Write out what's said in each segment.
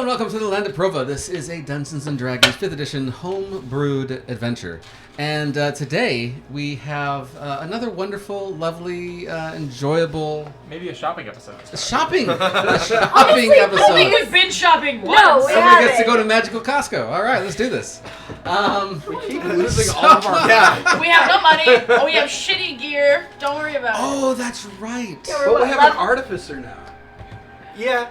and welcome to the land of Prova. This is a Dungeons & Dragons 5th edition home-brewed adventure. And today we have another wonderful, lovely, enjoyable... Maybe a shopping episode. A shopping episode. We've been shopping once. No, Somebody gets to go to Magical Costco. All right, let's do this. We keep losing all of our... Yeah. We have no money. Oh, we have shitty gear. Don't worry about it. Oh, that's right. But we have an artificer now. Yeah.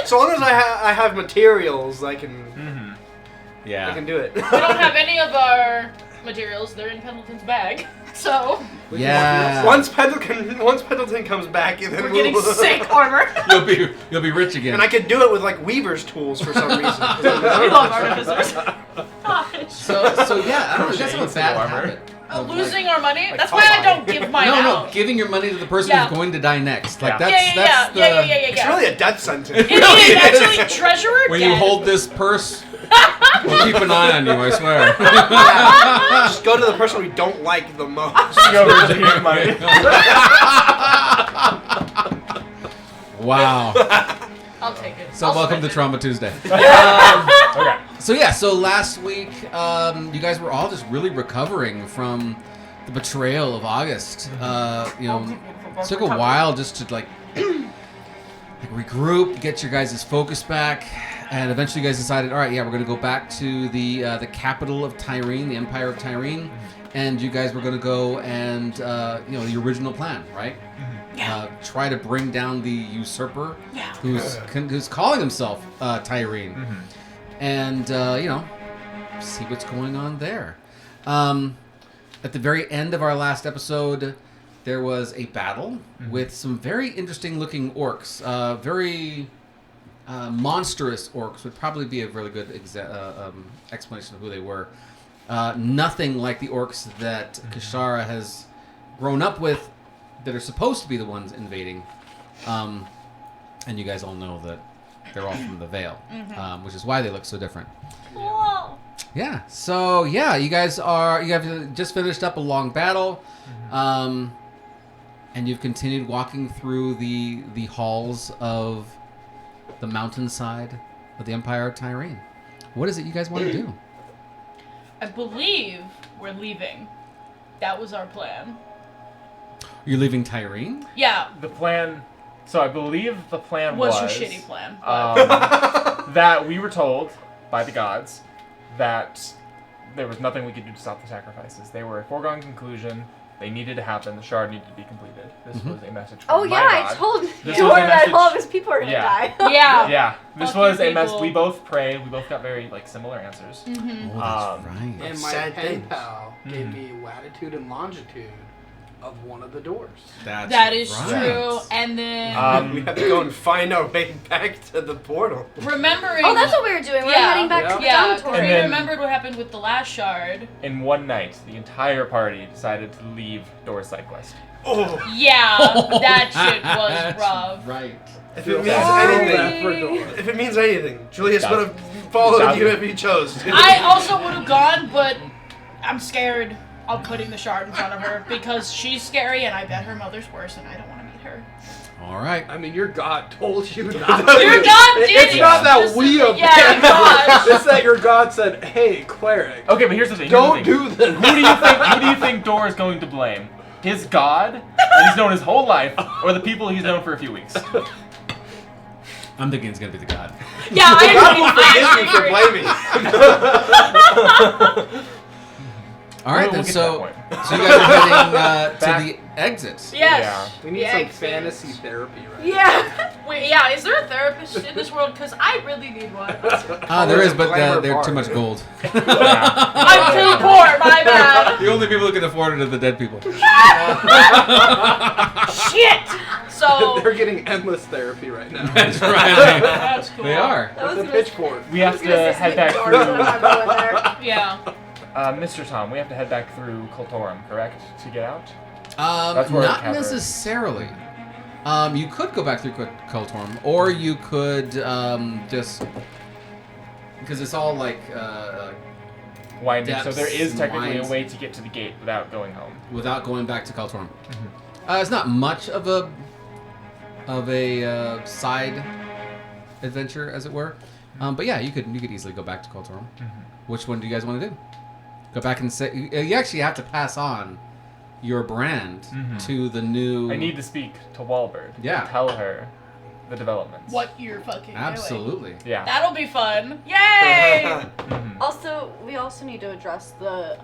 So long as I have materials, I can... Yeah. I can do it. we don't have any of our materials. They're in Pendleton's bag. So Yeah. Once Pendleton comes back, then we're getting sick armor. You'll be rich again. And I could do it with like weaver's tools for some reason. We love artificers. Gosh. So yeah, I don't know. You guys have a bad armor. habit. Losing our money? That's why I don't give mine out. No, giving your money to the person Yeah. who's going to die next. Like Yeah. that's the... It's really a death sentence. It is actually treasurer. When dead. you hold this purse, we'll keep an eye on you, I swear. Just go to the person we don't like the most. Go over to give money. Wow. I'll take it. So welcome to Trauma Tuesday. Okay. So last week, you guys were all just really recovering from the betrayal of August. It took a while just to like regroup, get your guys' focus back, and eventually you guys decided, all right, yeah, we're going to go back to the capital of Tyrene, the Empire of Tyrene, and you guys were going to go and the original plan, right? Try to bring down the usurper, who's calling himself Tyrene, and see what's going on there. At the very end of our last episode, there was a battle with some very interesting looking orcs. Very monstrous orcs would probably be a really good explanation of who they were. Nothing like the orcs that Kashara has grown up with that are supposed to be the ones invading. And you guys all know that they're all from the Vale, which is why they look so different. Whoa. Yeah. So yeah, you have just finished up a long battle, and you've continued walking through the halls of the mountainside of the Empire of Tyrene. What is it you guys want to do? I believe we're leaving. That was our plan. You're leaving Tyrene? Yeah. The plan... So I believe the plan was your shitty plan. That we were told by the gods that there was nothing we could do to stop the sacrifices. They were a foregone conclusion. They needed to happen. The shard needed to be completed. This was a message from my god. I told This Jordan was a that all of message- his people are gonna Yeah. die. Yeah. Yeah, this Fuck was you a mess. people. We both prayed. We both got very similar answers. Oh, that's right. And my Sad pen things. pal gave me latitude and longitude of one of the doors. That is right. true. And then We have to go and find our way back to the portal. remembering. Oh, that's what we were doing. We were Yeah. heading back to the Yeah, dormitory. And we then- remembered what happened with the last shard. In one night, the entire party decided to leave Door's side quest. Oh, Yeah, that shit was That's rough. Right. if it means Sorry. anything, if it means anything, Julius Got would it. have followed Got you it. if he chose to. I also would have gone, but I'm scared of putting the shard in front of her because she's scary and I bet her mother's worse and I don't want to meet her. All right. I mean, your god told you not to. Your god did It's it. not that Just- we abandoned. Yeah, gosh. It's that your god said, "Hey, cleric, Okay, but here's the thing. don't do this." Who do you think Door is going to blame? His god, that he's known his whole life, or the people he's known for a few weeks? I'm thinking it's gonna be the god. Yeah, I God will forgive you for blaming. All right, We'll then. get to So that point. you guys are heading Back. to the exits. Yes. We need Yeah, some exits. fantasy therapy, right? Yeah. Wait, yeah, is there a therapist in this world? Because I really need one. There is, but Glamour they're bar. too much gold. I'm too poor, my bad. The only people who can afford it are the dead people. Shit! So, They're getting endless therapy right now. That's right. that's cool. They are. That was With a gonna- pitchfork. We have to head back Jordan through. when I go in there. Yeah. Mr. Tom, we have to head back through Kultorum, correct, to get out? That's where Not the cavern- necessarily. You could go back through Kultorm, or you could just because it's all like Winding. So there is Depths, technically winds. a way to get to the gate without going home. without going back to Kultorm. It's not much of a side adventure, as it were. But yeah, you could easily go back to Koltorum. Which one do you guys want to do? Go back and say you actually have to pass on your brand to the new. I need to speak to Walbird. Yeah. And tell her the developments. What you're fucking doing. Absolutely. Yeah. That'll be fun. Yay! Also, we also need to address the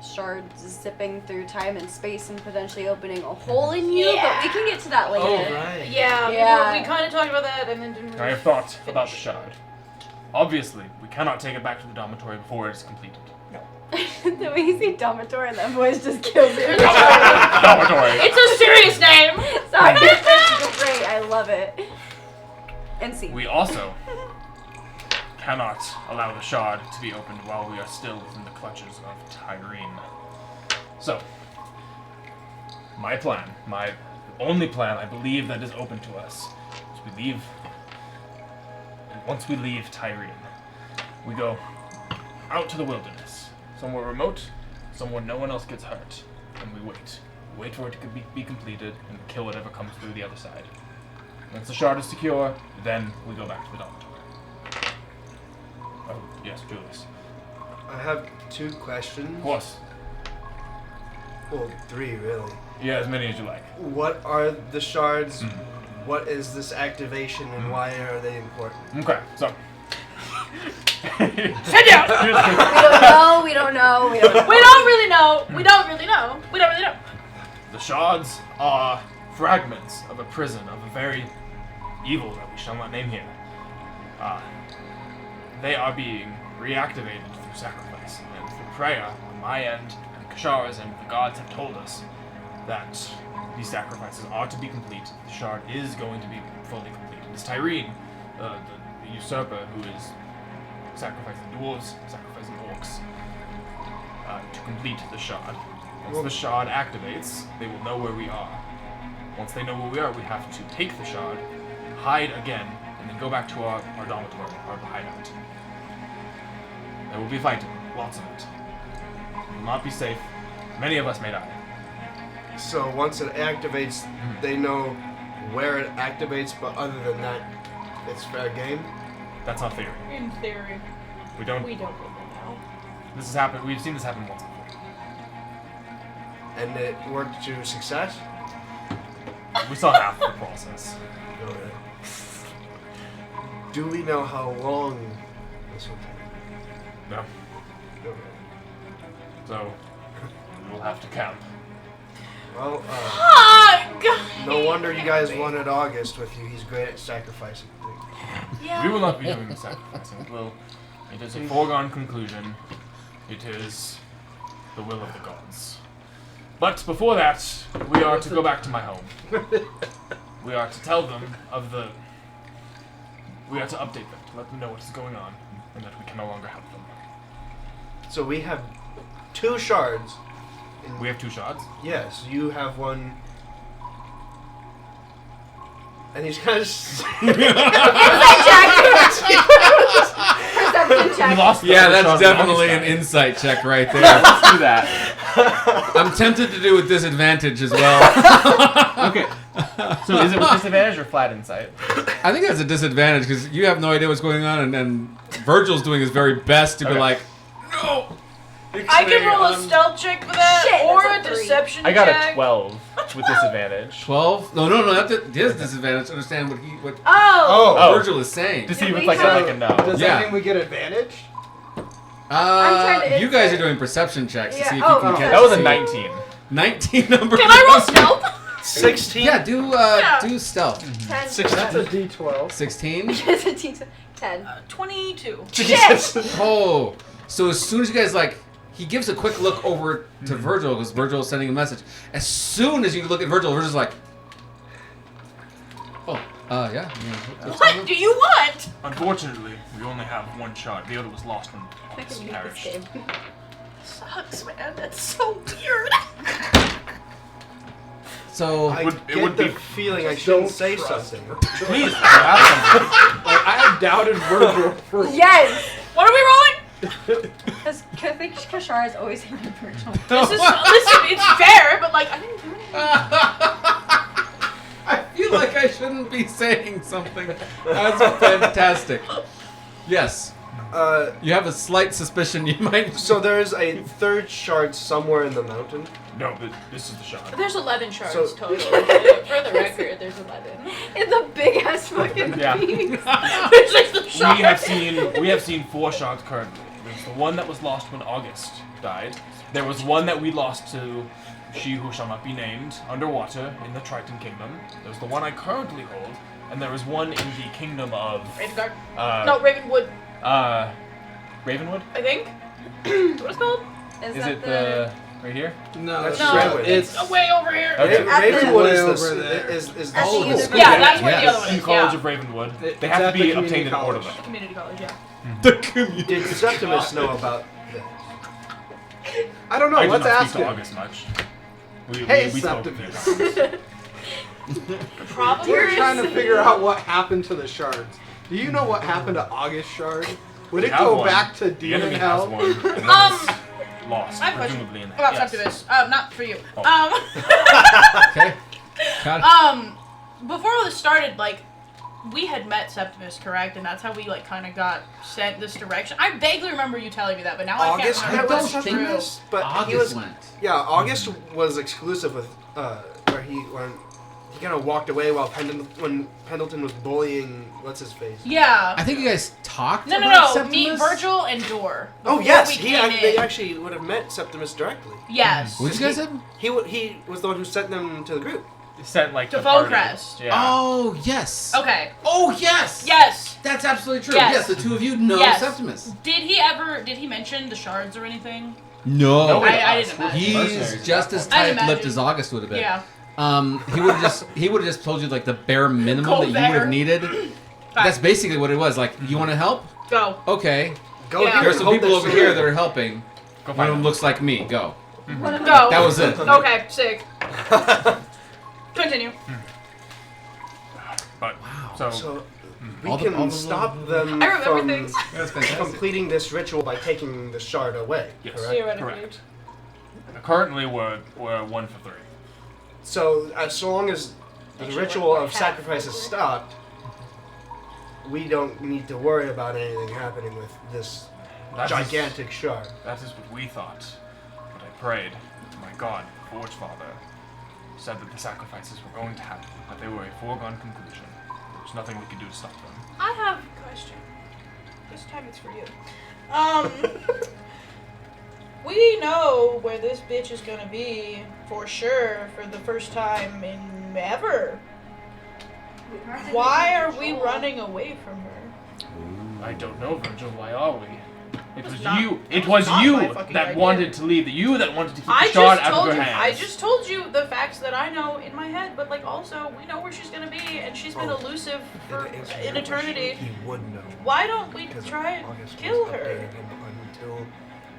shards zipping through time and space and potentially opening a hole in you. Yeah. But we can get to that later. Oh, right. Yeah, we kind of talked about that and then didn't really I have thought finish. about the shard. Obviously, we cannot take it back to the dormitory before it is completed. The way you say dormitory and that voice just kills it. Dormitory. It's a serious name! Sorry, it's great. I love it. And see. We also cannot allow the shard to be opened while we are still within the clutches of Tyrene. So, my plan, my only plan I believe that is open to us, is we leave. And once we leave Tyrene, we go out to the wilderness, somewhere remote, somewhere no one else gets hurt, and we wait. We wait for it to be completed, and we kill whatever comes through the other side. Once the shard is secure, then we go back to the dormitory. Oh, yes, Julius. I have 2 questions. Of course. Well, 3 really. Yeah, as many as you like. What are the shards? What is this activation and why are they important? Okay, so. Sit down! We don't know. We don't really know. We don't really know. We don't really know. The shards are fragments of a prison of a very evil that we shall not name here. They are being reactivated through sacrifice and through prayer on my end, and Kashar's and the gods have told us that these sacrifices are to be complete. The shard is going to be fully completed. It's Tyrene, the usurper, who is sacrificing dwarves, sacrificing orcs, to complete the shard. Once the shard activates, they will know where we are. Once they know where we are, we have to take the shard, hide again, and then go back to our dormitory, our hideout. There will be fighting, lots of it. It will not be safe. Many of us may die. So once it activates, they know where it activates, but other than that, it's fair game? That's our theory. In theory. We don't We don't really know. This has happened. We've seen this happen once before. And it worked to success? We saw half the process. Okay. Do we know how long this will take? No. Okay. So we'll have to camp. Well, God. no wonder you guys wanted August with you. He's great at sacrificing things. Yeah. We will not be doing the sacrificing. It is a foregone conclusion. It is the will of the gods. But before that, we are to go back to my home. We are to tell them of the... We are to update them, to let them know what is going on, and that we can no longer help them. So we have 2 shards. We have 2 shards. Yes, you have one. And he's kind of. Perception check. We lost the Yeah, other that's shard definitely in an August. insight check right there. Let's do that. I'm tempted to do with disadvantage as well. Okay. So is it with disadvantage or flat insight? I think that's a disadvantage because you have no idea what's going on, and then Virgil's doing his very best to be Okay. like, no. I can roll a stealth check for that, Shit, or that's a a 3. deception I got check. a 12 with disadvantage. 12? No, that's his disadvantage. Understand what Oh. Oh. Virgil is saying. To see Did if it's we like have- a no. Does Yeah. that mean we get advantage? trying to You guys are insight. doing perception checks to Yeah, see if oh, you can oh. catch That was a see. 19. 19 number. Can I roll stealth? 16? Yeah, do stealth. 10. 16. That's a D12. 16? It's a D10. 10. 22. Jesus. Oh, so as soon as you guys he gives a quick look over to Virgil because Virgil is sending a message. As soon as you look at Virgil, Virgil's like, oh, yeah. What do you want? Unfortunately, we only have 1 shard. The other was lost when I August can beat this perished. game. Sucks, man. That's so weird. So I would- it get would the be- feeling I shouldn't Don't say trust something. Please, you have something. Like, I have doubted Virgil for Yes! What are we rolling? Because I think Kashar is always hated Virgil. Listen, it's fair, but like I didn't do anything. I feel like I shouldn't be saying something. That's fantastic. Yes. You have a slight suspicion you might. So there's a third shard somewhere in the mountain. No, but this is the shard. There's 11 shards So- total. For the record, there's 11. In the big ass fucking Yeah. piece. There's just the shards. We have seen 4 shards currently. There's the one that was lost when August died. There was one that we lost to she who shall not be named underwater in the Triton Kingdom. There's the one I currently hold, and there is one in the kingdom of Ravengard? no Ravenwood, Ravenwood. I think. What is it called? Is that it the right here? No, That's No, Ravenwood. it's way over here. Okay. Ravenwood Way is over the there. is At the oh, end of school. the- Yeah, that's where the Yes. other one In is. College Yeah. of Ravenwood. It's They have at to the be community obtained in college. order. Community college, yeah. The community. Did Septimus know about this? I don't know. I did Let's not ask speak to him. August much. Hey, we spoke a few Septimus. times. Probably. We're trying to figure out what happened to the shards. Do you know what happened to August Shard? Would We it have go one. back to The demon enemy has hell? one. And then it's lost, I have a question presumably in there. about Yes. Septimus. Not for you. Oh. Okay. Got it. Before all this started, like, we had met Septimus, correct? And that's how we, like, kind of got sent this direction. I vaguely remember you telling me that, but now August I had can't remember with if it's true. Septimus, but he August was went. yeah. August was exclusive with where he kind of walked away while when Pendleton was bullying what's his face. Yeah. I think you guys talked. No, about me, Septimus? Virgil, and Dor. Oh before yes, we came they in. actually would have met Septimus directly. Yes. What did you guys have? He was the one who sent them to the group. Sent like To the party. Focrest. Yeah. Oh yes. Okay. Oh yes. Yes. That's absolutely true. Yes. Yes, the two of you know Yes. Septimus. Did he mention the shards or anything? No. No, I didn't imagine. He's Mercenaries just at as that I didn't tight-lipped imagine. as August would have been. Yeah. He would have just told you like the bare minimum Colbert. that you would have needed. That's basically what it was. Like, you want to help? Go. Okay. Go Yeah. here. There's some hope people there's over some- here that are helping. Go One find of them them. looks like me. Go. Go. That was it. Okay, sick. Continue. But So we All the- can all the stop little- them I remember from things. That's fantastic. completing this ritual by taking the shard away. yes, Correct? Theoretically. correct. Currently, we're 1 for 3. So as long as the Actually, ritual we're of half sacrifice is over. stopped, we don't need to worry about anything happening with this That is- gigantic shard. That is what we thought. But I prayed to my God, Forge Father, said that the sacrifices were going to happen, that they were a foregone conclusion. There was nothing we could do to stop them. I have a question. This time it's for you. We know where this bitch is gonna be for sure for the first time in ever. Why are we running away from her? I don't know, Virgil. Why are we? It was not- you. it It was was not you my fucking that idea. wanted to leave. You that wanted to keep I the shard just out of told her you. hands. I just told you the facts that I know in my head, but like also we know where she's gonna be, and she's been Oh. elusive And for to answer an your eternity. question, he would know. Why don't we Because try and August kill was her? updating him until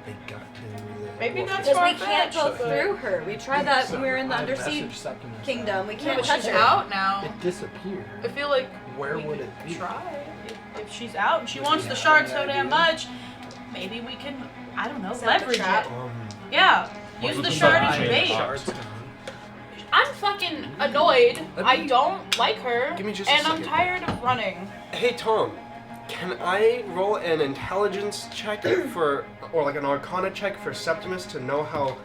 they got to the Maybe dwarf that's king. Because we can't go far-fetched, but- through her. We tried that when we were in the I Undersea messaged Septimus. Kingdom. We Yeah, can't but touch she's her. out now. It disappeared. I feel like Where we would could it be? try. If she's out and she Would wants we the have shard any so damn idea? much, maybe we can, I don't know, Set up a leverage trap. it. Yeah, What use was the the shard shard as change? bait. Shard. I'm fucking annoyed. Let I me- don't like her, Give me just a and I'm second. tired of running. Hey Tom, can I roll an intelligence check or like an arcana check for Septimus to know how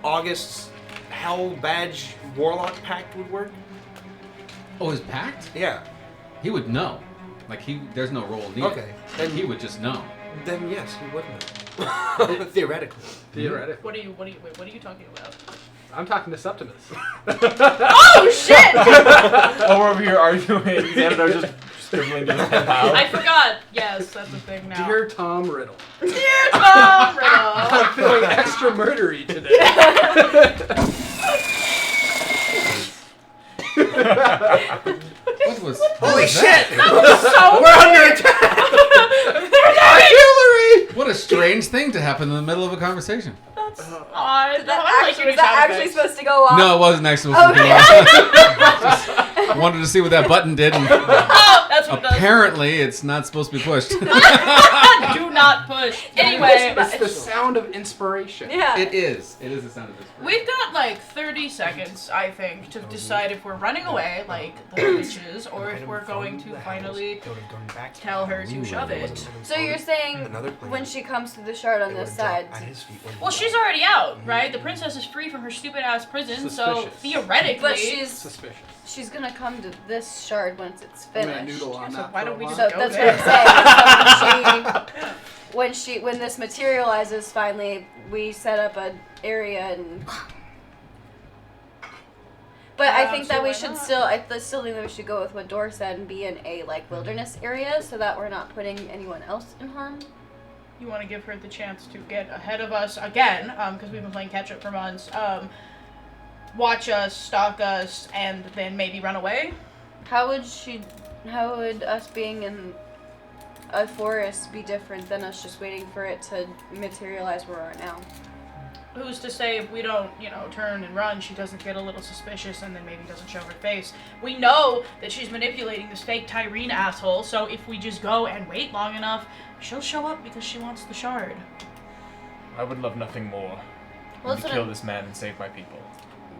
August's Hell Badge Warlock Pact would work? Oh, his pact? Yeah. He would know. Like there's no roll needed. Okay. And he would just know. Then yes, he would know. Theoretically. Theoretically. What are you talking about? I'm talking to Septimus. Oh shit! Oh, we're over here arguing. Xanadar just scribbling to his pen pal. I forgot. Yes, that's a thing now. Dear Tom Riddle. Dear Tom Riddle. I'm feeling extra murdery today. What was? Holy what was that? shit! So We're under attack! Artillery! What a strange thing to happen in the middle of a conversation. That's odd. Did that I like actually, your was that sound actually effects. supposed to go off? No, it wasn't actually supposed to Okay. be on. Just wanted to see what that button did. And Oh, That's what it does. Apparently, it's not supposed to be pushed. Do not push. Anyway, It's the sound of inspiration. Yeah. It is. It is the sound of this. we've got like 30 seconds, I think, to decide if we're running away like the bitches, or if we're going to finally tell her to shove it. So you're saying Another plan. when she comes to the shard on this side, Well, she's already out, right? The princess is free from her stupid ass prison, so Suspicious. theoretically. but Suspicious. she's gonna come to this shard once it's I'm gonna finished. noodle on So that why for don't a we while. just So go that's there? what I'm saying. When this materializes finally, we set up an area and. But I think that we should still. I still think that we should go with what Dor said and be in a like wilderness area, so that we're not putting anyone else in harm. You want to give her the chance to get ahead of us again, because we've been playing catch up for months. Watch us, stalk us, and then maybe run away. How would us being in a forest be different than us just waiting for it to materialize where we are now? Who's to say if we don't, turn and run, she doesn't get a little suspicious and then maybe doesn't show her face. We know that she's manipulating this fake Tyrene asshole, so if we just go and wait long enough, she'll show up because she wants the shard. I would love nothing more Well, than to kill this man and save my people.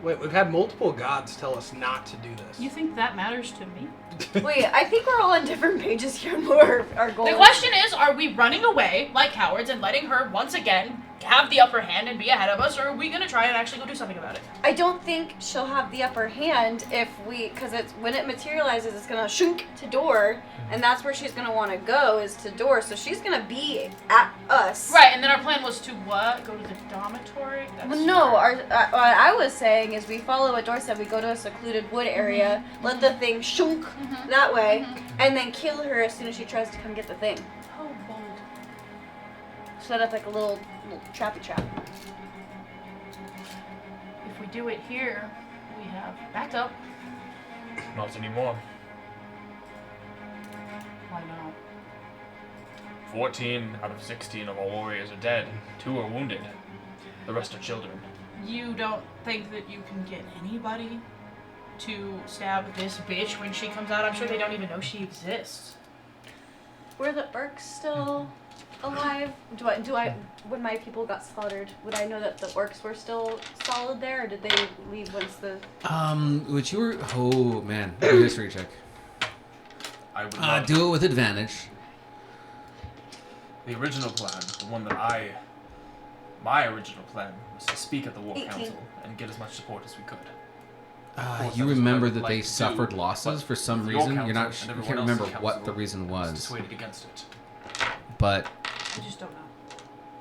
Wait, we've had multiple gods tell us not to do this. You think that matters to me? Wait, I think we're all on different pages here on what our goal. The question is, are we running away like cowards and letting her once again have the upper hand and be ahead of us, or are we gonna try and actually go do something about it? I don't think she'll have the upper hand because it's when it materializes, it's gonna shunk to Dor, and that's where she's gonna want to go is to Dor. So she's gonna be at us. Right, and then our plan was to what? Go to the dormitory? That's Well, no, smart. what I was saying is we follow what Dor said. We go to a secluded wood area, let the thing shunk that way, and then kill her as soon as she tries to come get the thing. Oh, bold. Set up like a little trappy trap. If we do it here, we have backup. Not anymore. Why not? 14 out of 16 of our warriors are dead. 2 are wounded. The rest are children. You don't think that you can get anybody to stab this bitch when she comes out? I'm sure they don't even know she exists. Were the orcs still alive? When my people got slaughtered, would I know that the orcs were still solid there, or did they leave once the... Which you were... Oh, man. Do a history check. I would love Do it with advantage. the original plan, the one that my original plan was to speak at the War 18. Council and get as much support as we could. You that was remember what I'd that like they to do, suffered losses but for some your reason. You're not. council You and can't everyone remember else's what council the reason was, dissuaded against it. but I just don't know.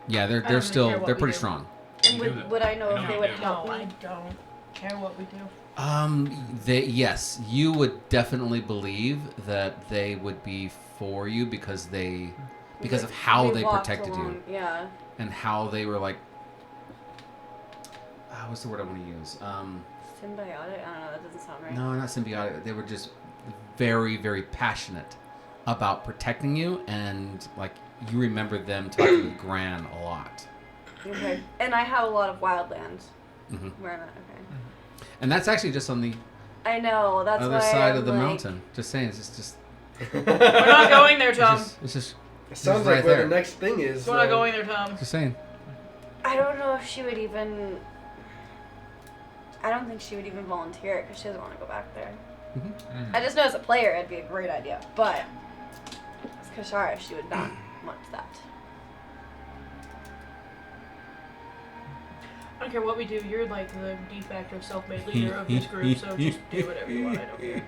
yeah, don't they're really still care what they're we pretty do. strong. And do that. would I know You if know they you would do. help No, me? I don't care what we do. Yes, you would definitely believe that they would be for you because of how We they walked protected you along, yeah. and how they were like. What's the word I want to use? Symbiotic? I don't know, that doesn't sound right. No, not symbiotic. They were just very, very passionate about protecting you, and like you remember them talking with Gran a lot. Okay. And I have a lot of wildlands Hmm where I'm at, okay. And that's actually just on the I know, that's other why side I'm of the like, mountain. Just saying, it's just We're not going there, Tom. it's just It sounds right like where there. the next thing is. We're not going there, Tom. just saying. I don't know if she would even... I don't think she would even volunteer it because she doesn't want to go back there. Mm-hmm. I just know as a player it'd be a great idea, but as Kashara, she would not want that. I don't care what we do. You're like the de facto self-made leader of this group, so just do whatever you want. I don't care.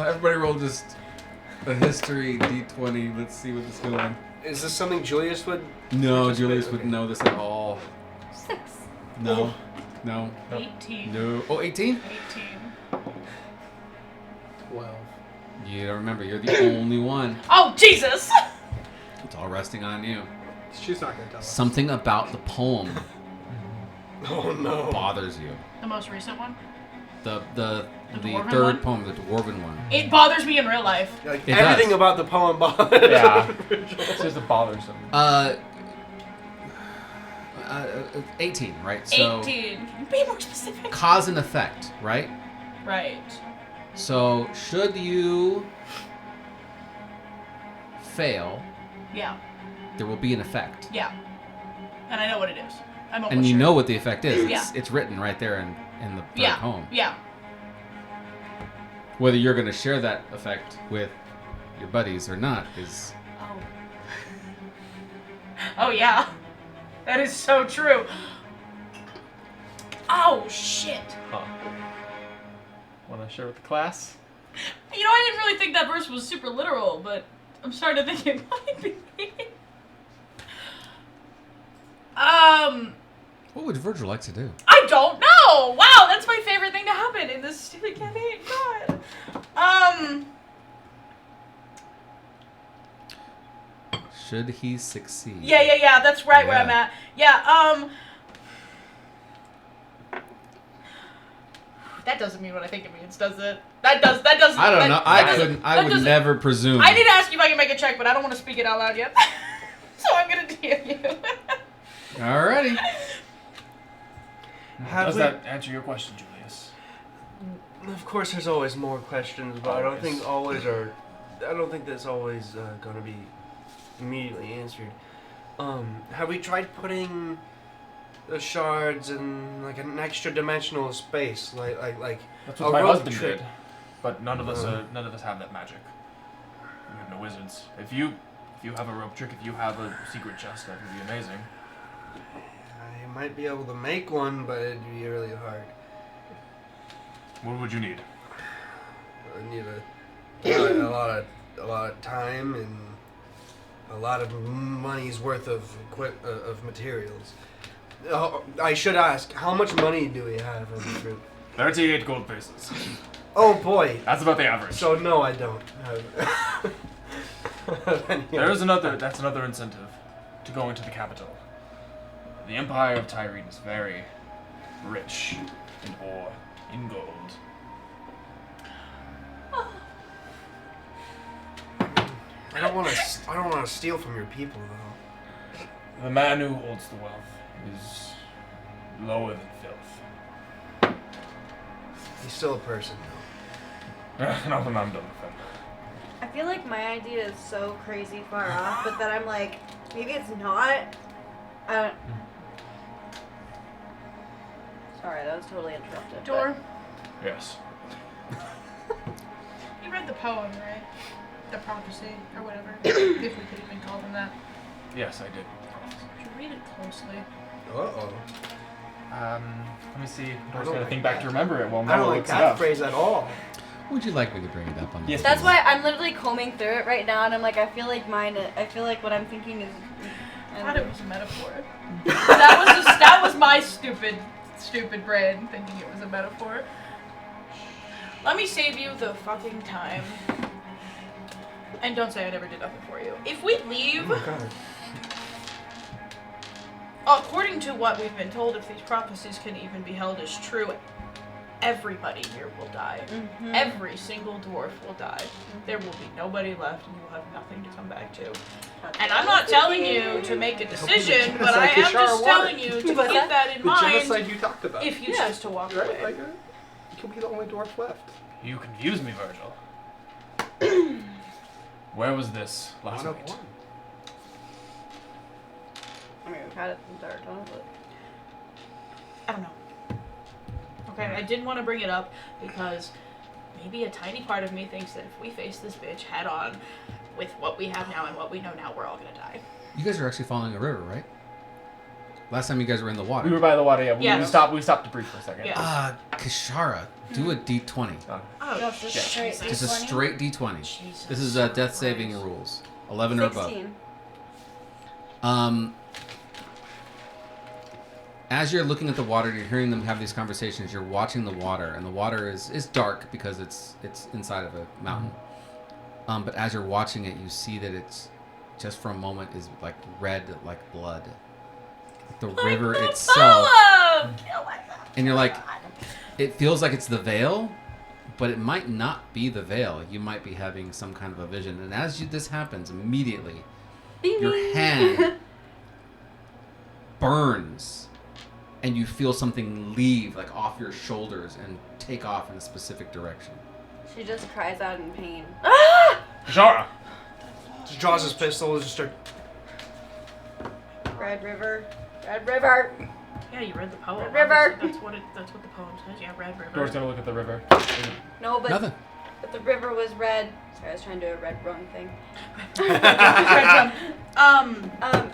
Everybody roll just a history d20. Let's see what this is going. Is this something Julius would? No, Just Julius wait, wouldn't okay. know this at all. 6. No. No. 18. No. Oh, 18? 18. 12. You don't remember. You're the only one. Oh, Jesus! It's all resting on you. She's not going to tell us. Something about the poem Oh no. bothers you. The most recent one? The dwarven third one? poem, the dwarven one. It bothers me in real life. Like It everything does. about the poem bothers. Yeah. It's just bothersome. 18, right? So 18. Be more specific. cause and effect, right? Right. So, should you fail, Yeah. there will be an effect. Yeah. And I know what it is. I'm almost And you sure. know what the effect is. Yeah. It's written right there in the third Yeah. home. Yeah. Whether you're going to share that effect with your buddies or not is... Oh. Oh yeah. That is so true. Oh shit. Huh. Want to share with the class? You know, I didn't really think that verse was super literal, but I'm starting to think it might be. What would Virgil like to do? I don't know. Wow, that's my favorite thing to happen in this stupid campaign. God. Should he succeed? Yeah. That's right where I'm Yeah. at. Yeah. That doesn't mean what I think it means, does it? That doesn't. I don't know. I would doesn't- never presume. I did ask you if I can make a check, but I don't want to speak it out loud yet. So I'm gonna DM you. Alrighty. Does that answer your question, Julius? Of course, there's always more questions, but I don't think that's always gonna be immediately answered. Have we tried putting the shards in like an extra dimensional space, like That's a what my road husband trip? did, but none of us have that magic. We have no wizards. If you have a rope trick, if you have a secret chest, that would be amazing. I might be able to make one, but it'd be really hard. What would you need? I need a lot of time and a lot of money's worth of materials. I should ask, how much money do we have in the group? 38 gold pieces. Oh boy. That's about the average. So no, I don't have. That's another incentive to go into the capital. The Empire of Tyrene is very rich in ore, in gold. I don't want to steal from your people though. The man who holds the wealth is lower than filth. He's still a person though. Not when I'm done with him. I feel like my idea is so crazy far off, but then I'm like, maybe it's not. Sorry, that was totally interrupted. Door. Yes. You read the poem, right? The prophecy, or whatever. If we could even call them that. Yes, I did. Should read it closely. Uh-oh. Let me see. I'm I just don't gonna like think back to that. remember it while I don't Noah like looks it that up. phrase at all. Would you like me to bring it up on the Yes, That's please. why I'm literally combing through it right now, and I'm like, I feel like what I'm thinking is. I thought it was a metaphor. that was my stupid brain thinking it was a metaphor. Let me save you the fucking time. And don't say I never did nothing for you. If we leave, Oh God. according to what we've been told, if these prophecies can even be held as true, everybody here will die. Mm-hmm. Every single dwarf will die. There will be nobody left, and you will have nothing to come back to. And I'm not telling you to make a decision, but I am just telling you to keep What's that? that in The mind genocide you talked about. if you choose to walk right? away. Like, you could be the only dwarf left. You confuse me, Virgil. Where was this last One of night? one. I mean, we've had it since our time, but. I don't know. Okay, I didn't want to bring it up because maybe a tiny part of me thinks that if we face this bitch head on with what we have now and what we know now, we're all gonna die. You guys are actually following a river, right? Last time you guys were in the water. We were by the water. Yeah, Yeah. we stopped to breathe for a second. Yeah. Kashara, do a D20. Oh, Just a straight Jesus. Just a D20? straight D20. Jesus This is death saving Christ. rules. 11 or above. 16. As you're looking at the water, you're hearing them have these conversations. You're watching the water, and the water is dark because it's inside of a mountain. But as you're watching it, you see that it's just for a moment is like red, like blood. The river itself, and you're like, it feels like it's the veil, but it might not be the veil. You might be having some kind of a vision. And as this happens, immediately, your hand burns, and you feel something leave like off your shoulders and take off in a specific direction. She just cries out in pain. Ah! Jara! Just draws his pistol and just start. Red River. Red River. Yeah, you read the poem. Red River. Obviously, that's what the poem says. Yeah, Red River. Door's gonna look at the river. No, but Nothing. the river was red. Sorry, I was trying to do a red wrong thing.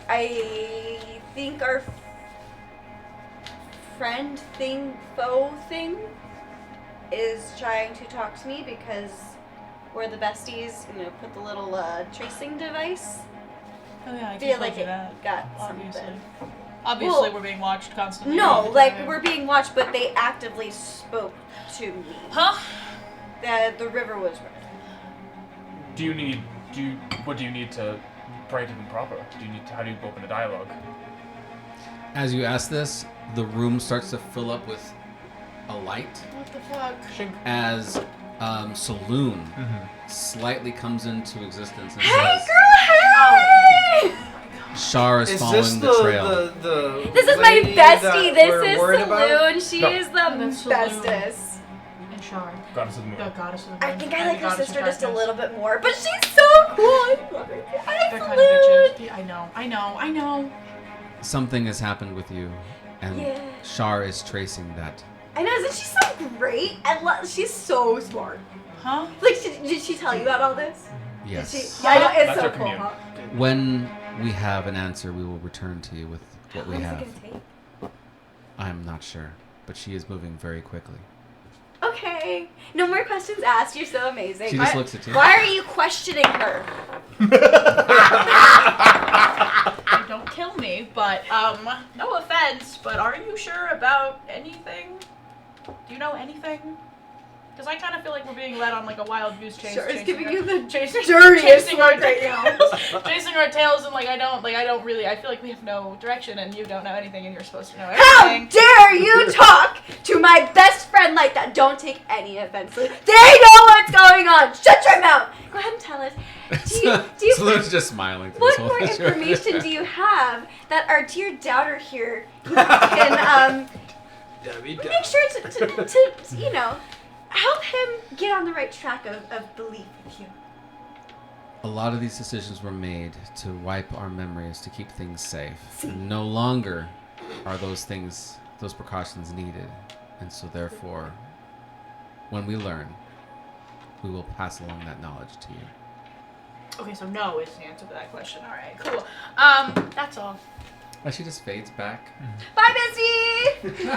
I think our friend thing, foe thing, is trying to talk to me because we're the besties. I'm gonna put the little tracing device. Oh yeah, I Feel just like told you it that. got Obviously. something. Obviously, Well, we're being watched constantly. No, all the like time. we're being watched, but they actively spoke to me. Huh? The river was red. What do you need to write it in proper? How do you open a dialogue? As you ask this, the room starts to fill up with a light What the fuck? as Saloon slightly comes into existence and Hey, says, girl, hey! Shar is Is following this the trail. the This is my lady that bestie. This we're is worried about? Saloon. She No. is the That's Saloon. bestest. And Shar. Goddess of the moon. The goddess of the I moon. think I And like the her goddess sister of just a darkness. little bit more, but she's so cool. I love her. Hi, They're kind of Saloon. bitches. I know. Something has happened with you, and Yeah. Shar is tracing that. I know, isn't she so great? She's so smart. Huh? Like, did she tell you about all this? Did Yes. she? Yeah, I know, it's That's so her cool. commune. Huh? When we have an answer, we will return to you with what we How long have. is it gonna take? I'm not sure, but she is moving very quickly. Okay. No more questions asked. You're so amazing. She just looks at you. Why are you questioning her? Don't kill me, but no offense, but are you sure about anything? Do you know anything? Because I kind of feel like we're being led on like a wild goose chase. Sure, it's chasing giving our- you the chasing, dirtiest chasing our look right now. tails, chasing our tails, and I don't really. I feel like we have no direction, and you don't know anything, and you're supposed to know everything. How dare you talk to my best friend like that? Don't take any offense. They know what's going on. Shut your mouth. Go ahead and tell us. Do you Saloon's just smiling through what this whole more situation. information do you have that our dear doubter here can Debbie, make sure to help him get on the right track of belief with you? A lot of these decisions were made to wipe our memories to keep things safe. No longer are those precautions needed. And so therefore, when we learn, we will pass along that knowledge to you. Okay, so no is the answer to that question. All right, cool. That's all. Well, she just fades back. Bye, Missy!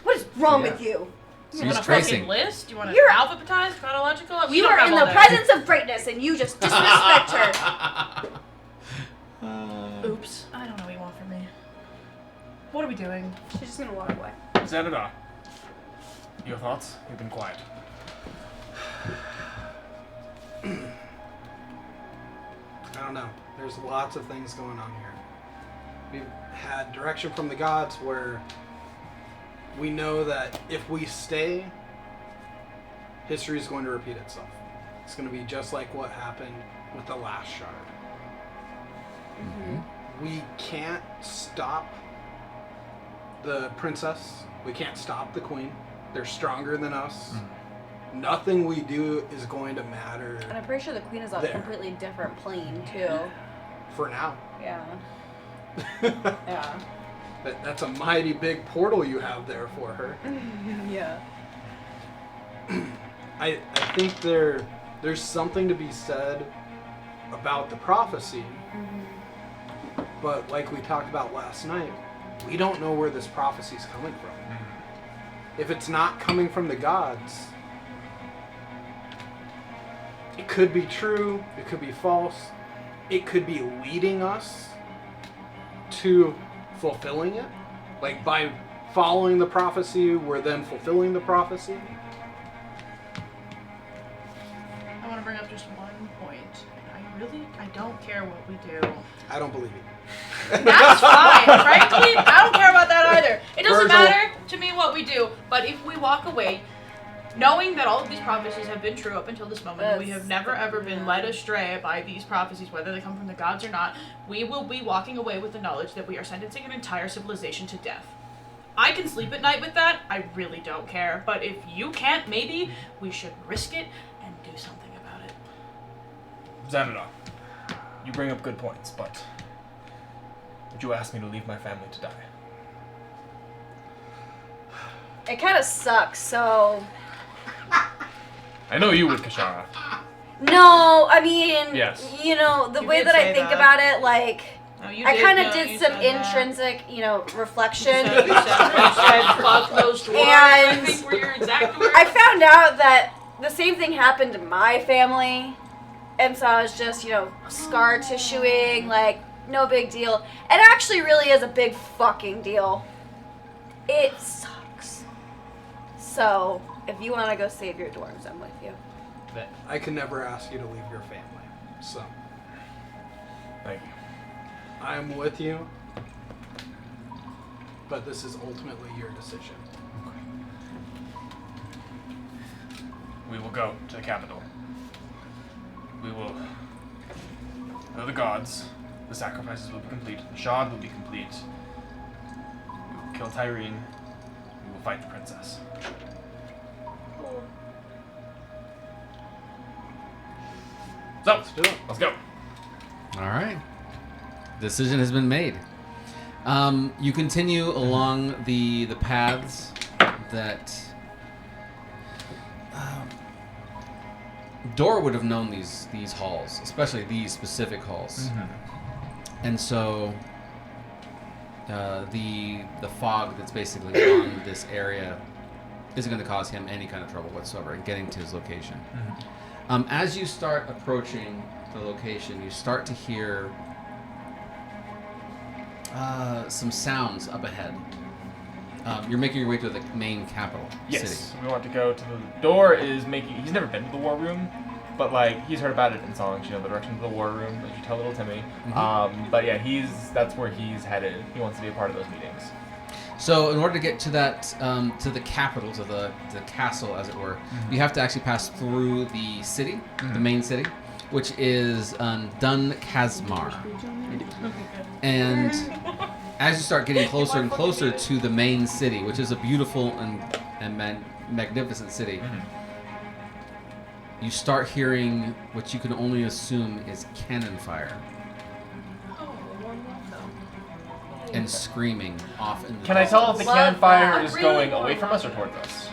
What is wrong with you? So You he's want a tracing. fucking list? You want to You're- alphabetize, chronological? We You don't are have in all the that. presence of greatness and you just disrespect her. Oops. I don't know what you want from me. What are we doing? She's just gonna walk away. Xanadar, your thoughts? You've been quiet. I don't know. There's lots of things going on here. We've had direction from the gods where we know that if we stay, history is going to repeat itself. It's going to be just like what happened with the last shard. We can't stop the princess. We can't stop the queen. They're stronger than us. Nothing we do is going to matter And I'm pretty sure the queen is on a There. completely different plane too. for now. Yeah. Yeah. That's a mighty big portal you have there for her. Yeah. I think there's something to be said about the prophecy, but like we talked about last night, we don't know where this prophecy is coming from. If it's not coming from the gods, it could be true, it could be false, it could be leading us to fulfilling it. Like by following the prophecy, we're then fulfilling the prophecy. I want to bring up just one point. I don't care what we do. I don't believe you. That's fine. Frankly, I don't care about that either. It doesn't Virgil. matter to me what we do. But if we walk away, knowing that all of these prophecies have been true up until this moment, and we have never ever been led astray by these prophecies, whether they come from the gods or not, we will be walking away with the knowledge that we are sentencing an entire civilization to death. I can sleep at night with that. I really don't care. But if you can't, maybe we should risk it and do something about it. Xanadu, you bring up good points, but would you ask me to leave my family to die? It kind of sucks, so... I know you would, Kashara. No, I mean, Yes. you know, the You way did that I say think that. about it, like, No, you I kind no, of did you some said that. intrinsic, you know, You reflection. said fuck those dwarves. I And think were your exact words. I found out that the same thing happened to my family, and so I was just, you know, scar tissuing, like, no big deal. It actually really is a big fucking deal. It sucks. So, if you want to go save your dwarves, I'm with you. I can never ask you to leave your family. So, Thank you. I'm with you. But this is ultimately your decision. We will go to the capital. We will know the gods. The sacrifices will be complete. The shard will be complete. We will kill Tyrene. We will fight the princess. So, Let's do it. let's go. All right. Decision has been made. You continue along the paths that Dora would have known these halls, especially these specific halls, and so the fog that's basically on this area isn't going to cause him any kind of trouble whatsoever in getting to his location. As you start approaching the location, you start to hear some sounds up ahead. You're making your way to the main capital Yes, city. we want to go to the door. Is making. He's never been to the war room, but like he's heard about it in songs. You know, the direction to the war room, as you tell little Timmy. But yeah, that's where he's headed. He wants to be a part of those meetings. So, in order to get to that, to the capital, to the castle, as it were, you have to actually pass through the city, the main city, which is Dun Kazmar. And as you start getting closer and closer to the main city, which is a beautiful and magnificent city, you start hearing what you can only assume is cannon fire and screaming off in the Can I tell if the cannon Love fire that. is Really going want away from us or towards us?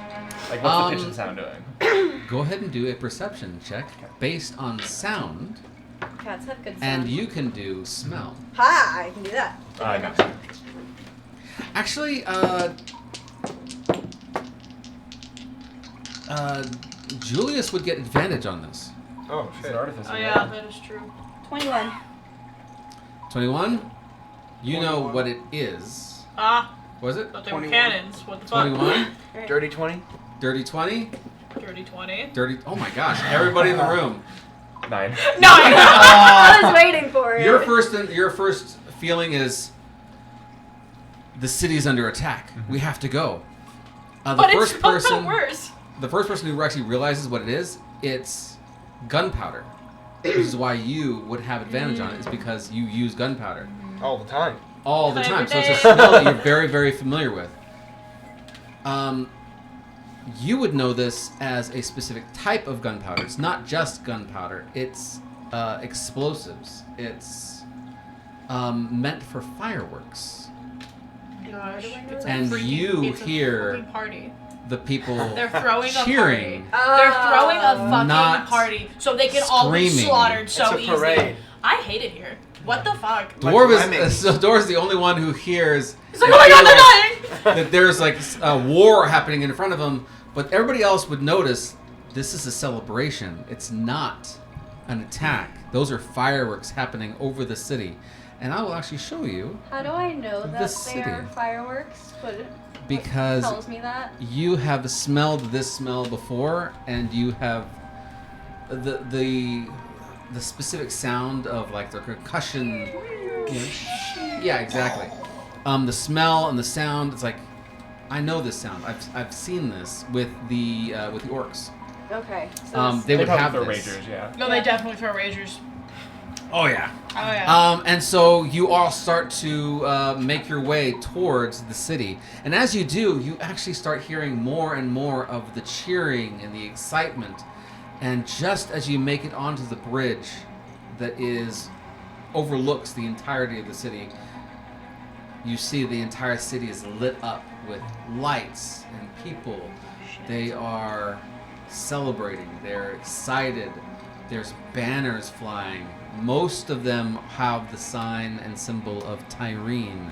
Like, what's the pitch and sound doing? Go ahead and do a perception check based on sound, Cats have good sound. and you can do smell. Ha! I can do that. No. Actually, Julius would get advantage on this. Oh, He's an artificer. Oh yeah, that is true. 21. 21. You know 21. what it is. Ah, Was it? but they were 21. cannons. What the fuck? 21. Dirty 20? Dirty 20. Dirty 20. Dirty. Oh my gosh! Everybody in the room. 9. No! I was waiting for it. Your first feeling is the city's under attack. We have to go. The But first it's person. worse. The first person who actually realizes what it is, it's gunpowder. Which is why you would have advantage on it, is because you use gunpowder All the time. all the Every time. So it's day. a smell that you're very, very familiar with. You would know this as a specific type of gunpowder. It's not just gunpowder. It's explosives. It's meant for fireworks. Gosh, it's And a freaking, you it's hear a freaking party. the people They're throwing a cheering. party. They're throwing a fucking Not party so they can all be screaming. slaughtered so It's a easily. parade. I hate it here. What the fuck? Dwarf Like is so Dwarf is the only one who hears He's like, oh my god, they're dying! that there's like a war happening in front of him, but everybody else would notice this is a celebration. It's not an attack. Those are fireworks happening over the city. And I will actually show you How do I know that This they are city. fireworks? What because tells me that? you have smelled this smell before, and you have the specific sound of like the percussion. Yeah, exactly. The smell and the sound. It's like I know this sound. I've seen this with the orcs. Okay. So They would probably have throw this. ragers, yeah. No, they definitely throw ragers. Oh yeah. Oh yeah. And so you all start to make your way towards the city. And as you do, you actually start hearing more and more of the cheering and the excitement. And just as you make it onto the bridge that overlooks the entirety of the city, you see the entire city is lit up with lights and people. They are celebrating. They're excited. There's banners flying. Most of them have the sign and symbol of Tyrene.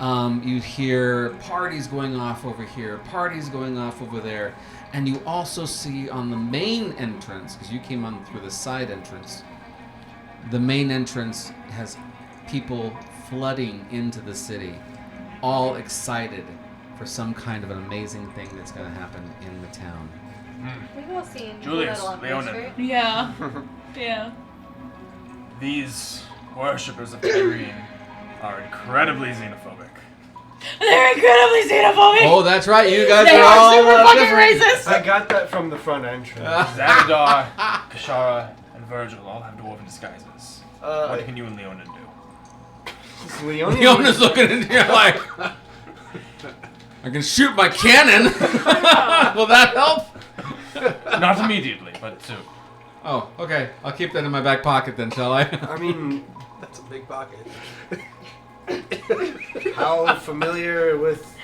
You hear parties going off over here, parties going off over there, and you also see on the main entrance, because you came on through the side entrance, the main entrance has people flooding into the city, all excited for some kind of an amazing thing that's going to happen in the town. We've all seen Julius, Full Metal Leonin. Alchemist, right? Yeah. Yeah. These worshippers of Tyrene are incredibly xenophobic. They're incredibly xenophobic. Oh, that's right. You guys They are are all super fucking different. racist. I got that from the front entrance. Xanadar, Kashara, and Virgil all have dwarven disguises. What can you and Leonin do? Leonin Leona's looking into you like, I can shoot my cannon. Will that help? Not immediately, but soon. Oh, okay. I'll keep that in my back pocket then, shall I? I mean, That's a big pocket. how familiar with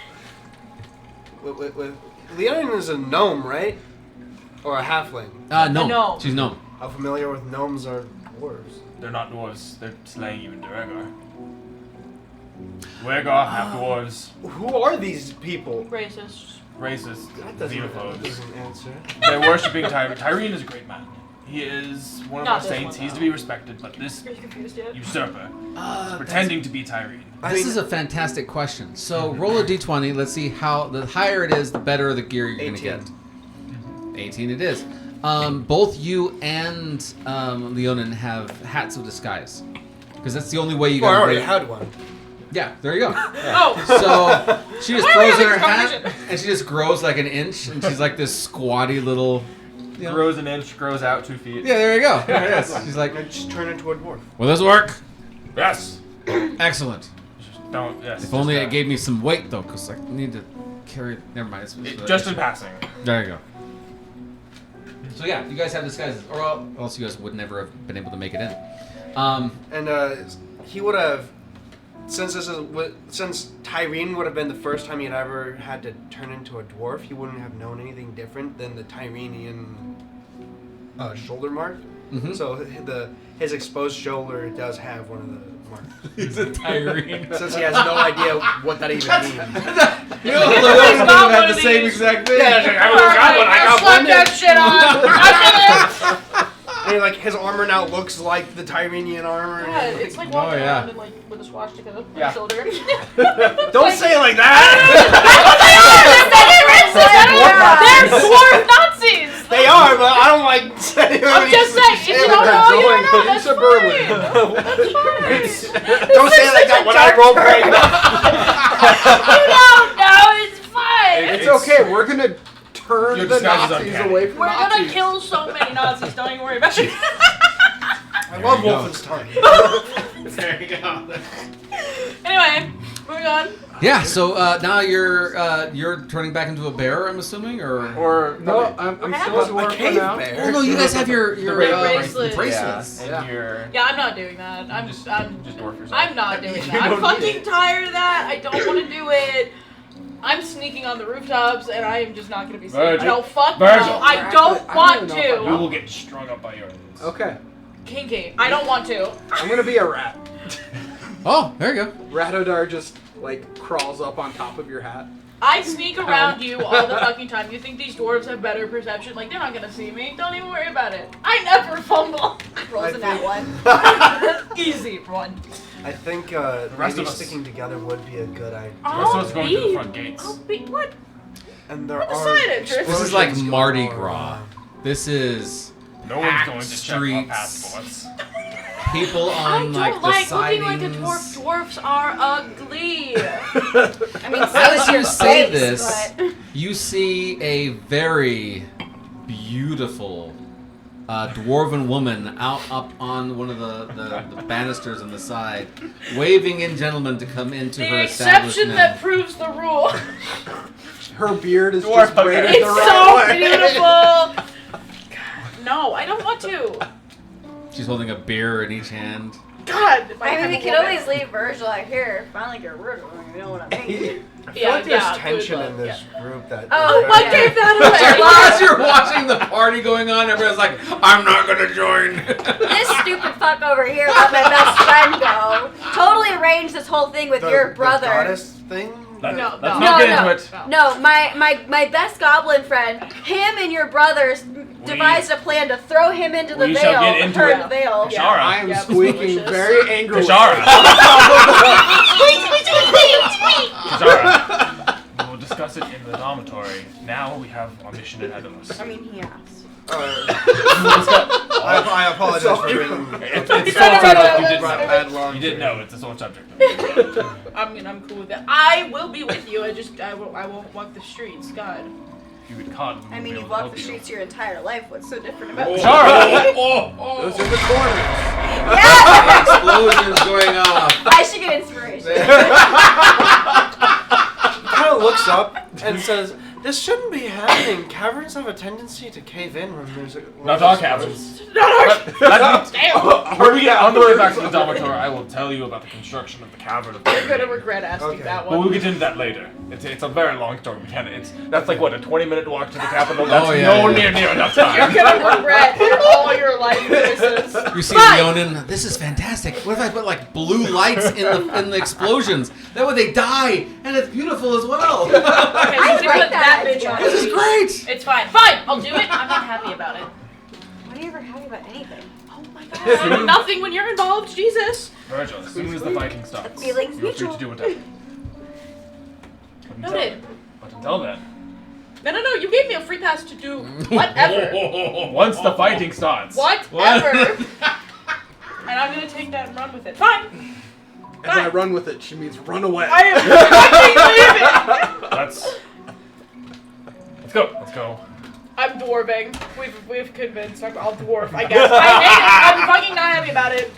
Leonin is a gnome, right? Or a halfling? No. No. She's no. How familiar with gnomes are dwarves? They're not dwarves. They're slaying even Duergar. Duergar, half dwarves, Who are these people? Racist. racist, That xenophobes. doesn't answer. They're worshipping Tyrene. Tyrene is a great man. He is one of Not our this saints. one, He's though. to be respected, but this Are you confused yet? usurper is pretending to be Tyrene. This is a fantastic question. So roll a d20. Let's see how the higher it is, the better the gear you're going to 18. get. 18 it is. Both you and Leonin have hats of disguise. Because that's the only way you Well, I guys already had one. Yeah, there you go. Oh. So she just Why are we throws in having her this hat conversation? and she just grows like an inch and she's like this squatty little. You know. Grows an inch, grows out 2 feet. Yeah, there you go. There it is. She's like, I just turn into a dwarf. will this work? Yes. Excellent. Just don't. Yes. If only just, it gave me some weight though, because I need to carry. Never mind. Just in passing. There you go. So yeah, you guys have disguises, or else you guys would never have been able to make it in. And he would have, since Tyrene would have been the first time he'd ever had to turn into a dwarf, he wouldn't have known anything different than the Tyrenian shoulder mark. Mhm. So his exposed shoulder does have one of the marks. He's a Tyrene. Since he has no idea what that even means. You know, He's Leonin got one had the of same these. exact thing. Yeah, I Alright, slap that shit on. And like his armor now looks like the Tyrenian armor. Yeah, it's like walking Oh, yeah. around and like with a swastika on Yeah. the shoulder. Don't say it like that. They're dwarf Nazis. They are, but I don't like saying. I'm just saying, if you don't know, you don't know. That's Suburban. fine. That's fine. Don't say it like that when I roll play. You don't know. It's fine. It's okay. We're gonna turn Your the disguise is Nazis uncanny. away from We're gonna Nazis. kill so many Nazis. Don't even worry about it. I love you go. Wolfenstein. There you go. Anyway, moving on. Yeah. So now you're turning back into a bear, I'm assuming, or No, I'm still a dwarf for now. oh no, you guys have your bracelet. bracelets. Yeah. And you're. Yeah, I'm not doing that. I'm Just dwarf yourself. I'm not doing You that. I'm don't need fucking it. tired of that. I don't want to do it. I'm sneaking on the rooftops, and I am just not going to be seen. Virgil. No, fuck Virgil. no. I don't I want don't know if I You will to. get strung up by your enemies. Okay, Kinky. I don't want to. I'm gonna be a rat. Oh, there you go. Ratodar just like crawls up on top of your hat. I sneak around you all the fucking time. You think these dwarves have better perception? Like, they're not going to see me. Don't even worry about it. I never fumble. Rolls in that one. Easy one. I think rest maybe of us- sticking together would be a good idea. The rest of us are going to the front gates. I'll be what? And there What the are side entrance? This is like explosions Mardi going Gras. on. This is No one's going to check our streets. passports. people I on don't like the like sidings. looking like a dwarf. Dwarfs are ugly. I mean, so As is you your say face, this, but you see a very beautiful dwarven woman out up on one of the banisters on the side, waving in gentlemen to come into The her exception establishment. that proves the rule. Her beard is Dwarf just braided hugger. the It's right so way. beautiful. God, no, I don't want to. She's holding a beer in each hand. God. I mean, we can could always leave Virgil out here. Finally get rid of him. You know what I mean? I feel like there's tension in good this group that. Oh, is What very- gave that As you're watching the party going on, everyone's like, I'm not gonna join. This stupid fuck over here let my best friend go. Totally arranged this whole thing with your The brother. goddess thing. Let's No, not no. get No, into it. No, my best goblin friend, him and your brothers devised a plan to throw him into the We veil. shall get into her it. in the veil. Yeah. Kashara. I am Yeah, squeaking delicious. very angrily. Kashara. Kashara. We will discuss it in the dormitory. Now we have our mission ahead of us. I mean, he asked. Let's go. I apologize for being. It's No, a no, sole no, subject. no, You no, didn't no, know. Headlong. You didn't know. It's a sole subject. I'm cool with that. I will be with you. I won't walk the streets. God. If you would caught, I mean, you've walked the streets your entire life. What's so different about this? Kashara. Those are the corners. Yeah! Explosions going off. I should get inspiration. Kind of looks up and says, "This shouldn't be happening. Caverns have a tendency to cave in when there's a." Not our caverns. Damn. When we get on the way back to the dormitory, I will tell you about the construction of the cavern of You're gonna the regret asking Okay. that But one. we'll get into that later. It's a very long story. We can't. That's like what, a 20-minute walk to the capital. That's Oh, yeah, nowhere yeah. near enough You're time. gonna regret all your life choices. You see Fine. Leonin, this is fantastic. What if I put like blue lights in the explosions? That way they die, and it's beautiful as well. Okay, so I you like put that bitch idea. on. This is great. It's fine. Fine. I'll do it. I'm not happy about it. Why are you ever happy about anything? Oh my god. Nothing when you're involved, Jesus. Virgil, as soon as the fighting starts, Feelings feel free mutual. to do whatever. Noted. But until then, No, you gave me a free pass to do whatever. once the fighting starts, Whatever. And I'm gonna take that and run with it. Fine. As I run with it, she means run away. I am fucking leaving. let's go. Let's go. I'm dwarving. We've convinced. I'll dwarf. I guess. I hate it. I'm fucking not happy about it.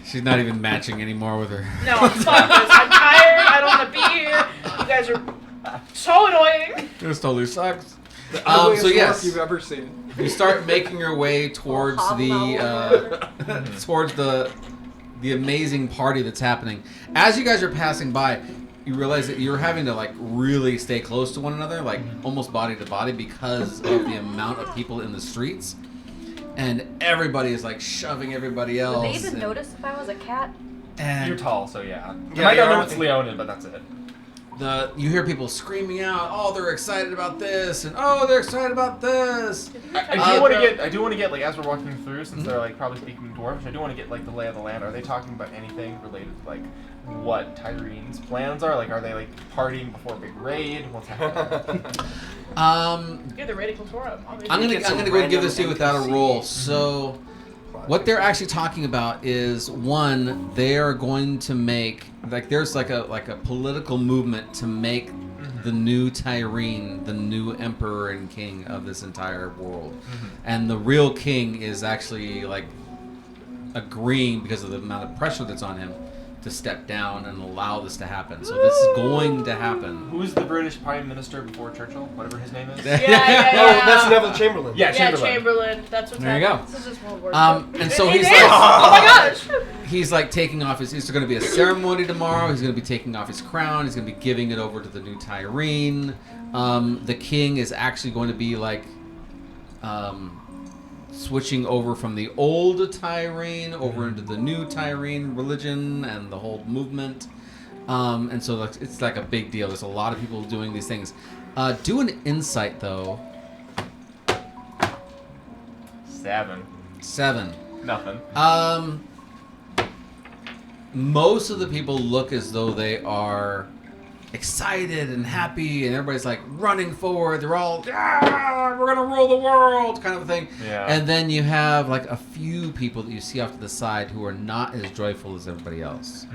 She's not even matching anymore with her. No, fuck this. I'm tired. I don't want to be here. You guys are so annoying. This totally sucks. The ugliest So yes. work you've ever seen. You start making your way towards towards the amazing party that's happening. As you guys are passing by, you realize that you're having to like really stay close to one another, like almost body to body, because of the amount of people in the streets, and everybody is like shoving everybody else. Would they even and, notice if I was a cat? and You're tall, so yeah. Yeah, I might not you're know on- it's Leonin, but that's it. you hear people screaming out, "Oh, they're excited about this," and "Oh, they're excited about this." I do want to get like, as we're walking through, since they're like probably speaking dwarvish, I do want to get like the lay of the land. Are they talking about anything related to like what Tyrene's plans are? Like, are they like partying before a big raid? What's happening? You're the radical Torah. I'm gonna Get some go and give this to you random without a roll. So, what they're actually talking about is, one, they are going to make like there's like a political movement to make the new Tyrene the new emperor and king of this entire world, and the real king is actually like agreeing because of the amount of pressure that's on him to step down and allow this to happen. So this is going to happen. Who's the British Prime Minister before Churchill? Whatever his name is. Yeah. Oh, that's Neville Chamberlain. Yeah, Yeah, Chamberlain. Chamberlain. That's what's There you happening. go. This is just World War II. And so It he's is. like, Oh my gosh. he's like taking off his. There's going to be a ceremony tomorrow. He's going to be taking off his crown. He's going to be giving it over to the new Tyrene. The king is actually going to be like switching over from the old Tyrene over into the new Tyrene religion and the whole movement. And so like, it's like a big deal. There's a lot of people doing these things. Do an insight though. 7. Nothing. Most of the people look as though they are excited and happy, and everybody's like running forward. They're all, "Ah, we're gonna rule the world," kind of a thing. Yeah. And then you have like a few people that you see off to the side who are not as joyful as everybody else.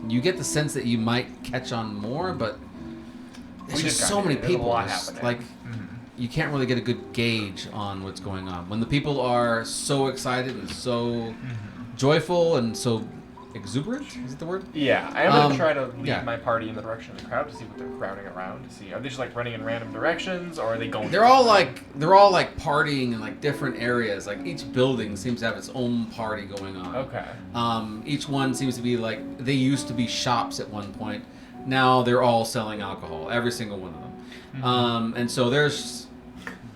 You get the sense that you might catch on more, but there's We just just so got many here. There's a people. lot It's happening. like you can't really get a good gauge on what's going on. When the people are so excited and so joyful and so exuberant, is it the word? Yeah, I am gonna try to lead yeah. my party in the direction of the crowd to see what they're crowding around. To see, are they just like running in random directions, or are they going? They're all like partying in like different areas. Like each building seems to have its own party going on. Okay. Each one seems to be like, they used to be shops at one point. Now they're all selling alcohol, every single one of them. And so there's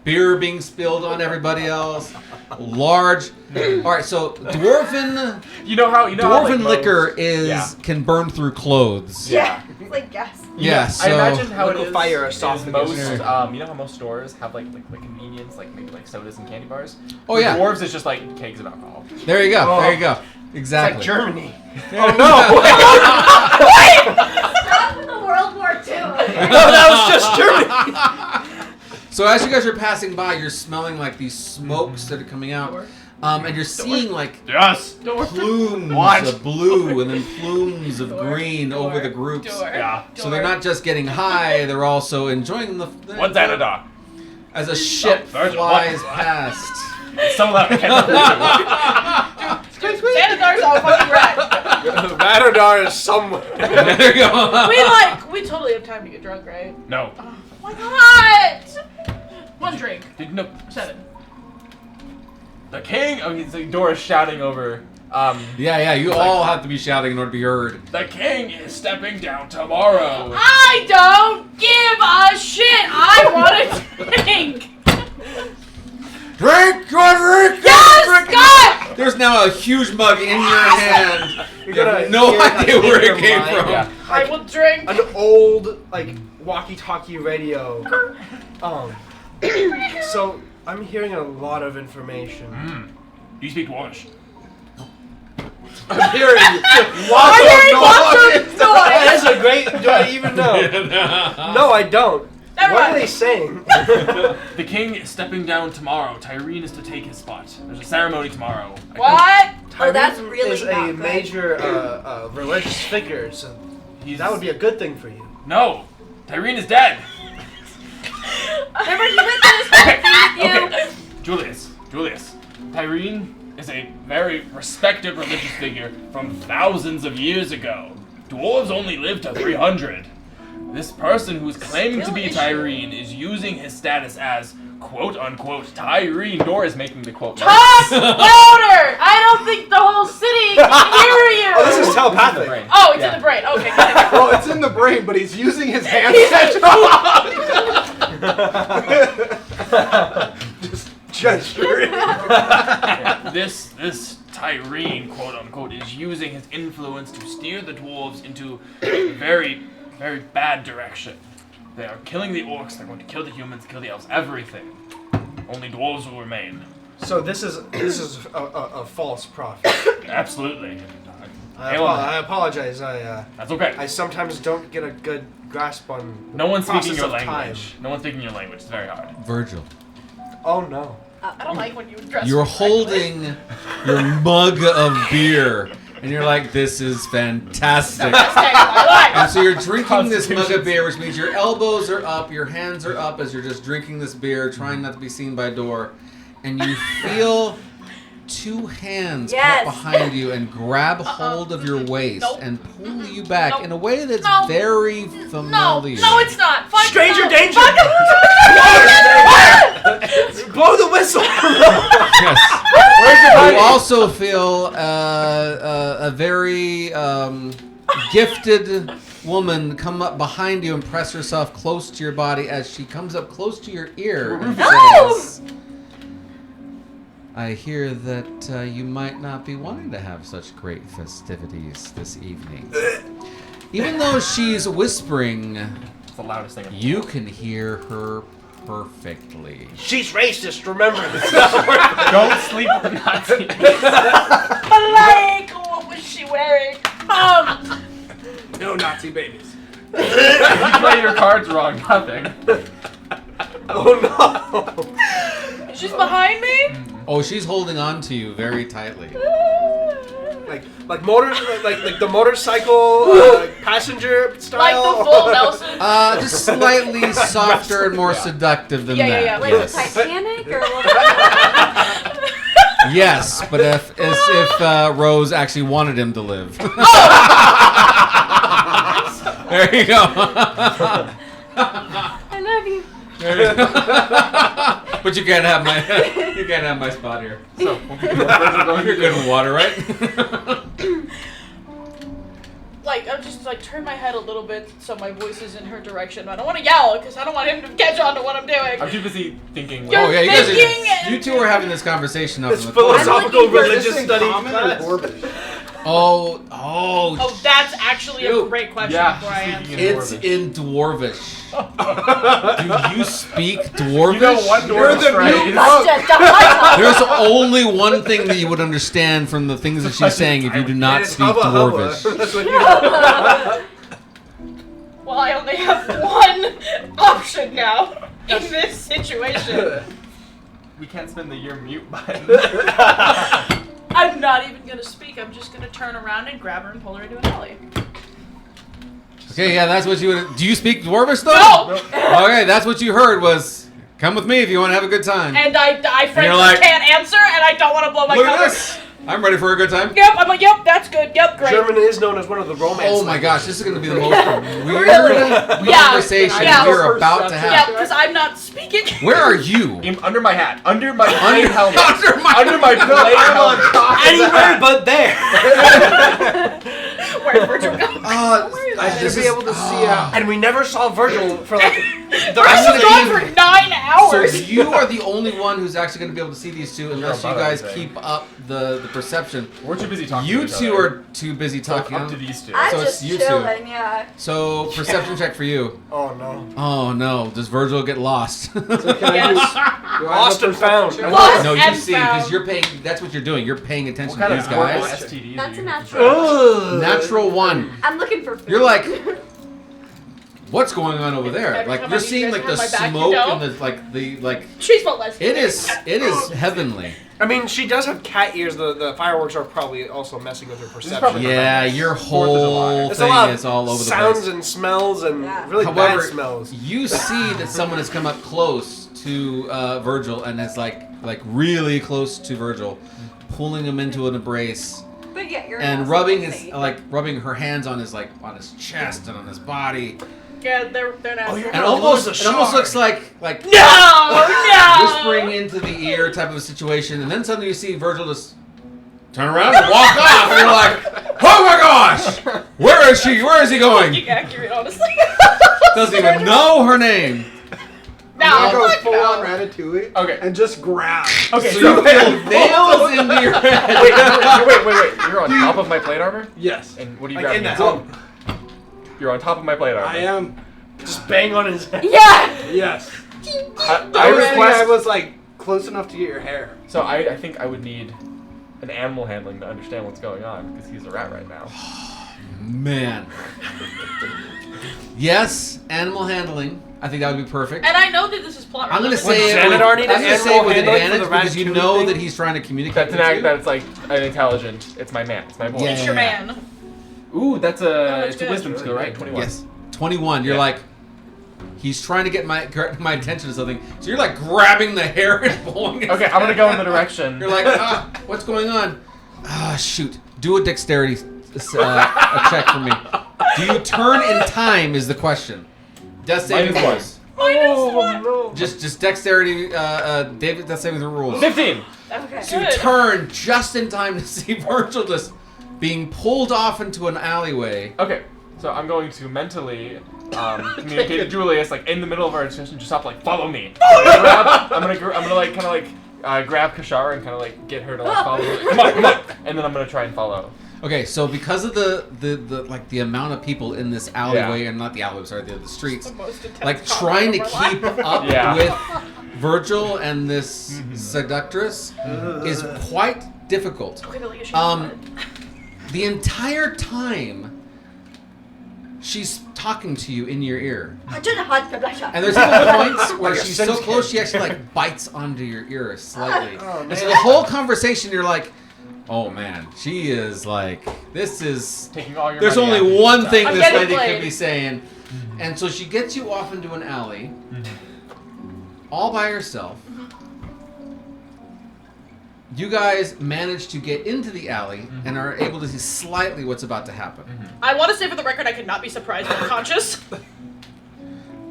beer being spilled on everybody else. Large. All right, so dwarven dwarven liquor can burn through clothes. Yeah. It's like gas. Yeah, so I imagine how it Liquid is. fire is esophagus. most, you know how most stores have like convenience, like maybe like sodas and candy bars. Oh, For yeah. dwarves, it's just like kegs of alcohol. there you go. Oh. There you go. It's Exactly. like Germany. Oh Stop with the World War II. No, that was just Germany. So as you guys are passing by, you're smelling like these smokes that are coming out, and you're seeing like Yes. plumes What? of blue and then plumes of green over the groups. Yeah. So they're not just getting high; they're also enjoying the. What's that a dog? As a ship Virgil, flies what? past. Some of that I can't remember. Xanathar's all fucking red. Matador is somewhere. There you go. We totally have time to get drunk, right? No. Why not? One drink. Did no. 7. The king. Oh, the door is shouting over. Yeah. You all have to be shouting in order to be heard. The king is stepping down tomorrow. I don't give a shit. I want to drink. Drink, drink. Yes, God. There's now a huge mug in your hand. You gotta have no hear that idea where in it your came mind. from. Yeah. I will drink. An old walkie-talkie radio. So I'm hearing a lot of information. You speak Dwarvish. I'm hearing I'm hearing lots of noise. That's a great. Do I even know? No, I don't. Never What mind. are they saying? The king is stepping down tomorrow. Tyreen is to take his spot. There's a ceremony tomorrow. What? Oh, that's Tyreen really is not a good. major religious figure, so that would be a good thing for you. No, Tyreen is dead. Remember, he went through this whole thing with you. Okay. Julius. Tyreen is a very respected religious figure from thousands of years ago. Dwarves only live to 300. This person who's claiming to be Tyreen is using his status as quote-unquote Tyreen. Dor is making the quote. Talk louder! I don't think the whole city can hear you. Oh, this is telepathic. Oh, it's in the brain. Okay, good. Well, it's in the brain, but he's using his hands to just gesture. This Tyreen, quote-unquote, is using his influence to steer the dwarves into a very, very bad direction. They are killing the orcs, they're going to kill the humans, kill the elves, everything. Only dwarves will remain. So this is a false prophet. Absolutely. I apologize. That's okay. I sometimes don't get a good grasp on. No one's speaking process your of language. No one's speaking your language. It's very hard. Virgil, Oh no. I don't like when you dress. you're correctly. holding your mug of beer, and you're like, "This is fantastic." Best day of my life. And so you're drinking this mug of beer, which means your elbows are up, your hands are up as you're just drinking this beer, trying not to be seen by Dor, and you feel two hands come Yes. up behind you and grab hold of your waist Nope. and pull you back Nope. in a way that's No. very No, familiar. no, it's not. Fuck Stranger no. danger! Fuck Blow the whistle. Yes. Where's the You body? also feel a very gifted woman come up behind you and press herself close to your body as she comes up close to your ear and says, I hear that you might not be wanting to have such great festivities this evening. Even though she's whispering, It's the loudest thing. you can hear her perfectly. She's racist. Remember this. Don't sleep with the Nazi. Like, what was she wearing? No Nazi babies. You play your cards wrong. Nothing. Oh no. She's behind me. Oh, she's holding on to you very tightly. Like the motorcycle passenger Like style. the full Nelson. Just slightly softer and more seductive than Yeah, that. like Like yes. the Titanic or what? Yes, but if Rose actually wanted him to live. There you go. I love you. There you go. But you can't have my spot here. So, we'll be going You're good in water, right? Like, I'll just like turn my head a little bit so my voice is in her direction. I don't want to yell because I don't want him to catch on to what I'm doing. I'm too busy thinking. You're Oh yeah, thinking- you two are having this conversation up It's in the corner. philosophical I'm looking for religious Is this in study common or class. dwarvish? Oh, Oh, that's actually a You- great question Yeah, before I speaking answer. in it's in Dwarvish. Do you speak Dwarvish? You know one You're dwarf the phrase. new There's only one thing that you would understand from the things that she's saying if you do not It's speak hubba hubba. Dwarvish. That's what you know. Well, I only have one option now in this situation. We can't spin the year mute button. I'm not even gonna speak. I'm just gonna turn around and grab her and pull her into an alley. Okay, yeah, that's what you would. Do you speak Dwarvish though? No! Okay, that's what you heard was, come with me if you want to have a good time. And I frankly like- can't answer, and I don't want to blow my Look cover. at this. I'm ready for a good time. Yep, I'm like, yep, that's good. Yep, great. German is known as one of the romance. Oh my gosh, this is going to be the most weird Yeah. conversation Yeah. we're about to Yeah, have. because I'm not speaking. Where are you? Under my hat. Under my plate helmet. Under my Under my plate I'm on helmet. top of the Anywhere hat. but there. Where's Virgil go? I should be able to see out. And we never saw Virgil for like the I rest of was the gone game. for 9 hours. So you are the only one who's actually going to be able to see these two unless you about guys everything. keep up the perception. We're too busy talking. You to each two other. are too busy So talking. up to these two. I'm So it's just you two. chilling, yeah. So perception check for you. Oh no. Oh no, does Virgil get lost? So can I Yes. do I have Lost a and found. perception check? Lost No, you and see, because found. you're paying. That's what you're doing. You're paying attention What kind to of these horrible guys. STDs That's are a you natural. Ugh. Natural one. I'm looking for food. You're like, what's going on over there? Every Like time you're I see seeing you like the guys have my back, smoke you know? and the She's molested. It is heavenly. I mean, she does have cat ears. The fireworks are probably also messing with her perception. probably- Yeah, your Fourth of July. whole It's a thing lot of is all over the sounds place. and smells and Yeah. really However, bad smells. you see that someone has come up close to Virgil and is like really close to Virgil, pulling him into an embrace But yeah, you're and not rubbing supposed his to. rubbing her hands on his chest and on his body, Yeah, they're not. Oh, you're and gonna almost lose it a almost shard. looks like No! whispering into the ear type of a situation, and then suddenly you see Virgil just turn around and walk off, and you're like, oh my gosh, where is she? Where is he going? Fucking accurate, honestly. Doesn't even know her name. No, I'm gonna fuck go full on no. Ratatouille. Okay. And just grab. Okay, So so you feel nails into your head. wait. You're on top of my plate armor? Yes. And what are you Like in grabbing? the at? helm. You're on top of my plate armor. I am. Just bang on his head. Yeah! Yes. I I request. was like close enough to get your hair. So I think I would need an animal handling to understand what's going on because he's a rat right now. Man. Yes, animal handling. I think that would be perfect. And I know that this is plot. I'm gonna relevant. say it with, Xanadar need I'm an gonna say it animal with handling for advantage the because you ratatouille know thing? that he's trying to communicate. That's an with act you. that's like an intelligent. It's my man. It's my boy. Yeah. It's your man. Ooh, that's that's it's a good. wisdom skill, right? 21. Yes, 21. You're Yeah. like, he's trying to get my attention to something. So you're like grabbing the hair and pulling it. Okay, I'm gonna go in the direction. You're like, what's going on? Shoot. Do a dexterity a check for me. Do you turn in time? Is the question. Death saving Minus throws. Minus one. no. Just dexterity. David, death saving the rules. 15. Okay. So you Good. turn just in time to see Virgil just being pulled off into an alleyway. Okay, so I'm going to mentally communicate to Julius, like in the middle of our discussion, just stop, like follow me. I'm gonna like kind of like grab Kashara and kind of like get her to like follow me. Come on, and then I'm gonna try and follow. Okay, so because of the amount of people in this alleyway, and not the alleyway, sorry, the streets, The most intense like trying to combat keep of my up life. Yeah. with Virgil and this seductress is quite difficult. Okay, but like, she's The entire time, she's talking to you in your ear, and there's even points where Like a she's so sense close she actually like bites onto your ear slightly. Oh, And so the whole conversation, you're like, Oh man, she is like, this is. Taking all your There's money only after one you thing decide. I'm this getting lady played. could be saying, and so she gets you off into an alley, all by herself. You guys manage to get into the alley and are able to see slightly what's about to happen. I want to say for the record, I could not be surprised or unconscious.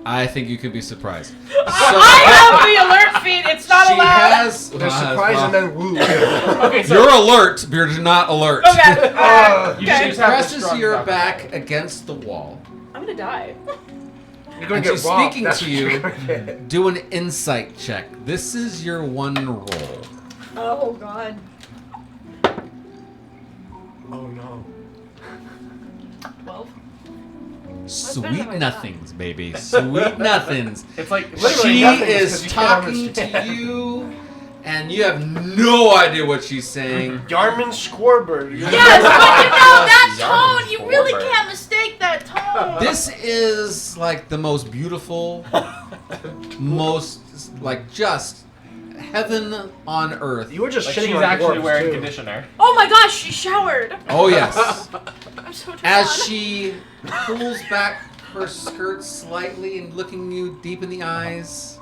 I think you could be surprised. I have the alert feed. It's not she allowed. has. They're surprised and then woo. Okay, so You're alert, but you're not alert. Okay. you Okay. just have to Presses strong your enough. back against the wall. I'm gonna die. You're gonna And get she's robbed. speaking That's to what you. you're gonna get. Do an insight check. This is your one roll. Oh god. Oh no. 12. Sweet better than I nothings, baby. Sweet nothings. It's like literally She nothing is because you can't talking to understand. you, and you have no idea what she's saying. Yarman Scorebird. Yes, but you know that Yarn tone. You really forward. can't mistake that tone. This is like the most beautiful, most like just heaven on earth. You were just Like shitting she's on actually dwarves, wearing too. conditioner. Oh my gosh, she showered. Oh yes. I'm so turned As on. she pulls back her skirt slightly and looking you deep in the eyes,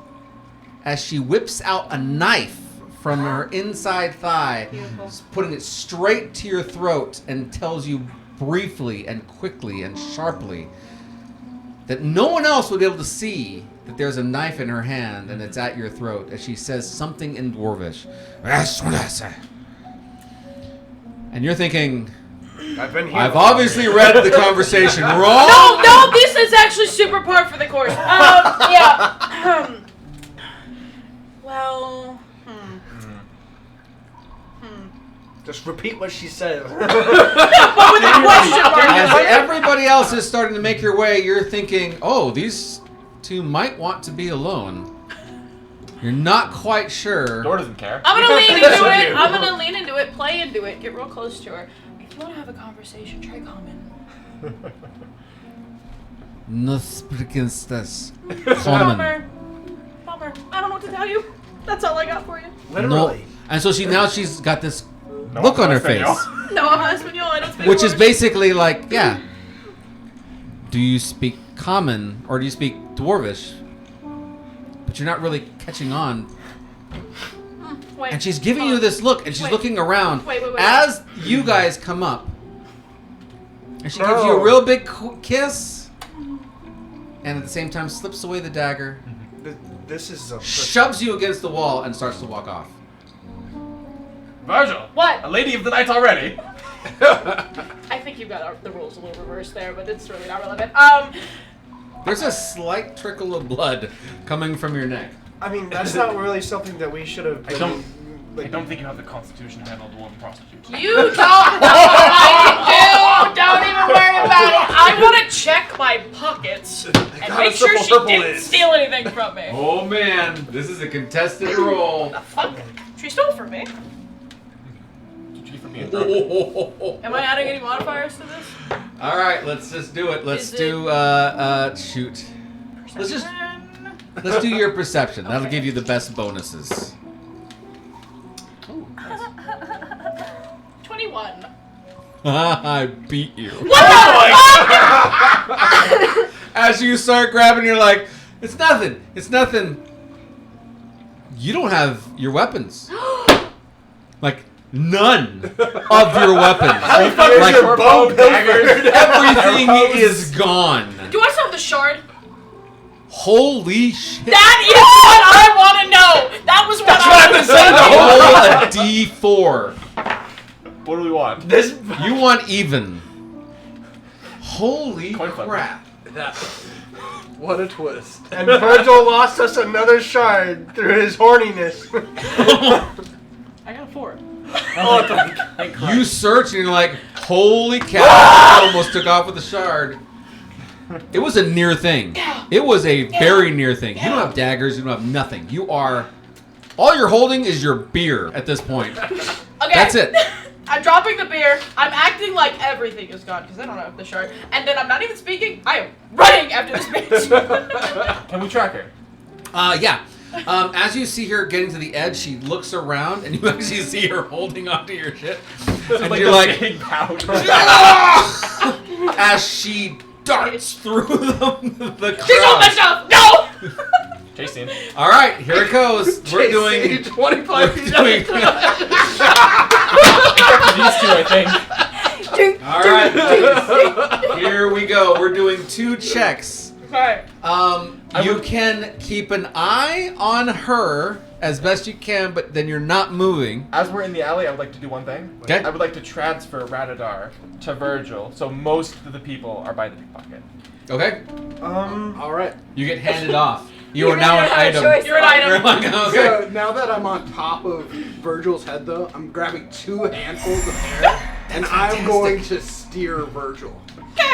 as she whips out a knife from her inside thigh, Beautiful. putting it straight to your throat, and tells you briefly and quickly and sharply that no one else would be able to see that there's a knife in her hand and it's at your throat, as she says something in Dwarvish. And you're thinking, I've been here. I've obviously read the conversation wrong. No, this is actually super par for the course. Yeah. Well, Just repeat what she said. But with a question mark. As everybody else is starting to make your way, you're thinking, oh, these two might want to be alone. You're not quite sure. Door doesn't care. I'm gonna lean into That's it. you. I'm gonna lean into it, play into it, get real close to her. If you wanna have a conversation, try common. No speak against this. Bummer. Bummer. I don't know what to tell you. That's all I got for you. Literally. And so she's got this No, look on her that's face, Espanol. No, I'm Espanol. I don't speak which is English. basically like, yeah. Do you speak common or do you speak Dwarvish? But you're not really catching on. Wait. And she's giving you this look, and she's Wait. looking around Wait. as you guys come up. And she gives you No. a real big kiss, and at the same time slips away the dagger, This is a. shoves you against the wall, and starts to walk off. Virgil. What? A lady of the night already. I think you got the rules a little reversed there, but it's really not relevant. There's a slight trickle of blood coming from your neck. I mean, that's not really something that we should have. I don't- Like, I don't think you have the constitution to handle dwarven prostitutes. You don't know what I can do. Don't even worry about it. I want to check my pockets and got make a sure simple she purple didn't is. steal anything from me. Oh man, this is a contested roll. The fuck? She stole from me. GG for being drunk. Am I adding any modifiers to this? All right, let's just do it. Let's Is do shoot. Let's just- Perception. Let's do your perception. That'll give you the best bonuses. 21. I beat you. What the fuck? As you start grabbing, you're like, it's nothing. It's nothing. You don't have your weapons. Like, none of your weapons. Like, your bow pilfered. everything is gone. Do I still have the shard? Holy shit. That is what I want to know. That was what I was saying. Roll a d4. What do we want? This. You want even. Holy Coin flip. crap. What a twist. And Virgil lost us another shard through his horniness. I got a 4. You search and you're like, holy cow. I almost took off with a shard. It was a near thing. It was a very near thing. You don't have daggers. You don't have nothing. You are... All you're holding is your beer at this point. Okay. That's it. I'm dropping the beer. I'm acting like everything is gone because I don't have the shard. And then I'm not even speaking. I am running after this bitch. Can we track her? Yeah. As you see her getting to the edge, she looks around, and you actually see her holding onto your shit. And like you're a like, big pouch. as she darts through the She stole my crowd. stuff! No! Chasing. All right, here it goes. We're doing 25 feet doing- Except for these two, I think. All right, here we go. We're doing 2 checks. Okay. You can keep an eye on her as best you can, but then you're not moving. As we're in the alley, I would like to do one thing. Okay. I would like to transfer Radadar to Virgil, so most of the people are by the pickpocket. Okay. All right. You get handed off. You are You now don't an have a item. choice. You're an item. You're like, okay. So now that I'm on top of Virgil's head, though, I'm grabbing 2 handfuls of hair, and I'm going to steer Virgil.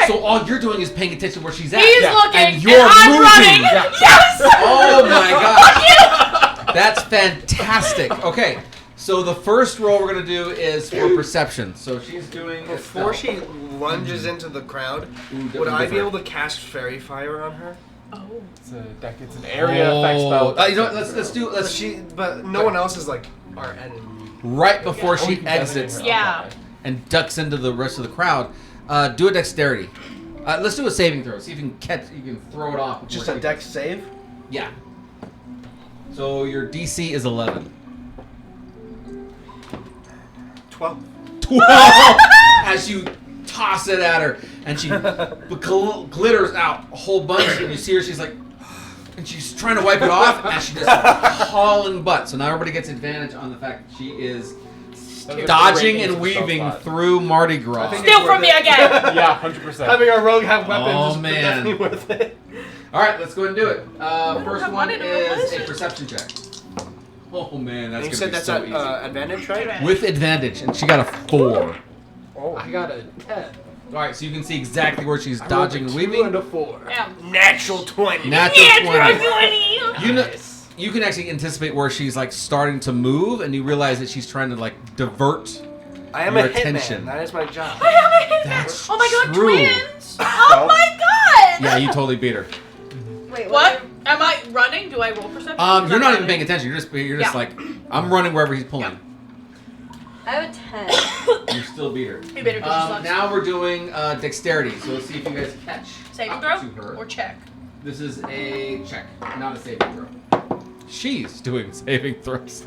So all you're doing is paying attention where she's at. He's Yeah. looking, And and, you're I'm moving. running. Yeah. Yes! Oh my god. That's fantastic. Okay. So the first roll we're gonna do is for perception. So she's doing Before she lunges into the crowd, would I be able to cast Fairy Fire on her? Oh. It's a deck. It's an area effect spell. You know what, let's But no one else is like our enemy. right before Oh, she you can designate exits her Yeah. outside. and ducks into the rest of the crowd. Do a dexterity. Let's do a saving throw. See if you can catch. You can throw it off. Just before a she- dex save? Yeah. So your DC is 11. 12. 12 as you toss it at her, and she glitters out a whole bunch, and you see her. She's like, and she's trying to wipe it off, and she just hauling butt. So now everybody gets advantage on the fact that she is That was a dodging great and use of weaving spell through Mardi Gras. I think Steal from me again! slot. Yeah, 100%. Having our rogue have weapons Oh, is man. definitely worth it. All right, let's go ahead and do it. First have one money to is replace a it. perception check. Oh man, that's And you gonna said be that's so at easy. advantage, right? With advantage, and she got a 4. Oh. I got a 10. All right, so you can see exactly where she's I rolled dodging a and 2 weaving. and a 4. Damn. Natural 20. Natural 20. 20. You know, you can actually anticipate where she's like starting to move, and you realize that she's trying to like divert. I am Your a attention. hitman. That is my job. I have a hit That's there. Oh my god, true. twins! Oh my god! Yeah, you totally beat her. Wait, What? Am I running? Do I roll perception? You're not even running. paying attention. You're just Yeah. like, I'm running wherever he's pulling. I have a 10. You still beat her. You beat her 'cause she sucks. Now we're doing dexterity. So let's see if you guys catch Saving up throw to her. or check? This is a check, not a saving throw. She's doing saving throws.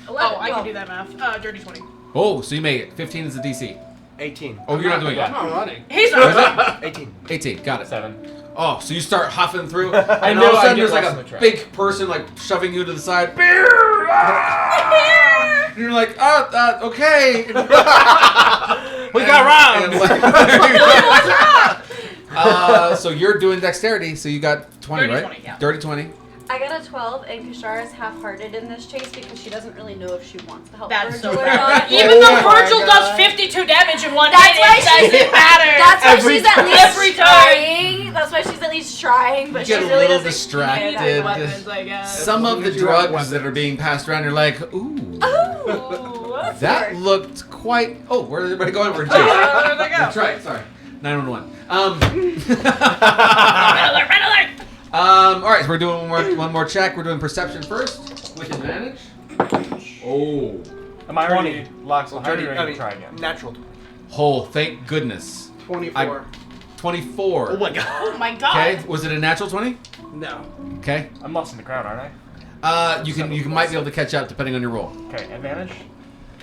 11, Oh, I can well, do that math. Dirty 20. Oh, so you made it. 15 is the DC. 18. Oh, you're not doing I'm it. not running. He's What is not. it? 18. 18. Got it. 7. Oh, so you start huffing through, I and know all of a I sudden get there's like lost in a the trap. big person like shoving you to the side. Beer! Ah! And you're like, oh, okay. We got robbed! So you're doing dexterity, so you got 20, Dirty right? 20, yeah. Dirty 20. I got a 12, and Kashara is half-hearted in this chase because she doesn't really know if she wants to help That's Virgil so or bad. not. Even though Oh my Virgil God. does 52 damage in one That's hit, why it she- doesn't matter. That's why Every she's at time. least Every time. trying. That's why she's at least trying, but You she get a really little doesn't distracted. I need care. weapons, I guess. Some of the as you have drugs that are being passed around, you're like, ooh. Ooh, that's That weird. looked quite. Oh, where's everybody going? We're in Oh, jail. where'd they go? That's right. Sorry. 911. Red alert, red alert! All right. So we're doing one more check. We're doing perception first with advantage. Oh. Am I already 20. locked behind Dirty, you or I can mean, try again? natural 20. Oh, thank goodness. 24. 24. Oh my god. Oh my god. Okay. Was it a natural 20? No. Okay. I'm lost in the crowd, aren't I? You might be able to catch up depending on your roll. Okay, advantage?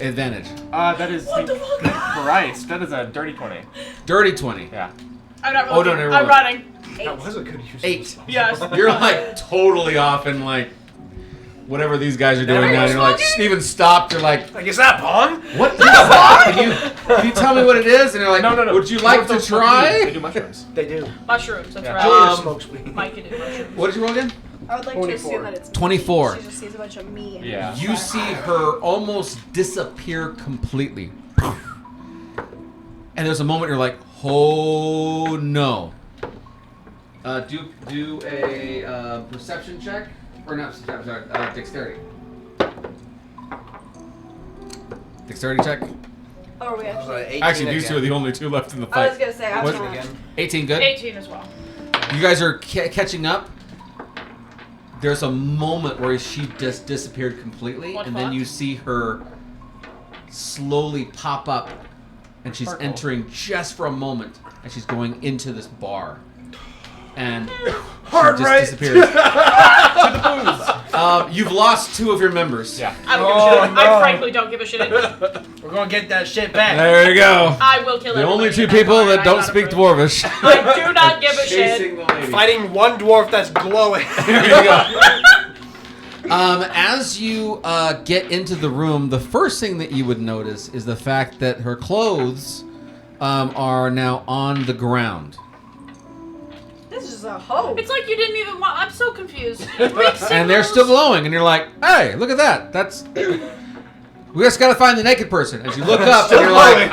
Advantage. That is... What the fuck? Christ, that is a dirty 20. Dirty 20. Yeah. I'm not Oh, rolling. no, no, I'm roll. running. That was a good use. of 8. spell. Yes. You're like totally off in like whatever these guys are doing Never now. was You're like Steven stopped. You're like, Like, is that Pong? what is that? Can you tell me what it is? And you're like, No. Would you like to Don't smoke weed. They try? do mushrooms. They do. Mushrooms, that's Yeah. right. Julia Um, smokes weed. Mike can do mushrooms. What did you roll again? I would like 24. to assume that it's me. 24. She just sees a bunch of me. And Yeah. You see her almost disappear completely. And there's a moment you're like, oh no. Do a perception check, or not? I'm sorry, dexterity. Dexterity check. Oh, are we That was actually? 18 Actually, these two are again. the only two left in the I was fight. gonna say, I'm What- not. Again. 18, good. 18 as well. You guys are catching up. there's a moment where she just disappeared completely, What and then fuck? you see her slowly pop up, and she's Sparkle. entering just for a moment, and she's going into this bar, and she Hard just right. disappears. To the booze. You've lost 2 of your members. Yeah. I don't give a Oh, shit. no. I frankly don't give a shit. We're gonna get that shit back. There you go. I will kill The everybody only 2 in people bar, that I'm don't not speak afraid. Dwarvish. I do not give a Chasing shit. the lady. Fighting one dwarf that's glowing. There you go. As you get into the room, the first thing that you would notice is the fact that her clothes are now on the ground. This is a hoe. It's like you didn't even want. I'm so confused. It makes And they're still glowing, and you're like, hey, look at that. That's... We just gotta find the naked person. As you look up, and you're like,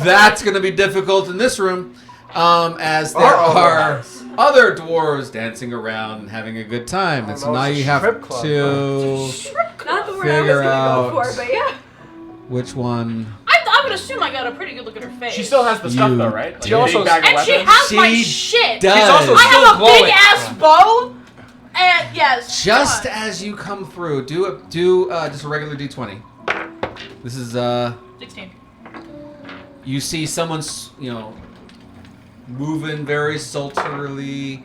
that's gonna be difficult in this room. As there are other dwarves dancing around and having a good time. And so know, now it's a you have strip club, to... Not the word I was Figure gonna out. go for, but yeah. Which one? I would assume I got a pretty good look at her face. She still has the stuff You though, right? did. She also And bag of And she weapons. has my She shit. does. She's also I have a glowing. big ass bow. And yes. Just come on. as you come through, do just a regular d20. This is 16. you see someone's moving very sultrily,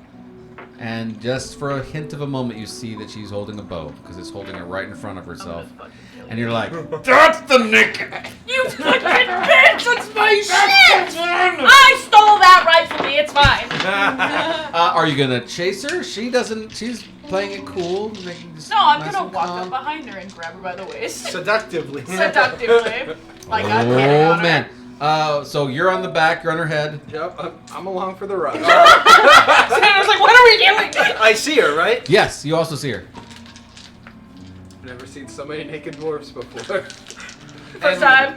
and just for a hint of a moment, you see that she's holding a bow because it's holding it right in front of I'm herself, gonna fucking kill and you're like, "That's the naked." you fucking bitch! That's my shit! I stole that rightfully. It's fine. Are you gonna chase her? She doesn't. She's playing it cool. Making this No, I'm nice gonna and walk calm. up behind her and grab her by the waist. Seductively. Seductively. Like I'm hitting Oh on her. man. So you're on the back. You're on her head. Yep, I'm along for the ride. Sandra's like, what are we doing? I see her, right? Yes, you also see her. Never seen so many naked dwarves before. First time.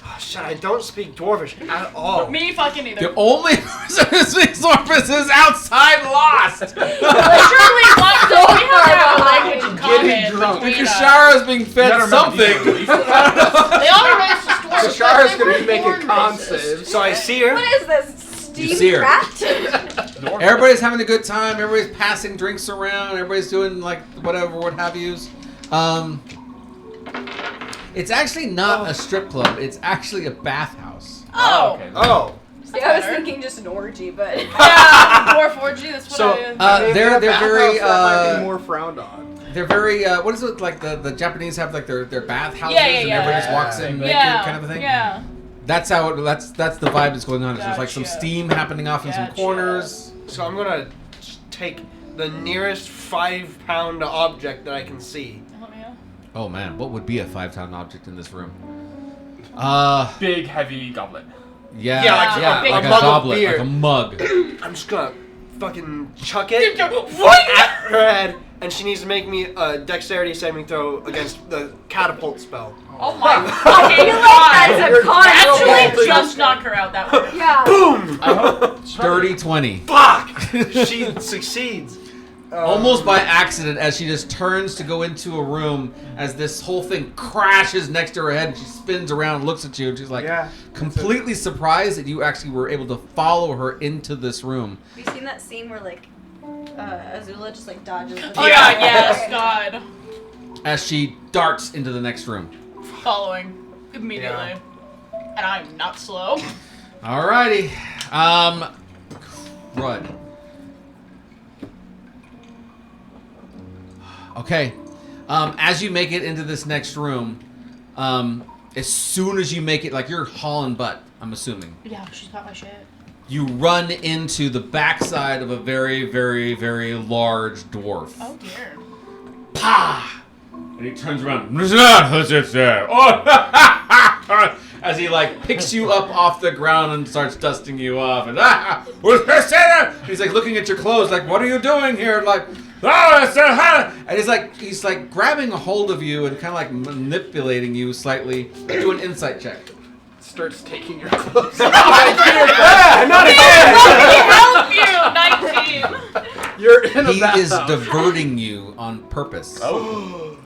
Oh, shit, I don't speak Dwarvish at all. Me fucking either. The only person who speaks Orpheus is outside lost. Surely what do we have that language in Getting common drunk. between us? Kashara's being fed You gotta remember something. these are They all racist dwarves. Kashara's but they gonna were be making born con racist. saves. So I see her. What is this? You see Steam her. rat? Normal. Everybody's having a good time. Everybody's passing drinks around. Everybody's doing like whatever, what have yous. It's actually not a strip club. It's actually a bathhouse. Oh. Okay. Oh. See, I was better. thinking just an orgy, but Yeah, dwarf orgy. That's what So, I. They're Maybe a very bathhouse that might be more frowned on. they're very what is it like the Japanese have like their bathhouses Yeah, and everybody just walks in naked yeah, kind of a thing. Yeah. That's how that's the vibe that's going on. There's like some Gotcha. steam happening off in some Gotcha. corners. So I'm gonna take the nearest 5-pound object that I can see. Let me know. Oh man, what would be a 5-ton object in this room? Big, heavy goblet. Yeah, Yeah, like a big like a mug of goblet, beer. like a mug. I'm just gonna fucking chuck it What? at her head, and she needs to make me a dexterity saving throw against the catapult spell. Oh my fucking that's god! a con. Actually, just knock her out that way. yeah. Boom! I hope. Dirty 20. Fuck! She succeeds. Almost by accident, as she just turns to go into a room, as this whole thing crashes next to her head, and she spins around and looks at you, and she's like Yeah. completely surprised that you actually were able to follow her into this room. Have you seen that scene where like Azula just like dodges? The Oh yeah, yes, God. As she darts into the next room. Following immediately. And I'm not slow. Alrighty. Crud. Okay. As you make it into this next room, as soon as you make it, like you're hauling butt, I'm assuming, Yeah, she's got my shit. you run into the backside of a very, very, very large dwarf. Oh dear. Pah! And he turns around. As he like picks you up off the ground and starts dusting you off. And he's like looking at your clothes, like, what are you doing here? Like, and he's like grabbing a hold of you and kind of like manipulating you slightly. Do an insight check. Starts taking your clothes off. Not Let me help you! 19! You're in a He is bathhouse. diverting you on purpose. Oh.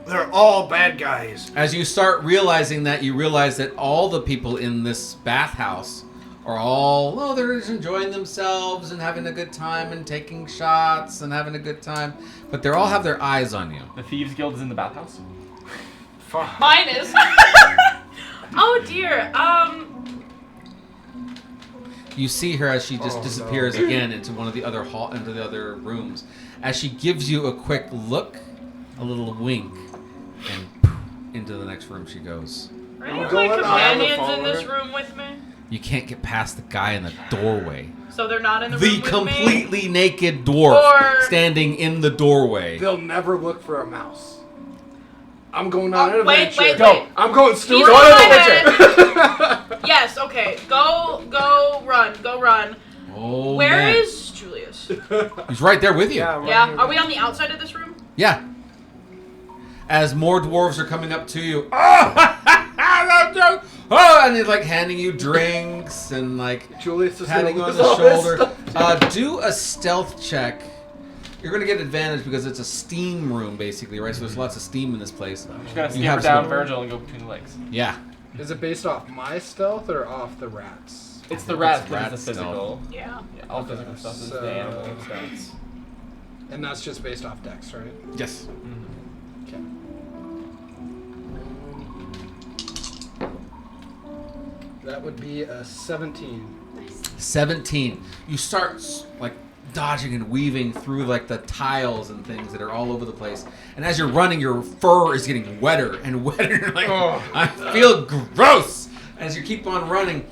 They're all bad guys. As you start realizing that, you realize that all the people in this bathhouse are all, they're just enjoying themselves and having a good time and taking shots and having a good time. But they all have their eyes on you. The Thieves Guild is in the bathhouse. Mine is. Oh dear. You see her as she just disappears again into one of the other into the other rooms. As she gives you a quick look, a little wink, and poof, into the next room she goes. Are any of my companions in this room with me? You can't get past the guy in the doorway. So they're not in the room The with me? completely naked dwarf standing in the doorway. They'll never look for a mouse. I'm going on an wait, adventure. wait, Go. wait. I'm going Stuart. Go to to the Yes, okay. Go run. Oh, Where man. is Julius? He's right there with you. Yeah, Yeah. here. Are we on the outside of this room? Yeah. As more dwarves are coming up to you, and he's like handing you drinks and like Julius is patting you gonna on lose the all his shoulder. stuff. Do a stealth check. You're gonna get advantage because it's a steam room, basically, right? So there's lots of steam in this place. Just gotta You skip have down some- Virgil and go between the legs. Yeah. Is it based off my stealth or off the rats? It's the think rats, it's but rat it's the physical. Yeah. Yeah, all physical stuff is So- the animal stats. And that's just based off dex, right? Yes. Okay. That would be a 17. 17. You start like dodging and weaving through like the tiles and things that are all over the place. And as you're running, your fur is getting wetter and wetter. You're like, I feel gross as you keep on running.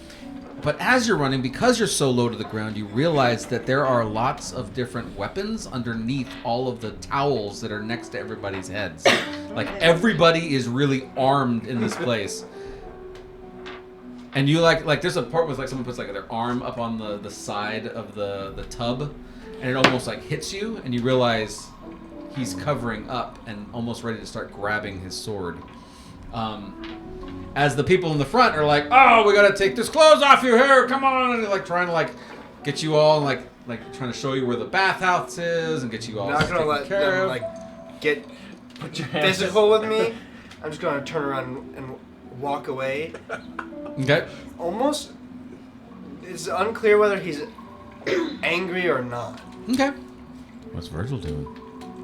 But as you're running, because you're so low to the ground, you realize that there are lots of different weapons underneath all of the towels that are next to everybody's heads. Like everybody is really armed in this place. And you like there's a part where like someone puts like their arm up on the side of the tub, and it almost like hits you, and you realize he's covering up and almost ready to start grabbing his sword. As the people in the front are like, "Oh, we gotta take this clothes off you here! Come on!" And they're like trying to like get you all like trying to show you where the bathhouse is and get you all. I'm not gonna taken let care them of. like get Put your hands physical with me. I'm just gonna turn around and walk away. Okay. Almost, it's unclear whether he's angry or not. Okay. What's Virgil doing?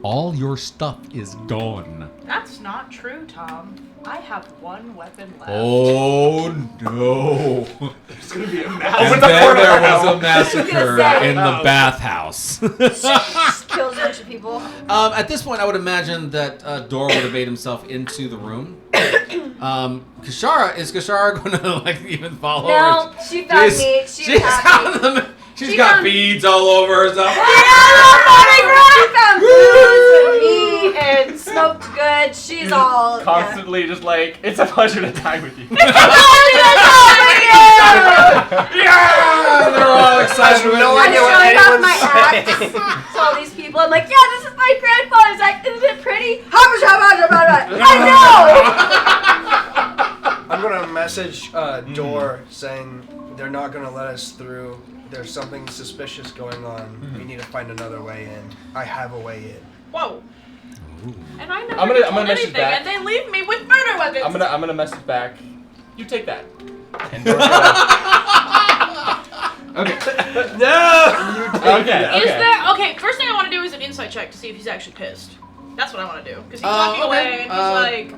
All your stuff is gone. That's not true, Tom. I have one weapon left. Oh no! It's gonna be a And massive. then there was a massacre say. in the bathhouse. Just kills a bunch of people. At this point, I would imagine that Dora would have made himself into the room. Kashara, is Kashara going to like even follow No, her? she found me. She's happy. She's She got found- beads all over herself. She found booze and meat and smoked good. She's all Constantly just like, it's a pleasure to die with you. Yeah, they're all excited. I have no with idea you. what showing off anyone's my saying. axe to all these people. I'm like, yeah, this is my grandfather's axe. Isn't it pretty? I I'm gonna message Door saying they're not gonna let us through. There's something suspicious going on. We need to find another way in. I have a way in. Whoa. And I never I'm gonna told message anything, back. and they leave me with murder weapons. I'm gonna message back. You take that. And okay. No! Okay. Is there okay? First thing I want to do is an insight check to see if he's actually pissed. That's what I want to do because he's walking okay. away and he's like,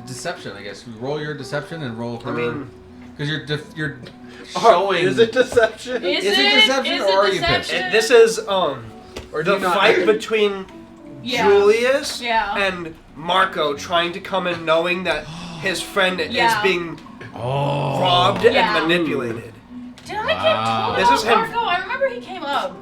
Deception, I guess. Roll your deception and roll her. I mean, because you're showing. Is it deception? is it deception is or it are you pissed? deception? this is Or do the you not- fight between Yeah. Julius Yeah. and Marco trying to come in knowing that his friend Yeah. is being Oh. robbed Yeah. and manipulated. Did I get Wow. told This about is him- Marco? I remember he came up.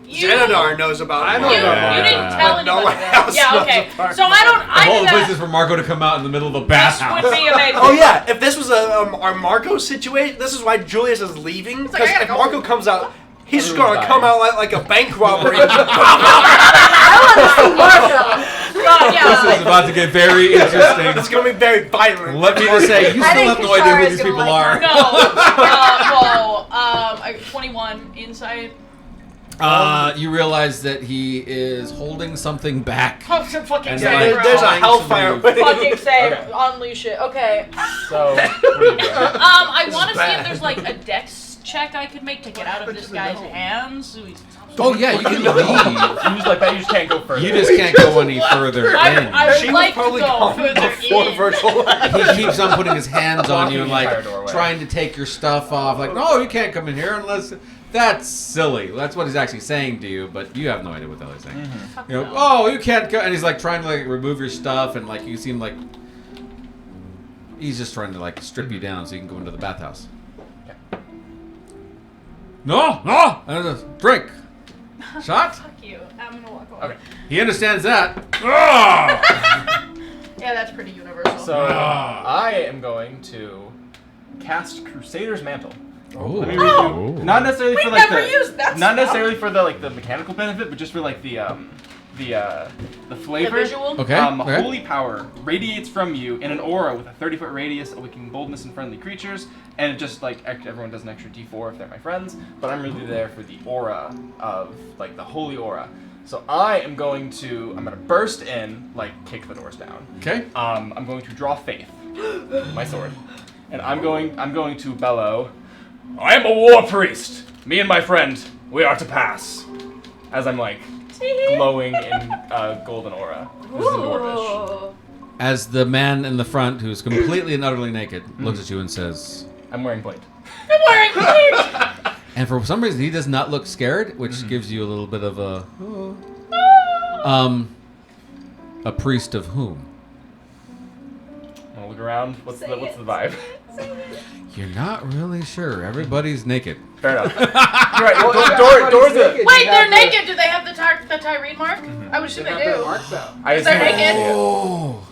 You- Xanadar knows about I know Marco. You, about you Marco. didn't tell But no anybody. one that. else Yeah, knows okay. about So I don't. The I whole did place that. is for Marco to come out in the middle of the This bathhouse. would be amazing. Oh yeah, if this was our Marco situation, this is why Julius is leaving. like, Because I gotta if go. Marco comes out, he's just Everyone's gonna come dying. out like a bank robbery. This is about to get very interesting. It's gonna be very violent. Let me just say, you I still think have no idea who Kashara's these gonna people like are. her. No. Well, 21 insight. You realize that he is holding something back. Oh, some fucking And save, like, bro. There's a trying to hellfire. move. Fucking save. Okay. Unleash it. Okay. So, what are you doing? I want to see bad. if there's like a dex check I could make to get out of this guy's hands. Oh yeah, you can leave. You just like that. You just can't go further. You just can't go any further in. I She would was like to probably go gone further before in. virtual life. He keeps on putting his hands on you and Blocking the like entire doorway. trying to take your stuff off. Like, no, you can't come in here unless. That's silly. That's what he's actually saying to you, but you have no idea what the hell he's saying. Fuck You know, no. oh, you can't go, and he's like trying to like remove your stuff, and like you seem like he's just trying to like strip you down so you can go into the bathhouse. No, drink, shot. Fuck you. I'm gonna walk away. Okay. He understands that. Ah! Yeah, that's pretty universal. So I am going to cast Crusader's Mantle. Let me read Oh. you. Not necessarily We for like never the used that not spell. necessarily for the like the mechanical benefit, but just for like the flavor. The visual? Okay. okay. Holy power radiates from you in an aura with a 30-foot radius, awakening boldness in friendly creatures, and it just like everyone does an extra D4 if they're my friends. But I'm really there for the aura of like the holy aura. So I'm gonna burst in, like kick the doors down. Okay. I'm going to draw faith, my sword, and I'm going to bellow. I am a war priest. Me and my friend, we are to pass. As I'm like glowing in golden aura. This is in Dwarvish. Ooh. As the man in the front, who's completely and utterly naked, looks at you and says, I'm wearing plate. I'm wearing clean. and for some reason he does not look scared, which gives you a little bit of a priest of whom? I'm gonna look around. What's the vibe? You're not really sure. Everybody's naked. Fair enough. You're right. Door's a. Wait, they're naked. Do they have the Tyrene mark? I would assume They they have their do. marks out. I They're assume naked. Oh,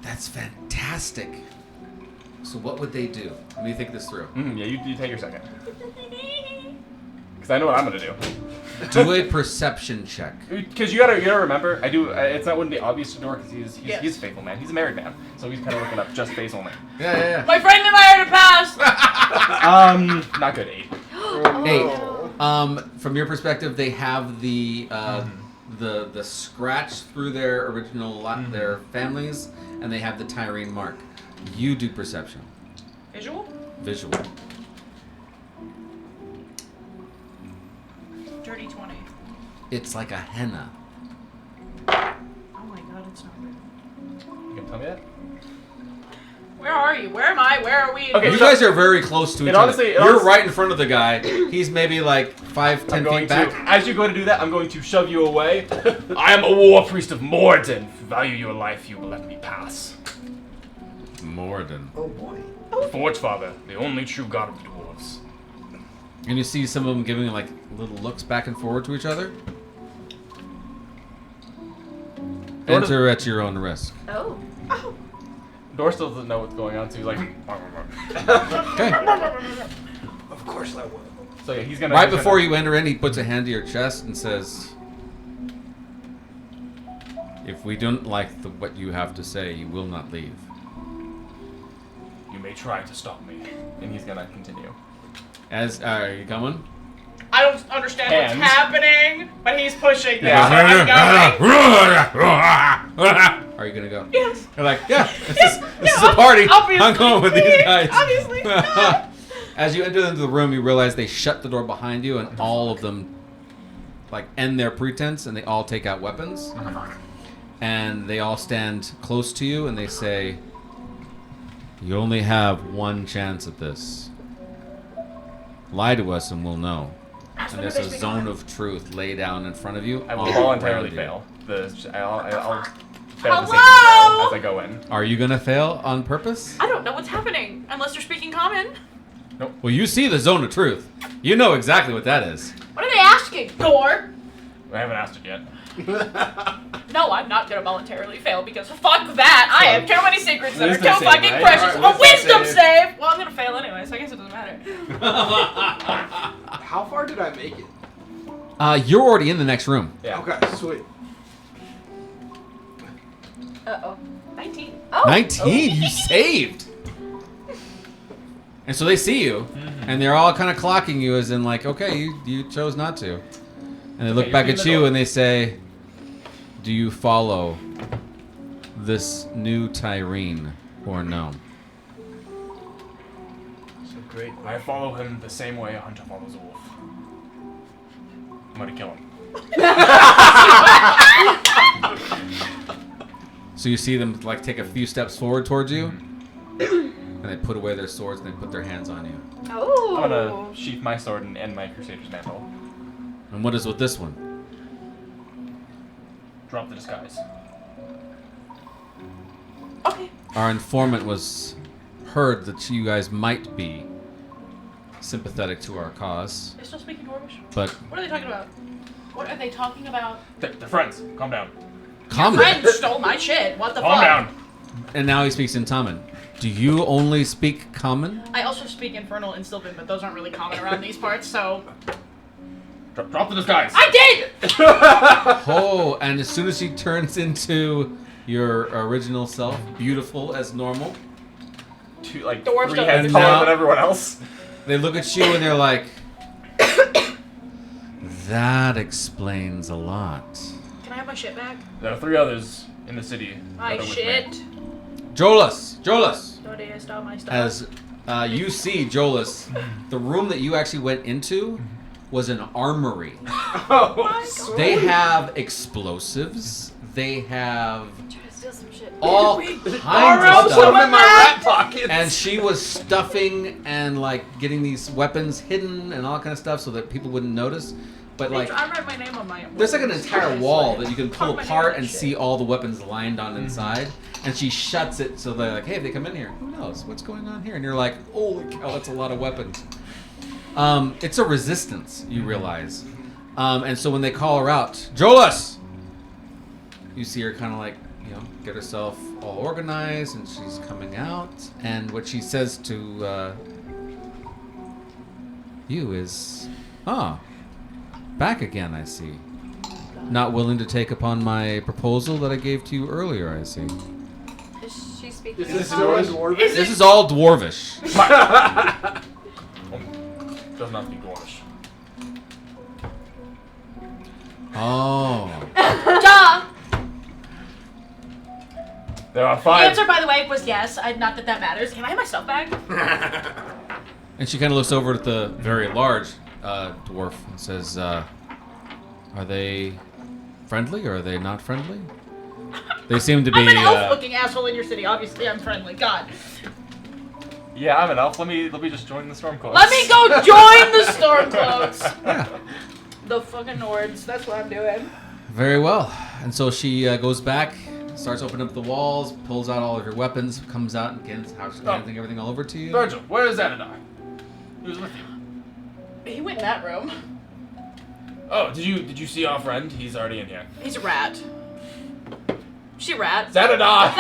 that's fantastic. So what would they do? Let me think this through. Yeah, you take your second. Because I know what I'm gonna do. Do a perception check. Because you gotta remember, I do. It's not wouldn't be obvious to Dor because Yes. he's a faithful man. He's a married man, so he's kind of looking up just face only. Yeah. My friend and I are to pass. Not good. 8. Eight. From your perspective, they have the scratch through their original their families, and they have the Tyrene mark. You do perception. Visual? Visual. Dirty 20. It's like a henna. Oh my god, it's not good. You can tell me that. Where are you? Where am I? Where are we? Okay, You so- guys are very close to each honestly- other. You're right in front of the guy. He's maybe like 5-10 I'm going feet back. to, as you go to do that, I'm going to shove you away. I am a war priest of Morden. If you value your life, you will let me pass. Morden. Oh boy. Forge Father, the only true god of the dwarves. And you see some of them giving like little looks back and forward to each other. Enter at your own risk. Oh. Dor still doesn't know what's going on, so he's like, Okay. Of course I will. so yeah, he's gonna. Right before you enter in, he puts a hand to your chest and says, "If we don't like what you have to say, you will not leave." You may try to stop me, and he's gonna continue. Are you coming? I don't understand Hands. what's happening, but he's pushing. Yeah. I'm going. Are you gonna go? Yes. You're like, yeah, this is a party. Obviously. I'm going with these guys. Obviously. As you enter into the room, you realize they shut the door behind you, and all of them, like, end their pretense, and they all take out weapons, and they all stand close to you, and they say, "You only have one chance at this. Lie to us, and we'll know." And there's a zone of truth laid down in front of you. I will all voluntarily around you. fail. I'll fail the saving Hello? throw as I go in. Are you gonna fail on purpose? I don't know what's happening unless you're speaking common. Well, you see the zone of truth. You know exactly what that is. What are they asking? Thor? I haven't asked it yet. No, I'm not gonna voluntarily fail because fuck that. I have too many secrets that are Wisdom too save, fucking right? precious. Alright, A wisdom wisdom save. Well, I'm gonna fail anyway, so I guess it doesn't matter. How far did I make it? You're already in the next room. Yeah. Okay, sweet. Uh-oh. 19. Oh. 19. You saved. And so they see you, and they're all kind of clocking you as in like, okay, you chose not to. And they look Okay, back you're at in the you door. and they say, do you follow this new Tyrene or no? It's a great I follow him the same way a hunter follows a wolf. I'm gonna kill him. So you see them like take a few steps forward towards you, and they put away their swords and they put their hands on you. Oh. I'm gonna sheath my sword and end my crusader's mantle. And what is with this one? Drop the disguise. Okay. Our informant was heard that you guys might be sympathetic to our cause, They're still speaking Dwarvish? but What are they talking about? What are they talking about? They're friends. Calm down. common. Friend stole my shit. What the Calm fuck? down. And now he speaks in Taman. Do you only speak common? I also speak Infernal and Sylvan, but those aren't really common around these parts, so... Drop the disguise. I did! Oh, and as soon as she turns into your original self, beautiful as normal, Like Dwarves 3 don't- heads And taller now- than everyone else. they look at you and they're like, that explains a lot. Can I have my shit back? There are 3 others in the city. My that are with shit. me. Jolas! Don't stole my stuff. As you see, Jolas, the room that you actually went into was an armory. Oh my God. They have explosives. They have Trying to steal some shit. all Borrow kinds of some stuff. of in my that? rat pockets. And she was stuffing and like getting these weapons hidden and all kind of stuff so that people wouldn't notice. But like, I write my name on my... there's like an entire wall that you can pull Carve my name apart on and shit. see all the weapons lined on inside. And she shuts it so they're like, hey, if they come in here, who knows what's going on here? And you're like, holy cow, that's a lot of weapons. It's a resistance, you realize. And so when they call her out, Jolas! You see her kind of like, get herself all organized, and she's coming out. And what she says to you is, back again, I see. Not willing to take upon my proposal that I gave to you earlier, I see. Is she speaking? Is this Common? still in Dwarvish? Is This is all dwarvish. Does not speak Dwarvish. Oh. Duh! There are The 5. answer, by the way, was yes. Not that that matters. Can I have my stuff back? And she kind of looks over at the very large dwarf and says, are they friendly or are they not friendly? They seem to be... I'm an elf-looking asshole in your city. Obviously, I'm friendly. God. Yeah, I'm an elf. Let me just join the Stormcloaks. Let me go join the Stormcloaks. Yeah. The fucking Nords. That's what I'm doing. Very well. And so she goes back, starts opening up the walls, pulls out all of your weapons, comes out and begins handing everything all over to you. Virgil, where is Xanadar? Who's with you? He went in that room. Oh, did you see our friend? He's already in here. He's a rat. She rat. Xanadar!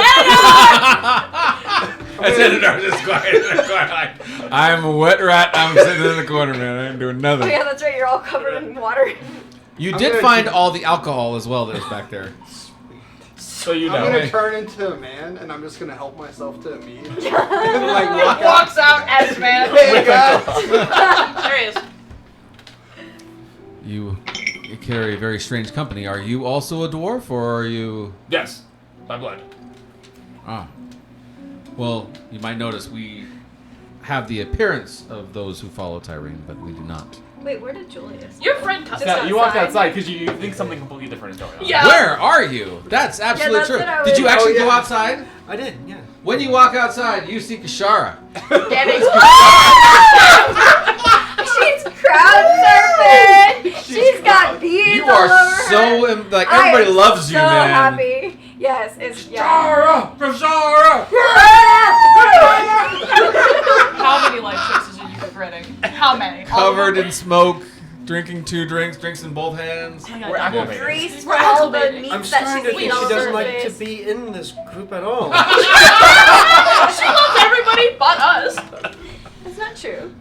I said it, I was just quiet. I'm a wet rat. I'm sitting in the corner, man. I ain't doing Oh nothing. yeah, that's right. You're all covered in water. You I'm did gonna find do- all the alcohol as well that was back there. So you I'm know. gonna turn into a man, and I'm just gonna help myself to a mead. And like He walk out. walks out as man. Hey guys! There he is. You carry very strange company. Are you also a dwarf, or are you... Yes, by blood. Ah. Well, you might notice we have the appearance of those who follow Tyrene, but we do not. Wait, where did Julius? Your friend comes Now, Just you walked outside. outside because you think something completely different is going on. Yeah. Where are you? That's absolutely that's true. what I Did you was- actually Oh, go yeah. outside? I did, yeah. When you walk outside, you see Kashara. She's crowd surfing. She's got beads You all are over her. so like I everybody am loves you, so man. happy. Yes, it's yeah. Kashara! How many life choices are you regretting? How many? Covered in smoke, drinking 2 drinks, drinks in both hands. Oh my God, We're double acclimated. Grease We're for all the acclimated. meats I'm that starting to she's think eaten she all doesn't over like her to face. be in this group at all. She loves everybody but us. That's not true.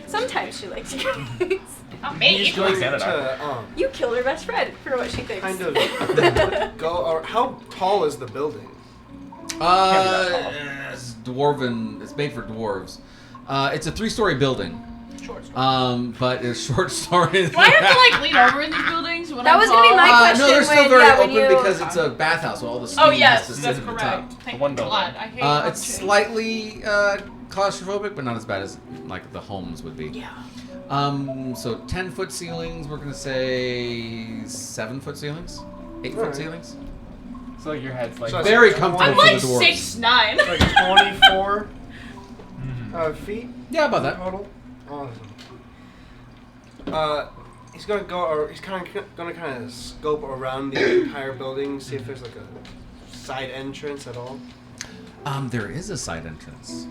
Sometimes she likes you guys. Not me. He's killing Xanadar. To, You killed her best friend for what she thinks. kind of go. Or how tall is the building? It's dwarven. It's made for dwarves. It's a 3-story building. Short story. But it's short story. Do I have to lean over in these buildings? When That I'm was gonna be tall? my question. No, they're still when- very yeah, when open you- because it's a bathhouse, so all the steam Oh has yes, to sit that's at the top. correct. Thank one building. God. I hate It's arching. slightly claustrophobic, but not as bad as like the homes would be. Yeah. So 10-foot ceilings. We're gonna say 7-foot ceilings, 8-foot Alright. ceilings. So like your head's like So Very it's comfortable I'm for like the dwarves. 6'9". Like 24 feet Yeah, about that. total. Awesome. He's gonna go, or he's kind of scope around the entire building, see if there's like a side entrance at all. There is a side entrance.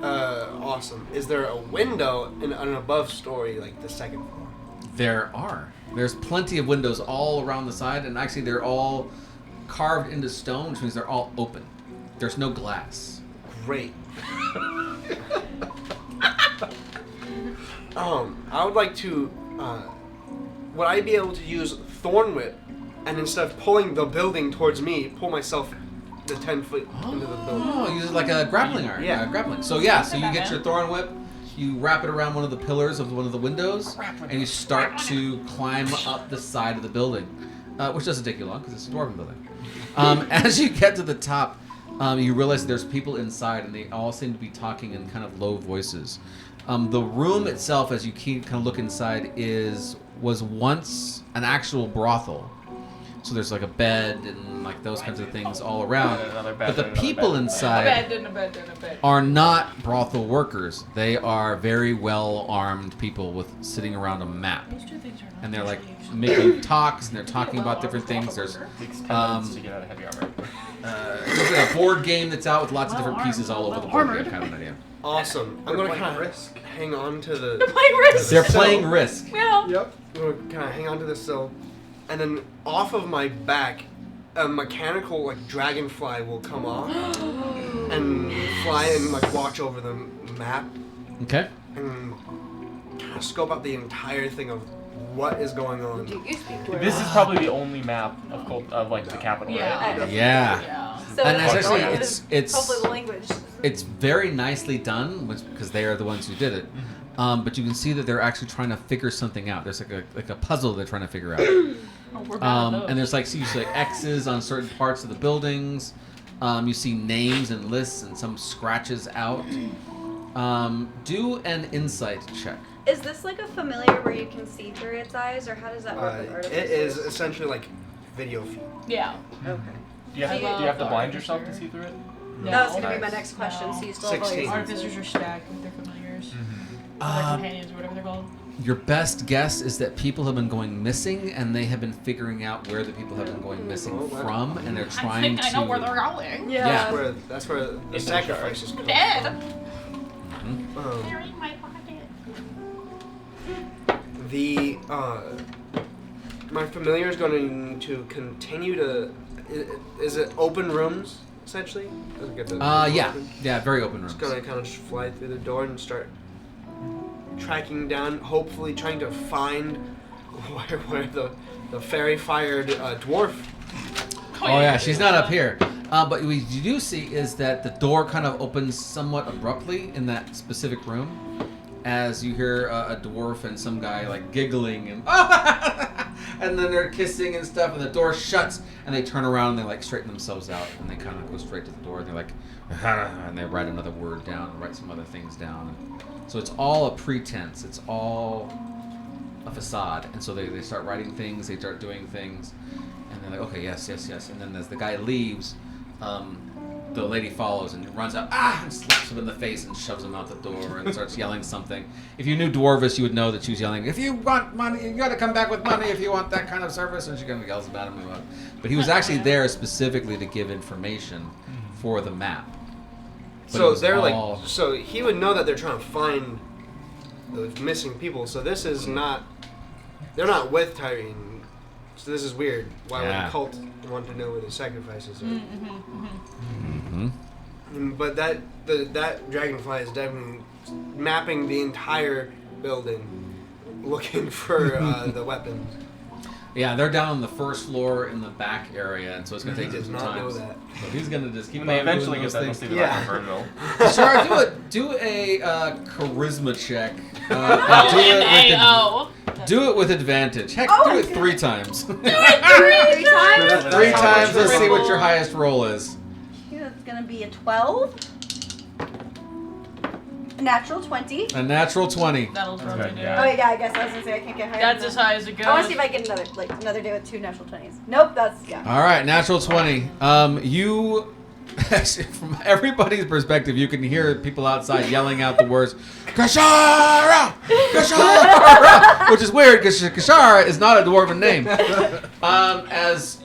Awesome. Is there a window in an above story, like the second floor? There are. There's plenty of windows all around the side, and actually they're all carved into stone, which means they're all open. There's no glass. Great. I would like to. Would I be able to use Thorn Whip, and instead of pulling the building towards me, pull myself the 10 foot into the building? Oh, use it like a grappling iron. Yeah. Grappling. So yeah, so you get your thorn whip, you wrap it around one of the pillars of one of the windows, and you start to climb up the side of the building, which doesn't take you long because it's a dwarven building. As you get to the top, you realize there's people inside, and they all seem to be talking in kind of low voices. The room itself, as you kind of look inside, was once an actual brothel. So there's like a bed and like those kinds of things all around. Another bed, But the another people bed. A inside bed and a bed and a bed. are not brothel workers. They are very well armed people with sitting around a map. Those two things are not And they're like mutually making talks and they're talking about different things. There's Takes 10 minutes to get out of heavy armor. there's like a board game that's out with lots of different Well pieces all over the armed, board well game, kind of an idea. Awesome. I'm They're gonna playing kind of Risk. hang on to the. Playing Risk. They're So- playing Risk. Yeah. Yep. I'm gonna kind of hang on to the sill, and then off of my back, a mechanical like dragonfly will come off and fly and like watch over the map Okay. and kind of scope out the entire thing of what is going on. You speak dwarven. This is probably the only map of like the capital, Yeah. right? Yeah. Yeah. So And it's actually, hopefully it's hopefully the language. it's very nicely done, because they are the ones who did it. But you can see that they're actually trying to figure something out. There's like a puzzle they're trying to figure out. Oh, we're bad at those. And there's like, you see like X's on certain parts of the buildings. You see names and lists and some scratches out. Do an insight check. Is this like a familiar where you can see through its eyes, or how does that work with It artificers? is essentially like video feed. Yeah. Okay. Do you have to, I do you have to love blind the yourself to artificer. see through it? That was gonna be my Nice. next question. No. So you still have all 16. your Artificers senses. are stacked with their familiars. Their Uh, companions or whatever they're called. your best guess is that people have been going missing, and they have been figuring out where the people have been going missing Oh, wow. from, and they're I trying think to. I know where they're going. Yeah. That's where the sacrifices come. Dead. Mhm. They're in my pocket. My familiar is going to continue to. Is it open rooms essentially? Does it get the Yeah, open? yeah, very open rooms. Just gonna kind of just fly through the door and start tracking down, hopefully trying to find where the fairy fired dwarf. Oh yeah, she's not up here. But what you do see is that the door kind of opens somewhat abruptly in that specific room, as you hear a dwarf and some guy like giggling and and then they're kissing and stuff, and the door shuts, and they turn around and they like straighten themselves out, and they kind of go straight to the door, and they're like, and they write another word down, and write some other things down. So it's all a pretense. It's all a facade, and so they start writing things, they start doing things. And they're like, okay, yes. And then as the guy leaves, the lady follows and runs out, and slaps him in the face and shoves him out the door and starts yelling something. If you knew Dwarvis, you would know that she was yelling, if you want money, you gotta come back with money if you want that kind of service. And she kind of yells about him. But he was actually there specifically to give information for the map. But it So was they're all- like, so he would know that they're trying to find the missing people. So this is not, they're not with Tyrene. So this is weird. Why would Yeah. the cult want to know where the sacrifices are? Mhm. But that dragonfly is definitely mapping the entire building, looking for the weapons. Yeah, they're down on the first floor in the back area, and so it's going to He take does some not time. know that. So he's going to just keep When on they eventually doing get that, those they'll things. see the Yeah. Vernville. Shara, do a charisma check. Do it with advantage. Heck, Oh, do it okay. 3 times. 3 times? 3 times. Let's see what your highest roll is. It's gonna be a 12. A natural 20. A natural 20. That'll probably Okay, do yeah. Oh it. yeah, I guess I was gonna say I can't get higher. That's than as that. high as it goes. I want to see if I get another day with 2 natural 20s. Nope, that's yeah. All right, natural 20. You, from everybody's perspective, you can hear people outside yelling out the words, Kashara! Kashara! Which is weird because Kashara is not a dwarven name. As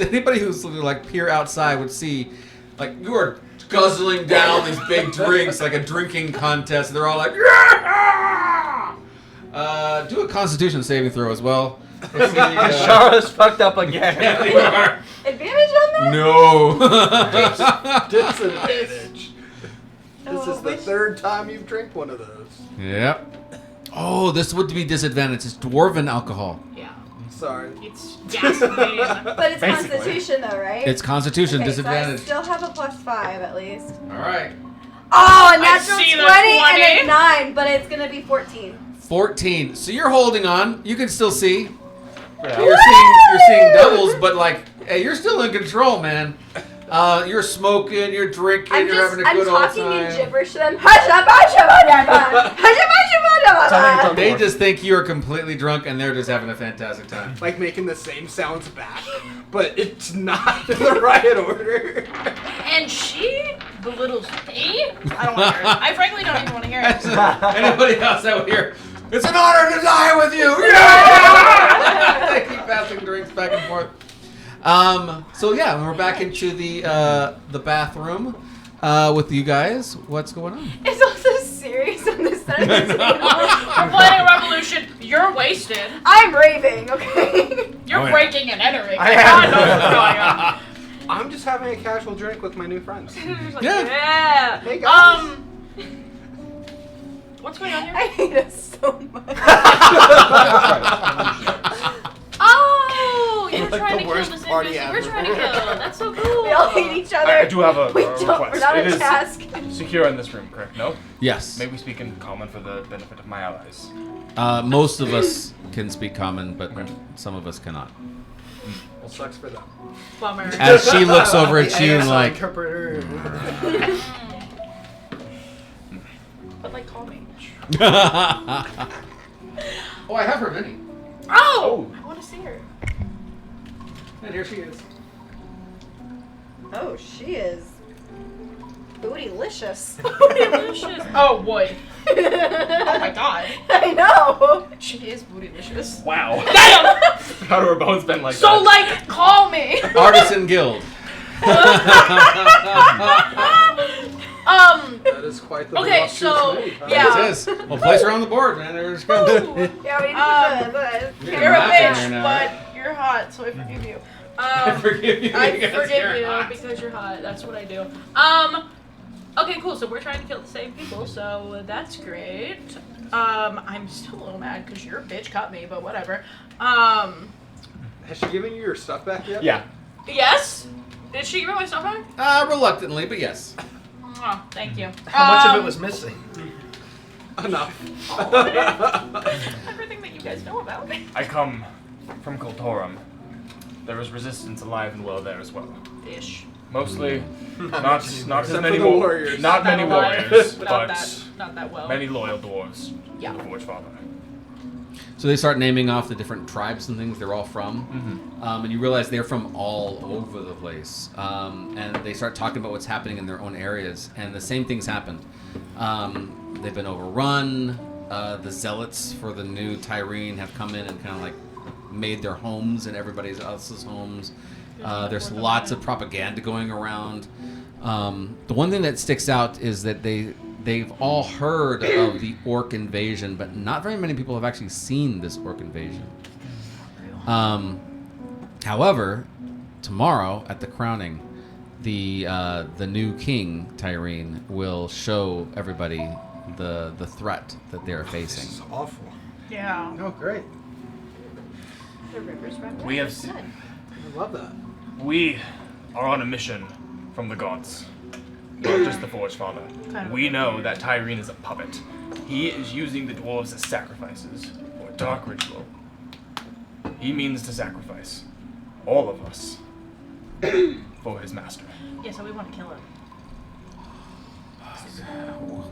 anybody who's like peer outside would see, like you are guzzling down these big drinks like a drinking contest. They're all like, yeah! Do a Constitution saving throw as well. Shara's fucked up again. Yeah, you are. Advantage on that? No. Disadvantage. This Oh, is the which- 3rd time you've drank one of those. Yep. Oh, this would be disadvantage. It's dwarven alcohol. Yeah. Sorry. It's gasoline. But it's Basically. Constitution though, right? It's Constitution Okay, disadvantage. So I still have a +5 at least. All right. Oh, a natural see 20 the and 20. a 9, but it's gonna be 14. 14. So you're holding on. You can still see. Yeah. You're seeing doubles, but like, hey, you're still in control, man. You're smoking, you're drinking, I'm you're just, having a I'm good old talking time. in gibberish to them. They just think you are completely drunk and they're just having a fantastic time. Like making the same sounds back, but it's not in the right order. And she belittles me? I don't want to hear it. I frankly don't even want to hear it. Anybody else out here? It's an honor to die with you. Yeah! They keep passing drinks back and forth. So yeah, we're back into the bathroom with you guys. What's going on? It's also serious on this side of the table. We're playing a revolution. You're wasted. I'm raving, okay? You're Oh, yeah. breaking and entering. I God am. knows what's going on. I'm just having a casual drink with my new friends. Like, Yeah. yeah. Hey, guys. What's going on here? I hate us so much. Oh, you're Like trying the to kill worst this party NPC. We're ever. trying to kill. That's so cool. We all hate each other. I do have a we request. don't, we're not It a is task. secure in this room, correct? No? Yes. May we speak in common for the benefit of my allies? Most of us can speak common, but some of us cannot. Well, sucks for them. Bummer. As she looks over at The you and ASL like, interpreter. But like, call me. oh, I have her mini. Oh! I want to see her. And here she is. Oh, she is bootylicious. Bootylicious. Oh, wood. Oh my god. I know. She is bootylicious. Wow. Damn! How do her bones bend like So, that? like, call me. Artisan Guild. That is quite the Okay, voluptuous so, lady, huh? yeah. It is. Well, place her on the board, man. There she comes. Yeah, we need to put the You're a Math in bitch, there now, but right? you're hot, so I forgive you. I forgive you. I because forgive you're you hot. because you're hot. That's what I do. Okay, cool. So we're trying to kill the same people, so that's great. I'm still a little mad because your bitch cut me, but whatever. Has she given you your stuff back yet? Yeah. Yes. Did she give me my stuff back? Reluctantly, but yes. Oh, thank you. How much of it was missing? Enough. Everything that you guys know about. I come from Kultorum. There is resistance alive and well there as well. Ish. Mostly, not as Except many for the warriors. Not many alive. warriors, Not but that well. many loyal dwarves. Yeah. To the Forge Father. So they start naming off the different tribes and things they're all from. Mm-hmm. And you realize they're from all over the place. And they start talking about what's happening in their own areas. And the same things happened. They've been overrun. The zealots for the new Tyrene have come in and kind of like made their homes in everybody else's homes. There's lots of propaganda going around. The one thing that sticks out is that they've all heard of the orc invasion, but not very many people have actually seen this orc invasion. However, tomorrow at the crowning, the new king Tyrene will show everybody the threat that they're facing. This is awful. Yeah. Oh, great. The river's right We there. have se- Good. I love that. We are on a mission from the gods. Not just the Forge Father. Kind of We a know weird- that Tyrene is a puppet. He is using the dwarves as sacrifices for a dark ritual. He means to sacrifice all of us for his master. Yeah, so we want to kill him.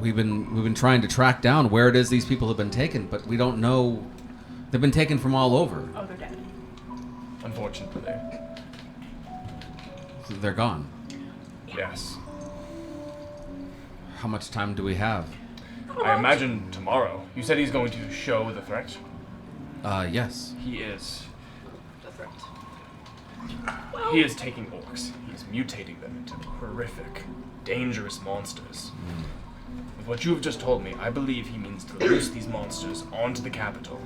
We've been trying to track down where it is these people have been taken, but we don't know. They've been taken from all over. Oh, they're dead. Unfortunately. So they're gone. Yes. How much time do we have? I imagine tomorrow. You said he's going to show the threat. Yes. He is. The threat. He is taking orcs. He's mutating them into horrific, dangerous monsters. With what you have just told me, I believe he means to release these monsters onto the capital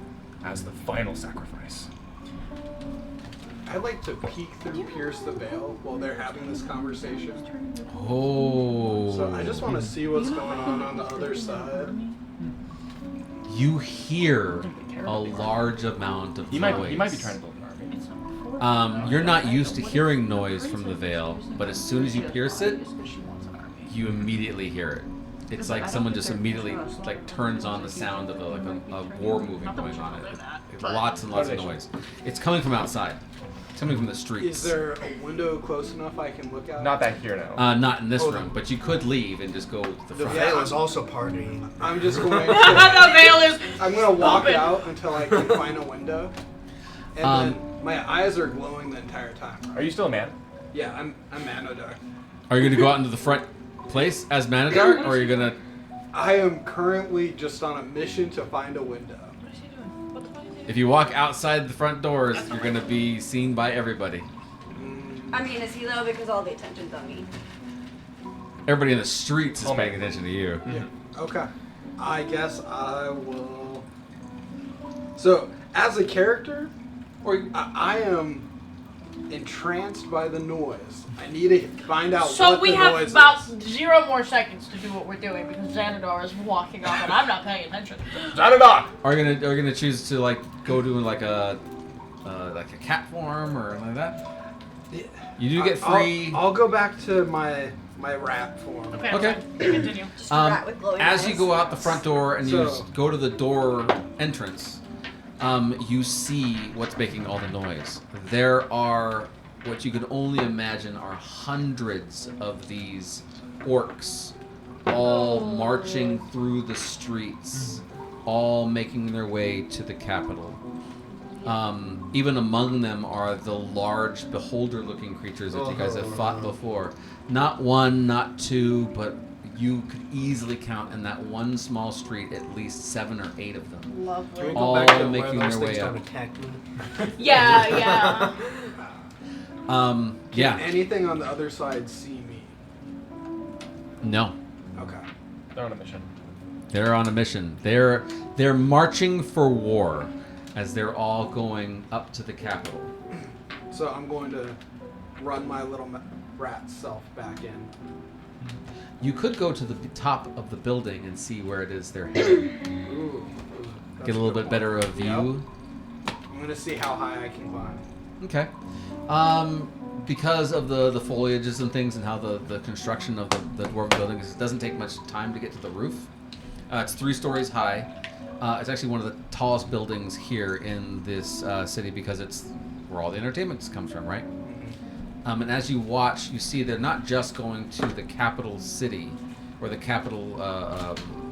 as the final sacrifice. I'd like to peek through Pierce the Veil while they're having this conversation. Oh. So I just want to see what's going on the other side. You hear a large amount of He noise. might be trying to build an army. You're not used to hearing noise from the veil, but as soon as you pierce it, you immediately hear it. It's like someone just immediately like turns on the sound of a war movie going on. Lots and lots of noise. It's coming from outside. It's coming from the streets. Is there a window close enough I can look out? Not that here now. Not in this Oh, room, but you could leave and just go to the The front. veil is also partying. I'm just going The to... veil is. I'm going to walk Open. out until I can find a window. And then my eyes are glowing the entire time. Are you still a man? Yeah, I'm Manodar. Are you going to go out into the front place as Manadar, or are you going to... I am currently just on a mission to find a window. What is he doing? What the fuck is he doing? If you walk outside the front doors, you're going to be seen by everybody. I mean, is he though? Because all the attention's on me. Everybody in the streets is Oh, paying man. attention to you. Yeah. Okay. I guess I will. So, as a character, I am entranced by the noise. I need to find out So what we the have noise about is. 0 more seconds to do what we're doing because Xanadar is walking up and I'm not paying attention. Zanadar! Are you gonna choose to like go to like a cat form or something like that? You do get free. I'll go back to my rat form. Okay. Okay. Fine. Continue. Just a rat with glowing As eyes. you go out the front door and you So- go to the door entrance, you see what's making all the noise. There are what you can only imagine are hundreds of these orcs, all marching through the streets, all making their way to the capital. Even among them are the large beholder-looking creatures that you guys have fought before. Not one, not two, but you could easily count in that one small street at least 7 or 8 of them. Can we Lovely. go All back to making where those their things way don't up. attack me? Yeah. Can Yeah. anything on the other side see me? No. Okay. They're on a mission. They're on a mission. They're marching for war as they're all going up to the capital. So I'm going to run my little rat self back in. You could go to the top of the building and see where it is they're heading. Ooh. That's Get a little good bit better one. of view. Yep. I'm going to see how high I can climb. Okay. Because of the foliages and things and how the construction of the dwarven building is, it doesn't take much time to get to the roof. It's 3 stories high. It's actually one of the tallest buildings here in this city because it's where all the entertainment comes from, right? And as you watch, you see they're not just going to the capital city or the capital,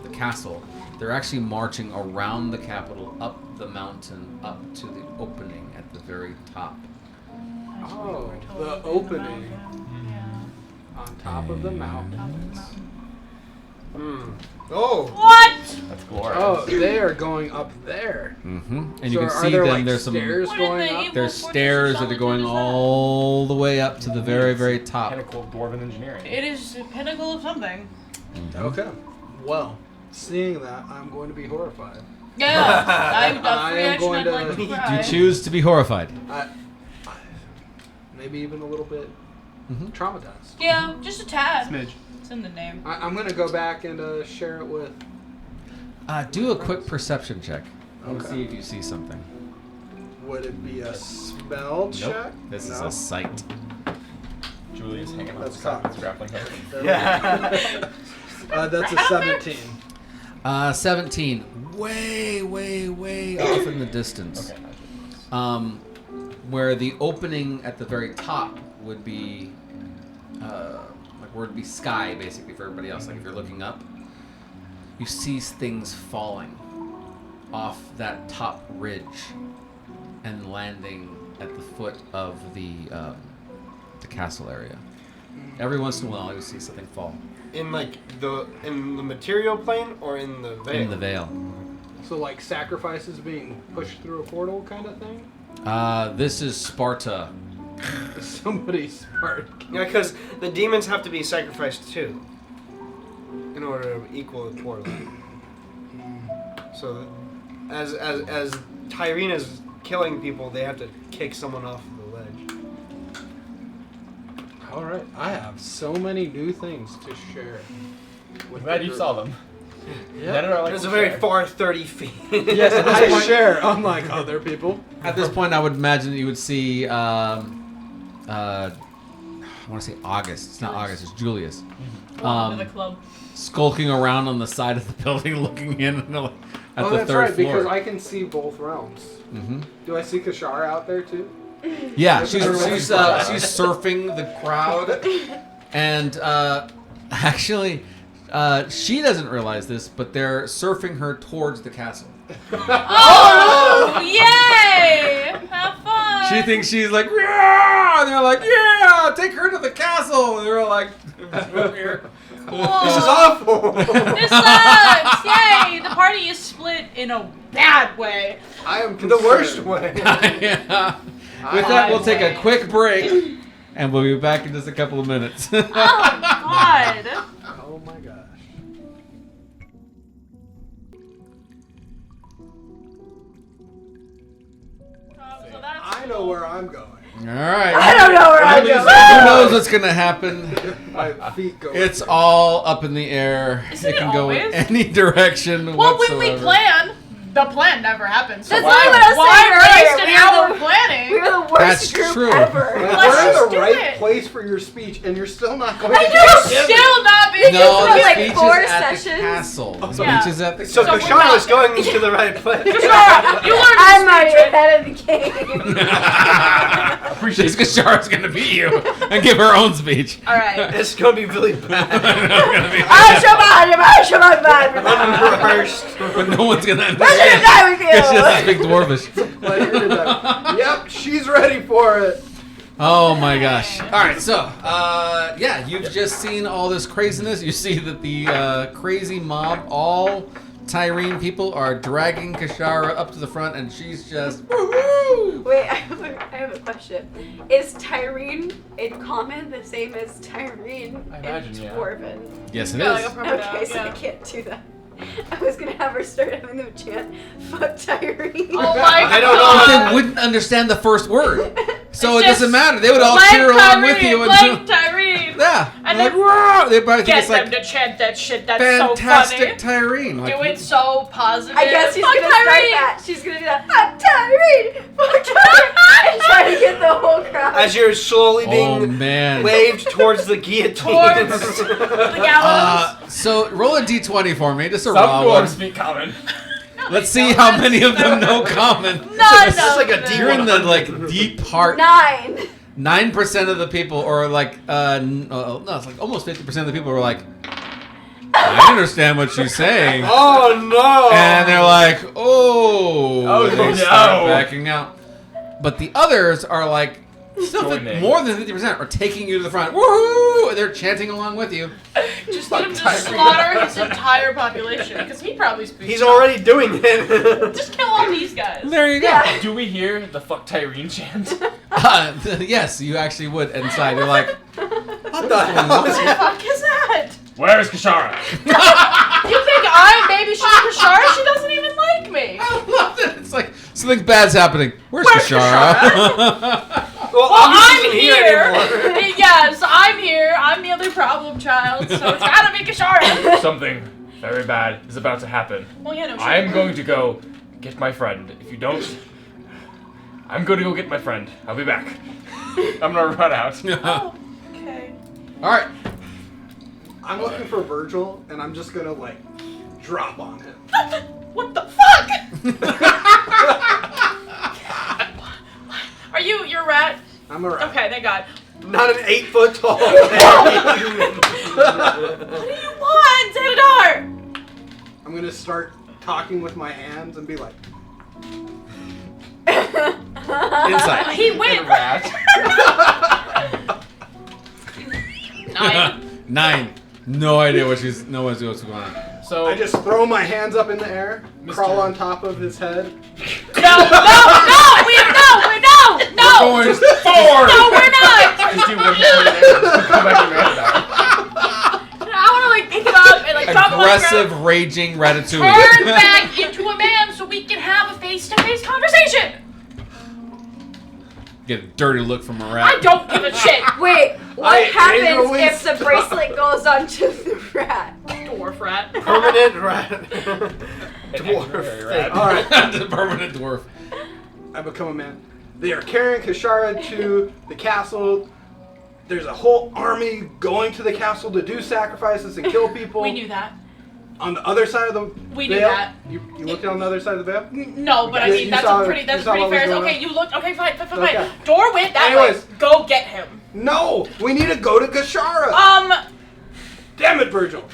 the castle. They're actually marching around the capital, up the mountain, up to the opening at the very top. Oh, the opening on top of the mountain. Oh! What? That's glorious. Oh, they are going up there. Mm-hmm. And So you can are see there, them. like, There's some. stairs What in going the up? evil There's fortress stairs of that are solitude going is that? all the way up to the very, very top. Pinnacle of dwarven engineering. It is a pinnacle of something. Okay. Well, seeing that, I'm going to be horrified. Yeah. I've I got free am action. going I'd to- like to You cry. choose to be horrified. Maybe even a little bit traumatized. Yeah, just a tad. Smidge. It's in the name. I'm going to go back and share it with... Do a quick perception check. And Okay. see if you see something. Would it be a smell check? Nope. This is No? a sight. Julia's hanging on the That's side of cocked. his grappling hook. That's a 17. 17. Way off in the distance. Okay. Where the opening at the very top would be, like where it'd be sky basically for everybody else. Like if you're looking up, you see things falling off that top ridge and landing at the foot of the castle area. Every once in a while, you see something fall In like in the material plane or in the veil? in the veil. So like sacrifices being pushed through a portal kind of thing? This is Sparta. Somebody's smart. Yeah, because the demons have to be sacrificed too, in order to equal the portal. So, as Tyrene is killing people, they have to kick someone off the ledge. All right, I have so many new things to share. I'm glad you saw them. Yeah. None of our, like, It's a to very share. far 30 feet. Yes, I share unlike other people. At this point, I would imagine that you would see, I want to say August. It's not August, it's Julius. Welcome to the club. Skulking around on the side of the building, looking in at Oh, the that's third right, floor. because I can see both realms. Mm-hmm. Do I see Kashara out there too? Yeah, she's surfing the crowd, and actually, she doesn't realize this, but they're surfing her towards the castle. Oh, yay! Have fun. She thinks she's like, yeah, and they're like, yeah, take her to the castle. And they're like, here. Whoa. This is awful. This sucks! Yay! The party is split in a bad way. I am The worst way. Yeah. With that, we'll take a quick break, and we'll be back in just a couple of minutes. Oh, God. Oh my gosh. So that's I know where I'm going. All right. I don't know where I'm Who going. knows what's gonna happen? My feet go. It's all up in the air. Isn't it can it go in always? any direction well, whatsoever. when we plan, the plan never happens. So That's why, literally what I was why saying waste earlier. an hour planning? We're the worst That's group true. ever. Like, Let's we're just in the do right it. place for your speech, and you're still not going I to know. get You're it. still not being No, Like the like, speech four is at the sessions? castle. The speech Yeah. is at the So we're Kashara's not- going to the right place. You learned I'm to already speech. ahead of the game. Appreciate This Kashara's gonna beat you and give her own speech. All right. It's going to be really bad. Unrehearsed. But no one's gonna I'm gonna understand. die with you. It's just speak dwarvish. Like, you're done. Yep, she's ready for it. Oh my gosh. Alright, so, yeah, you've just seen all this craziness. You see that the crazy mob, all Tyrene people, are dragging Kashara up to the front, and she's just, woohoo! Wait, I have a question. Is Tyrene in common the same as Tyrene I in imagine, yeah. Dwarven? Yes, it Yeah, like a is. permanent, Okay, so I yeah. can't do that. I was gonna have her start having them chant, "Fuck Tyrene." Oh my I don't God. know. But they wouldn't understand the first word. So It's it doesn't just matter. They would all Like cheer along with Tyrene, you like until. Tyrene. Yeah. And like, then wow! They probably think Get it's them like to chant that shit. That's fantastic so funny. Tyrene. Like, Do it so positive. I guess she's Fuck gonna start Tyrene. that. She's gonna do that. "Fuck Tyrene, fuck Tyrene," and try to get the whole crowd. As you're slowly oh being man. waved towards the guillotine. Towards the gallows. So roll a d20 for me, just a Some raw one. dwarves speak common. Let's see how many of them know common. None This is like a of D100. You're in the like deep heart. 9. 9% of the people, or like no, it's like almost 50% of the people are like, I understand what she's saying, Oh no! and they're like, oh, Oh, they no. start backing out. But the others are like. Still, Joining. more than 50% are taking you to the front. Woohoo! And they're chanting along with you. Just need him to slaughter his entire population because he probably speaks. He's already doing it. Just kill all these guys. There you go. Yeah. Do we hear the fuck Tyrene chant? Yes, you actually would inside. You're like, What the hell What is the fuck is that? Where is Kashara? You think I'm babysitting Kashara? She doesn't even like me. I love it. It's like something bad's happening. Where's Where's Kashara? Well, Well, obviously I'm isn't here. anymore. Yes, I'm here. I'm the other problem child, so it's gotta be Kashara. Something very bad is about to happen. Well, yeah, no shit. I'm going to go get my friend. If you don't, I'm going to go get my friend. I'll be back. I'm going to run out. Oh, okay. All right. I'm looking for Virgil, and I'm just gonna like drop on him. What the fuck? Are you're a rat? I'm a rat. Okay, thank God. Not an 8 foot tall. What do you want, Xanadar? I'm gonna start talking with my hands and be like, Inside. He wins. Rat. 9. 9. No idea what's going on. So I just throw my hands up in the air, Mr. crawl on top of his head. No! We're going forward. No, we're not! just do one more there. Come back to Xanadar. I want to like pick him up and like drop him on the Aggressive, ground. raging ratatouille. Turn back into a man so we can have a face-to-face conversation. Get a dirty look from a I rat. don't give a shit. Wait, what I happens angrily if the stop. bracelet goes onto the rat? Dwarf rat. Permanent rat. Dwarf rat. All right, The permanent dwarf. I become a man. They are carrying Kashara to the castle. There's a whole army going to the castle to do sacrifices and kill people. We knew that. On the other side of the We knew veil. that. You looked on the other side of the veil? No, but I You- mean you that's saw- a pretty you that's saw pretty what was fair. going Okay, on? you looked. Okay, fine. Okay. Door went that Anyways. way. Go get him. No! We need to go to Kashara! Damn it, Virgil!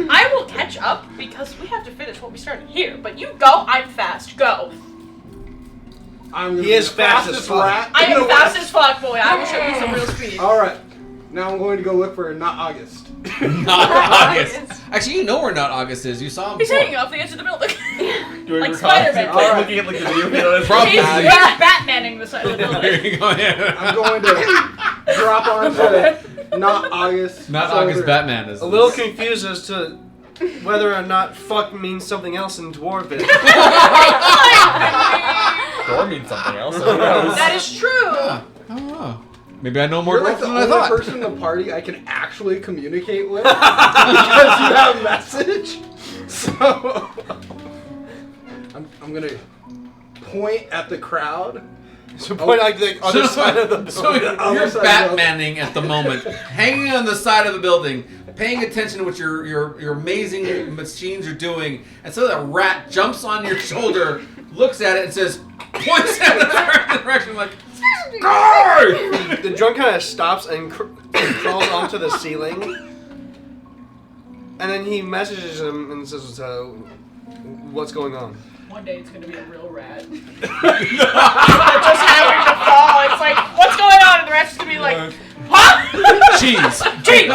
I will catch up because we have to finish what we started here. But you go. I'm fast. Go. I'm gonna He be is the fast fastest as fuck. rat I in the am fast West. as fuck, boy. I will show you some real speed. Alright. Now I'm going to go look for not August. Not August. Actually, you know where not August is. You saw him He's before. hanging off the edge of the building. Do I Like recall? Spider-Man. Like looking at like the video videos. Probably. He's Batmaning the side of the There building. you go, yeah. I'm going to drop onto not August. Not shoulder. August Batman is A little confused as to whether or not fuck means something else in dwarven. Door means something else. So who knows? That is true. I don't know. Maybe I know more You're like dwarves the than I only thought. person in the party I can actually communicate with because you have message. So I'm gonna point at the crowd. So point like the other side of the So building. other you're side of the Batmaning at the moment, hanging on the side of the building, paying attention to what your amazing machines are doing, and so that rat jumps on your shoulder, looks at it, and says, points at the certain direction, like, "Guard!" The drunk kind of stops and crawls onto the ceiling, and then he messages him and says, "What's going on?" One day it's gonna be a real rat. Just having to fall. It's like, what's going on? And the rat's just gonna be like, huh? Cheese. Jeez!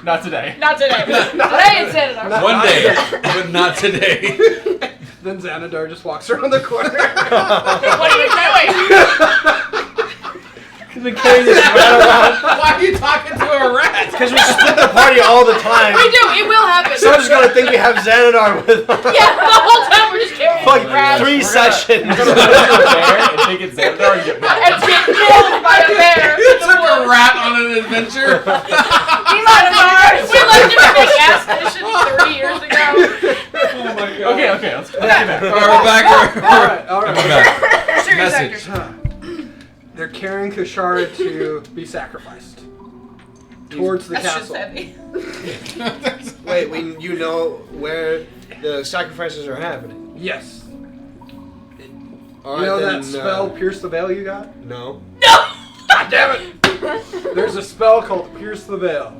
Not today. Not today. Today it's Xanadar. One day, but not today. Then Xanadar just walks around the corner. What are you doing? He's been carrying this rat around. Why are you talking to a rat? Because we split the party all the time. We do. It will happen. Someone's gonna think we have Xanadar with us. Yeah, the whole time we're just carrying Fuck, rats. 3 sessions. We're gonna put it in a bear and think it's Xanadar and get mad. And get killed by a bear. You took a rat on an adventure. Xanadar. We left him at the gas station 30 years ago. Oh my god. Okay, let's get back. All right, we're back. All right. We're back. Serious Message. actors. They're carrying Kashara to be sacrificed towards the That's just castle. heavy. Wait, you know where the sacrifices are happening? Yes. All You know then, that spell, Pierce the Veil, you got? No. God damn it! There's a spell called Pierce the Veil.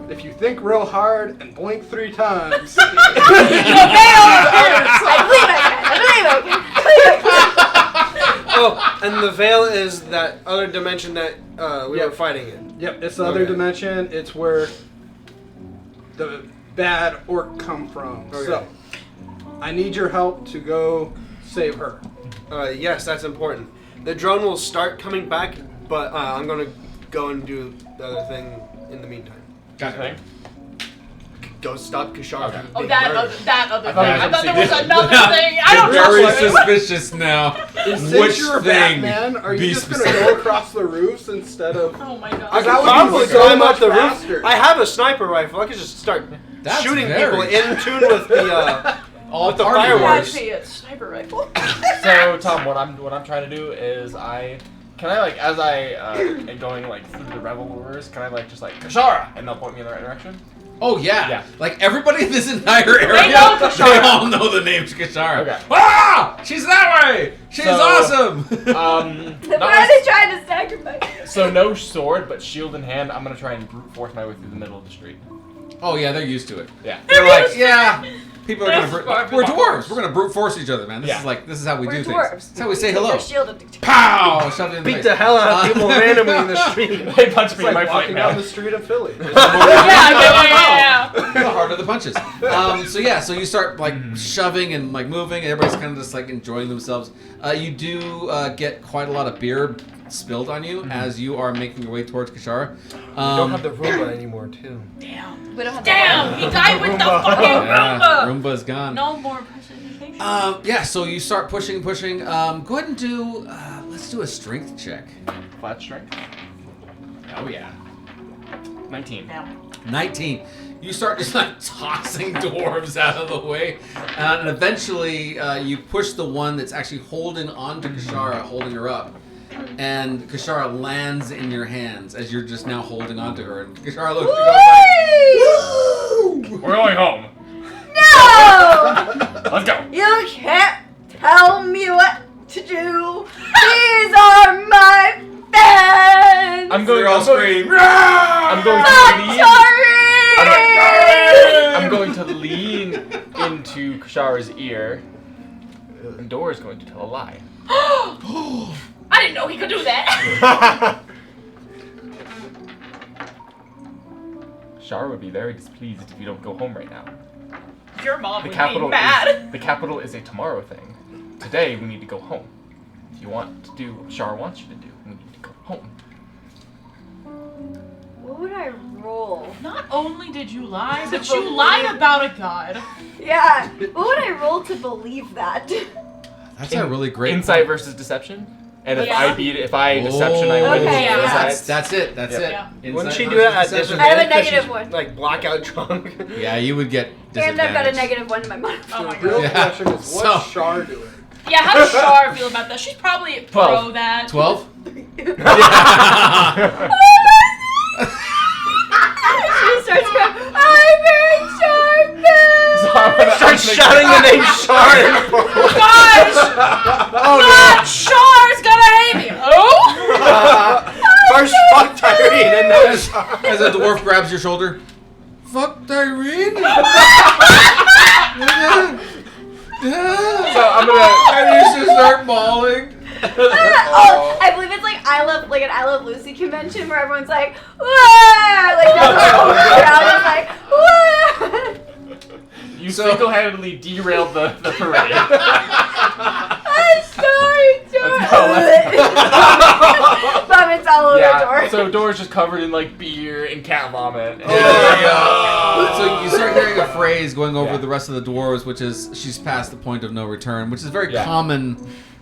If you think real hard and blink 3 times, I believe I can. Oh, and the veil is that other dimension that we were Yep. fighting in. yep, it's the other Okay. dimension. It's where the bad orc come from. Okay. So, I need your help to go save her. Yes, that's important. The drone will start coming back, but I'm gonna go and do the other thing in the meantime. Okay. Go stop Kashara. Okay. Oh, that other thing. I I thought thought there was it was another thing. I don't Very trust you. suspicious now. Since Which you're a thing? Batman, are Be you just going to specific. go across the roofs instead of... Oh my I god. can That would be probably so climb much up the faster. roof. I have a sniper rifle. I can just start That's shooting very- people in tune with the All with the party fireworks. wars. It's sniper rifle. So Tom, what I'm trying to do is as I am going like through the revelers, can I like just like Kashara, and they'll point me in the right direction? Oh yeah. Yeah. Like everybody in this entire area, know Kashara. they all know the name Kashara. Okay. Ah! She's that way! She's So- awesome! Why Not are they trying to sacrifice? so no sword, but shield in hand. I'm gonna try and brute force my way through the middle of the street. Oh yeah, they're used to it. Yeah. They're like, yeah, people are That's gonna. fine. We're dwarves. We're gonna brute force each other, man. This Yeah. is how we We're do dwarves. things. That's how we say Take hello. their shield and- Pow! Shove it in the Beat face. the hell out of people randomly in the street. They punch It's me in my like fight walking down now. the street of Philly. Yeah. The harder the punches. So you start like shoving and like moving. And everybody's kind of just like enjoying themselves. You do get quite a lot of beer spilled on you as you are making your way towards Kashara. We don't have the Roomba anymore, too. Damn. We don't have Damn. He died with the Roomba. fucking yeah, Roomba. Roomba's gone. No more precipitation. Yeah, so you start pushing. Go ahead and do. Let's do a strength check. Flat strength. Oh yeah. 19. Damn. 19. You start just like tossing dwarves out of the way, and eventually you push the one that's actually holding onto Kashara, holding her up, and Kashara lands in your hands as you're just now holding onto her. And Kashara looks at you and goes like, We're going home. No! Let's go. You can't tell me what to do. These are my fans. I'm going. They're all I'm going, screaming. I'm going to I'm lean. sorry. I'm going to lean into Kashara's ear, and Dora is going to tell a lie. I didn't know he could do that. Kashara would be very displeased if you don't go home right now. Your mom The would be capital mad. the capital is a tomorrow thing. Today we need to go home. If you want to do what Kashara wants you to do, we need to go home. What would I roll? Not only did you lie, but you lied about a god. Yeah. What would I roll to believe that? That's a really great Insight point. versus deception. And if Yeah. I deception, I win. Okay, yeah. That's it. That's Yeah. it. Yeah. Insight Wouldn't she do versus that at deception. disadvantage? I have a 'cause negative she's, one. Like blackout drunk. Yeah, you would get And I've got a disadvantage. negative one in my mind. Oh my The real god. Yeah. question is, So- what's Shar doing? Yeah, how does Shar feel about that? She's probably pro 12. that. 12? She starts going, I'm very sharp. So I'm gonna Start shouting the name Shard. Gosh! Oh God, Shar's gonna hate me. Oh? no! First fuck Tyrene and then Shard. As a dwarf grabs your shoulder. Fuck Tyrene? So I'm gonna. And you just start bawling. Oh, I believe it's like an I Love Lucy convention where everyone's like, wah! Like the whole crowd is like, wah! You So- single-handedly derailed the parade. I'm sorry, Let's go, George. Vomits all over Yeah. George. So Dora's just covered in like beer and cat vomit. So you start hearing a phrase going over Yeah. the rest of the dwarves, which is "she's past the point of no return," which is very Yeah. common,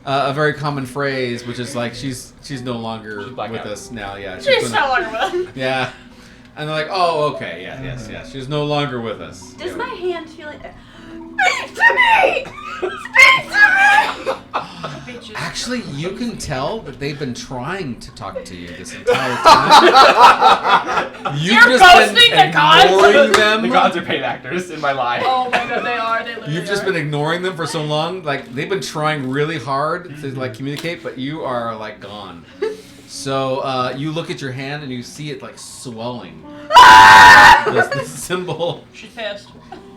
a very common phrase, which is like she's no longer She's with blacked out. us now. Yeah, She's gonna- no longer with us. yeah, and they're like, "Oh, okay, yes, she's no longer with us." Does Yeah. my hand feel like Speak to me! Speak to me! Bitches. Actually, you can tell that they've been trying to talk to you this entire time. You've You're just ghosting been the gods? ignoring them. The gods are paid actors in my life. Oh my god, they are. They literally You've just are. been ignoring them for so long. Like they've been trying really hard to like communicate, but you are like gone. So you look at your hand and you see it like swelling. the symbol. She's pissed.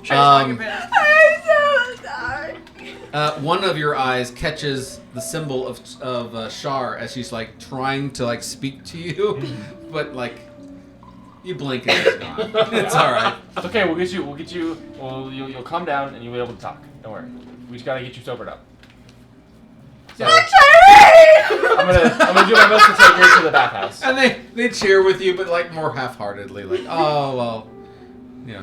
She's fucking pissed. I'm so sorry. One of your eyes catches the symbol of Shar as she's like trying to like speak to you, but like you blink and it's gone. It's all right. It's okay. We'll get you. Well, you'll calm down and you'll be able to talk. Don't worry. We just gotta get you sobered up. So I'm gonna do my best to take her to the bathhouse. And they cheer with you, but like more half-heartedly, like oh well, yeah.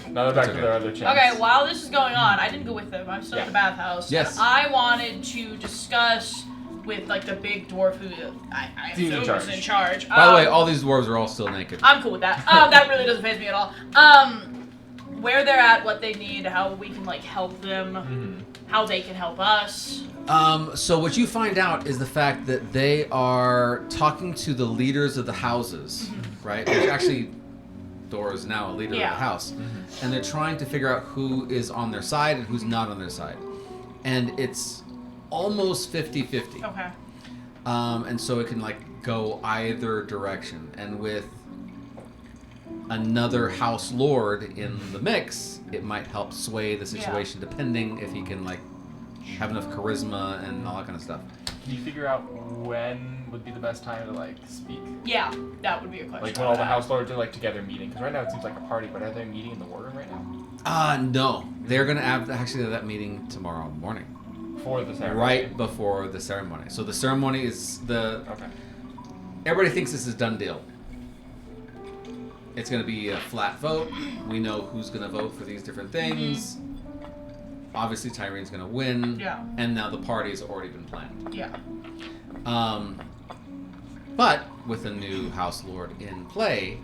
Now they're back That's to their okay. other chance. Okay, while this is going on, I didn't go with them. I'm still at the bathhouse. Yes. I wanted to discuss with like the big dwarf who I He's in assume charge. is in charge. By the way, all these dwarves are all still naked. I'm cool with that. That really doesn't faze me at all. where they're at, what they need, how we can like help them, how they can help us. So what you find out is the fact that they are talking to the leaders of the houses, right? Which actually, Dora is now a leader of the house, and they're trying to figure out who is on their side and who's not on their side, and it's almost 50-50. Okay. And so it can like go either direction, and with another house lord in the mix, it might help sway the situation depending if he can like have enough charisma and all that kind of stuff. Can you figure out when would be the best time to like speak? Yeah, that would be a question. Like when all the house lords are like together meeting, because right now it seems like a party, but are they meeting in the war room right now? No, they're gonna have that meeting tomorrow morning, For the ceremony. right before the ceremony. So the ceremony is Okay. everybody thinks this is done deal. It's gonna be a flat vote. We know who's gonna vote for these different things. Obviously, Tyrene's gonna win. Yeah. And now the party's already been planned. Yeah. But with a new House Lord in play,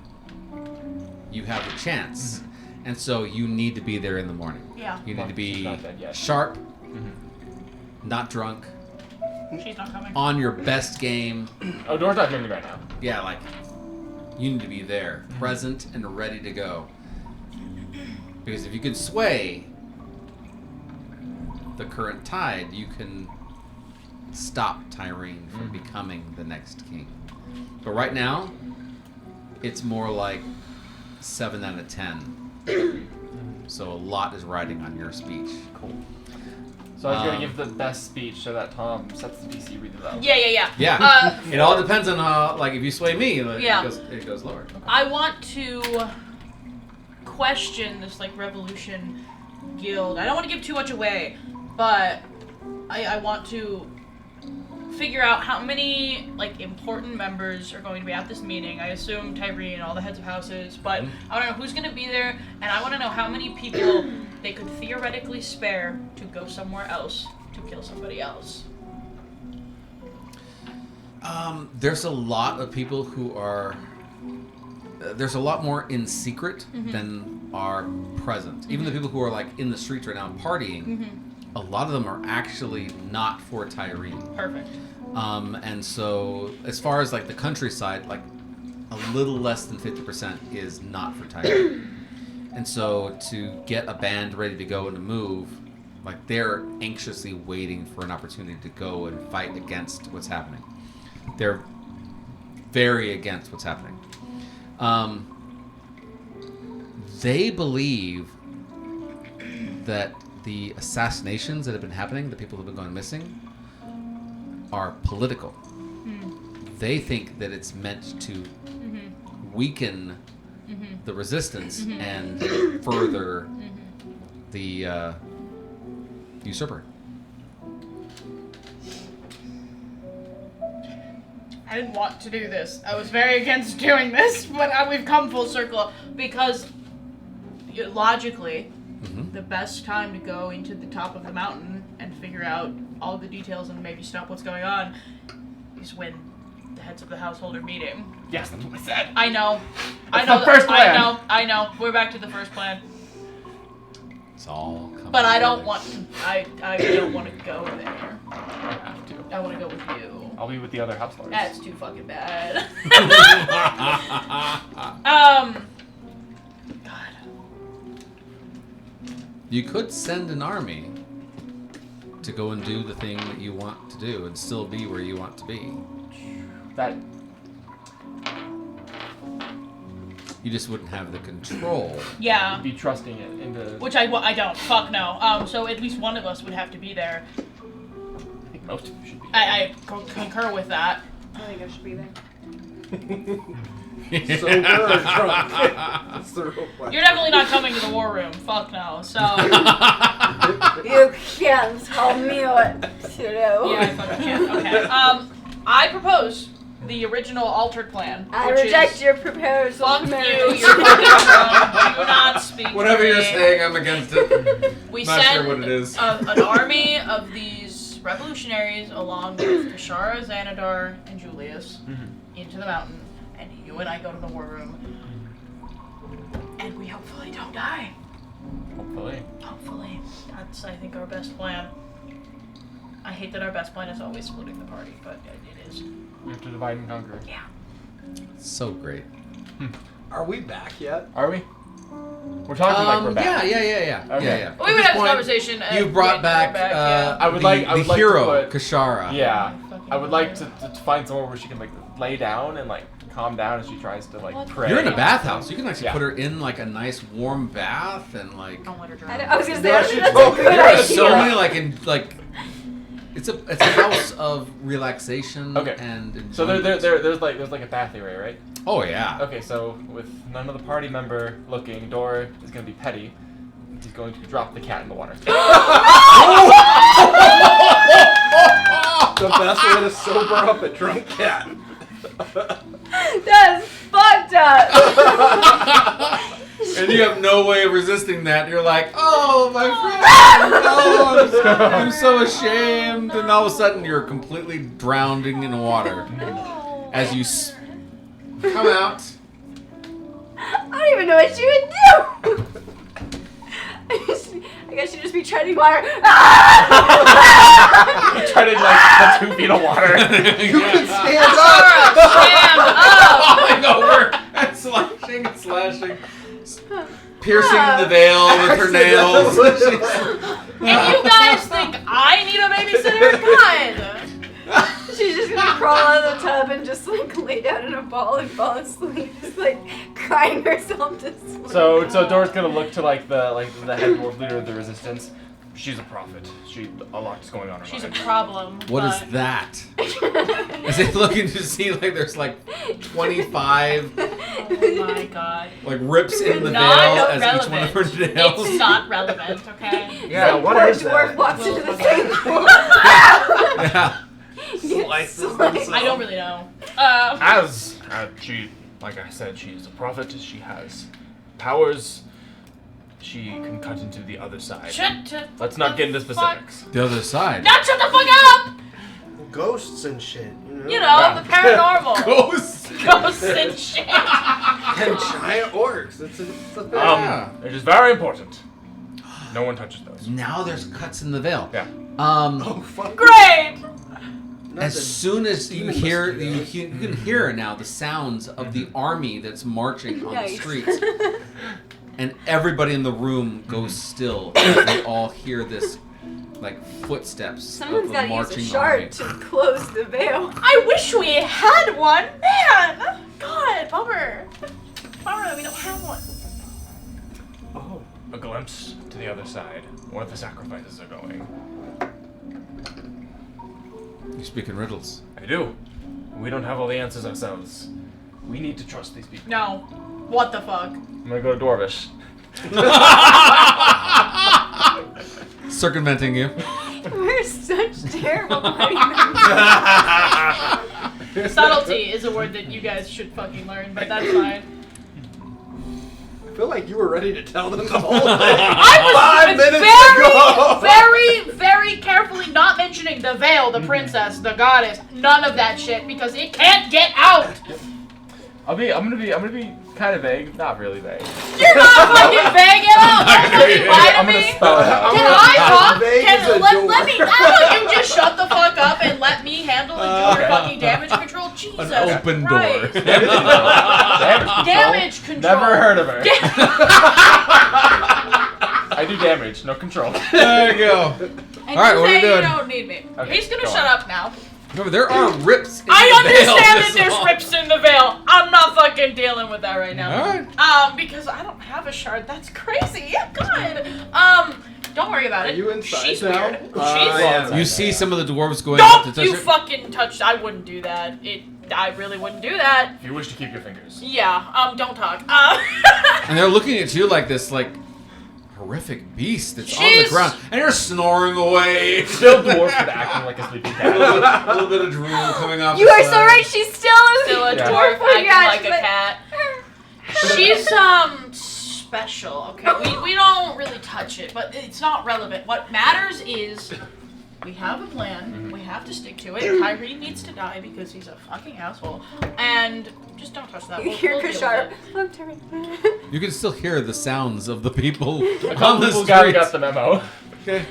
you have a chance. And so you need to be there in the morning. Yeah. You need to She's be not dead yet. sharp, not drunk, She's not coming. on your best game. Oh, Dora's not doing it right now. Yeah, like, you need to be there, present and ready to go. Because if you can sway the current tide, you can stop Tyrene from becoming the next king. But right now, it's more like 7 out of 10. So a lot is riding on your speech. Cool. So I was going to give the best speech so that Tom sets the DC really low. Yeah. Yeah. It all depends on how, like, if you sway me, like, Yeah. it goes lower. I want to question this like revolution guild. I don't want to give too much away, but I want to figure out how many like important members are going to be at this meeting. I assume Tyrene, all the heads of houses, but I want to know who's going to be there, and I want to know how many people they could theoretically spare to go somewhere else to kill somebody else. There's a lot of people who are. There's a lot more in secret than are present. Even the people who are like in the streets right now partying, a lot of them are actually not for Tyrene. Perfect. And so, as far as like the countryside, like a little less than 50% is not for Tyrene. And so, to get a band ready to go and to move, like they're anxiously waiting for an opportunity to go and fight against what's happening. They're very against what's happening. They believe that the assassinations that have been happening, the people who have been going missing, are political. They think that it's meant to weaken the resistance and further the usurper. I didn't want to do this. I was very against doing this, but we've come full circle because logically, the best time to go into the top of the mountain and figure out all the details and maybe stop what's going on is when the heads of the household are meeting. Yes, that's what I said. I know. That's the first plan. I know. We're back to the first plan. It's all coming But I don't together. want to. I don't want to go there. You have to. I want to go with you. I'll be with the other house lords. That's too fucking bad. God. You could send an army to go and do the thing that you want to do and still be where you want to be. That You just wouldn't have the control. Yeah. be trusting it into. Which I don't. Fuck no. So at least one of us would have to be there. I think most of you should be. I concur with that. I think I should be there. Sober or drunk? That's the real question. You're definitely not coming to the war room. Fuck no. So You can't tell me what to do. yeah, I fucking can't. Okay. I propose the original altered plan. I which reject is, your proposal. Fuck you. marriage. You're fucking drunk. Do not speak. Whatever to you're me. saying, I'm against it. We Not send sure what it is. an army of these revolutionaries along with Kashara, Xanadar, and Julius into the mountain, and you and I go to the war room, and we hopefully don't die. That's, I think, our best plan. I hate that our best plan is always splitting the party, but it is. We have to divide and conquer. Yeah. So great. Are we back yet? Are we? We're talking like we're back. Yeah. Okay. Yeah. We would have this conversation. You brought back, I would like the to hero, put- Kashara. Yeah. Fucking I would like to weird. find somewhere where she can like lay down and like calm down as she tries to like What? pray. You're in a bathhouse. You can actually Yeah. put her in like a nice warm bath and like. Don't let her I, drown. don't- I was gonna say Yeah, that's she a told good me. There are idea. so many like it's a house of relaxation Okay. and So enjoyment. there's like a bath area, right? Oh yeah. Okay, so with none of the party member looking, Dora is gonna be petty. He's going to drop the cat in the water. The best way to sober up a drunk cat. That's fucked up. And you have no way of resisting that. You're like, oh my friend, no, I'm so ashamed. And all of a sudden, you're completely drowning in water as you come out. I don't even know what she would do. I guess she'd just be treading water. Treading like the 2 feet of water. You can stand Kashara, up. stand up! Falling over and slashing and slashing, piercing the veil with her nails. If you guys think I need a babysitter, good. She's just gonna crawl out of the tub and just like lay down in a ball and fall asleep, just like crying herself to sleep. So Dora's gonna look to like the head dwarf leader of the resistance. She's a prophet. A lot's going on in her She's a mind. problem. What is but- that? Is it looking to see like there's like 25 Oh my god. like rips in the veil Not as each one of her relevant. nails? It's not relevant, okay? Yeah, Like, what poor is dwarf that? walks into the same door. Yeah. Slices I don't really know. As she, like I said, she is a prophet. She has powers. She can cut into the other side. Let's not get into specifics. The other side. Not shut the fuck up! Ghosts and shit. You know, the paranormal. Ghosts. Ghosts and shit. And giant orcs. It's a thing. Yeah. It is very important. No one touches those. Now there's cuts in the veil. Yeah. Oh fuck. Great! As soon as you demon hear, mosquito. you can hear now the sounds of the army that's marching on the Nice. streets, and everybody in the room goes still as they all hear this, like footsteps Someone's of gotta the use a marching shard army. to close the veil. I wish we had one! Man! God, bummer. Bummer that we don't have one. Oh. A glimpse to the other side, where the sacrifices are going. You speak in riddles. I do. We don't have all the answers ourselves. We need to trust these people. No. What the fuck? I'm gonna go to Dwarvish. Circumventing you. We're such terrible party members. Subtlety is a word that you guys should fucking learn, but that's fine. I feel like you were ready to tell them the whole thing. I 5 was minutes very, ago. very carefully not mentioning the veil, the princess, the goddess, none of that shit, because it can't get out! I'm gonna be kind of vague, not really vague. You're not fucking vague at all! Don't fucking lie to I'm gonna me! spell it out. Can I talk? Vague as a Let me. door. How about you just shut the fuck up and let me handle and do your Okay. fucking damage control? Jesus An open door. Christ. Damage Damage control. Never heard of her. I do damage, no control. There you go. And All right, you what are we say you doing? don't need me. Okay, He's gonna go shut on. up now. Remember, there are rips in I the veil understand that this there's long. rips in the veil. I'm not fucking dealing with that right now. Alright. Because I don't have a shard. That's crazy. God. Don't worry about Are it. you inside She's now? weird. She's Yeah. You see some of the dwarves going up to Don't touch you her. fucking touch. I wouldn't do that. I really wouldn't do that. If you wish to keep your fingers. Yeah. Don't talk. And they're looking at you like this, like, horrific beast that's on the She's- ground. And you're snoring away. Still dwarf, but acting like a sleeping cat. a little bit of drool coming off You the are side. so right. She's still a Still a Yeah. dwarf Oh my acting gosh, like a but- cat. She's special. Okay, we don't really touch it, but it's not relevant. What matters is we have a plan. We have to stick to it. Tyree needs to die because he's a fucking asshole. And just don't touch that. You We'll hear deal with Kashar. it. I'm sorry. You can still hear the sounds of the people A on couple the people streets. got the memo. Okay.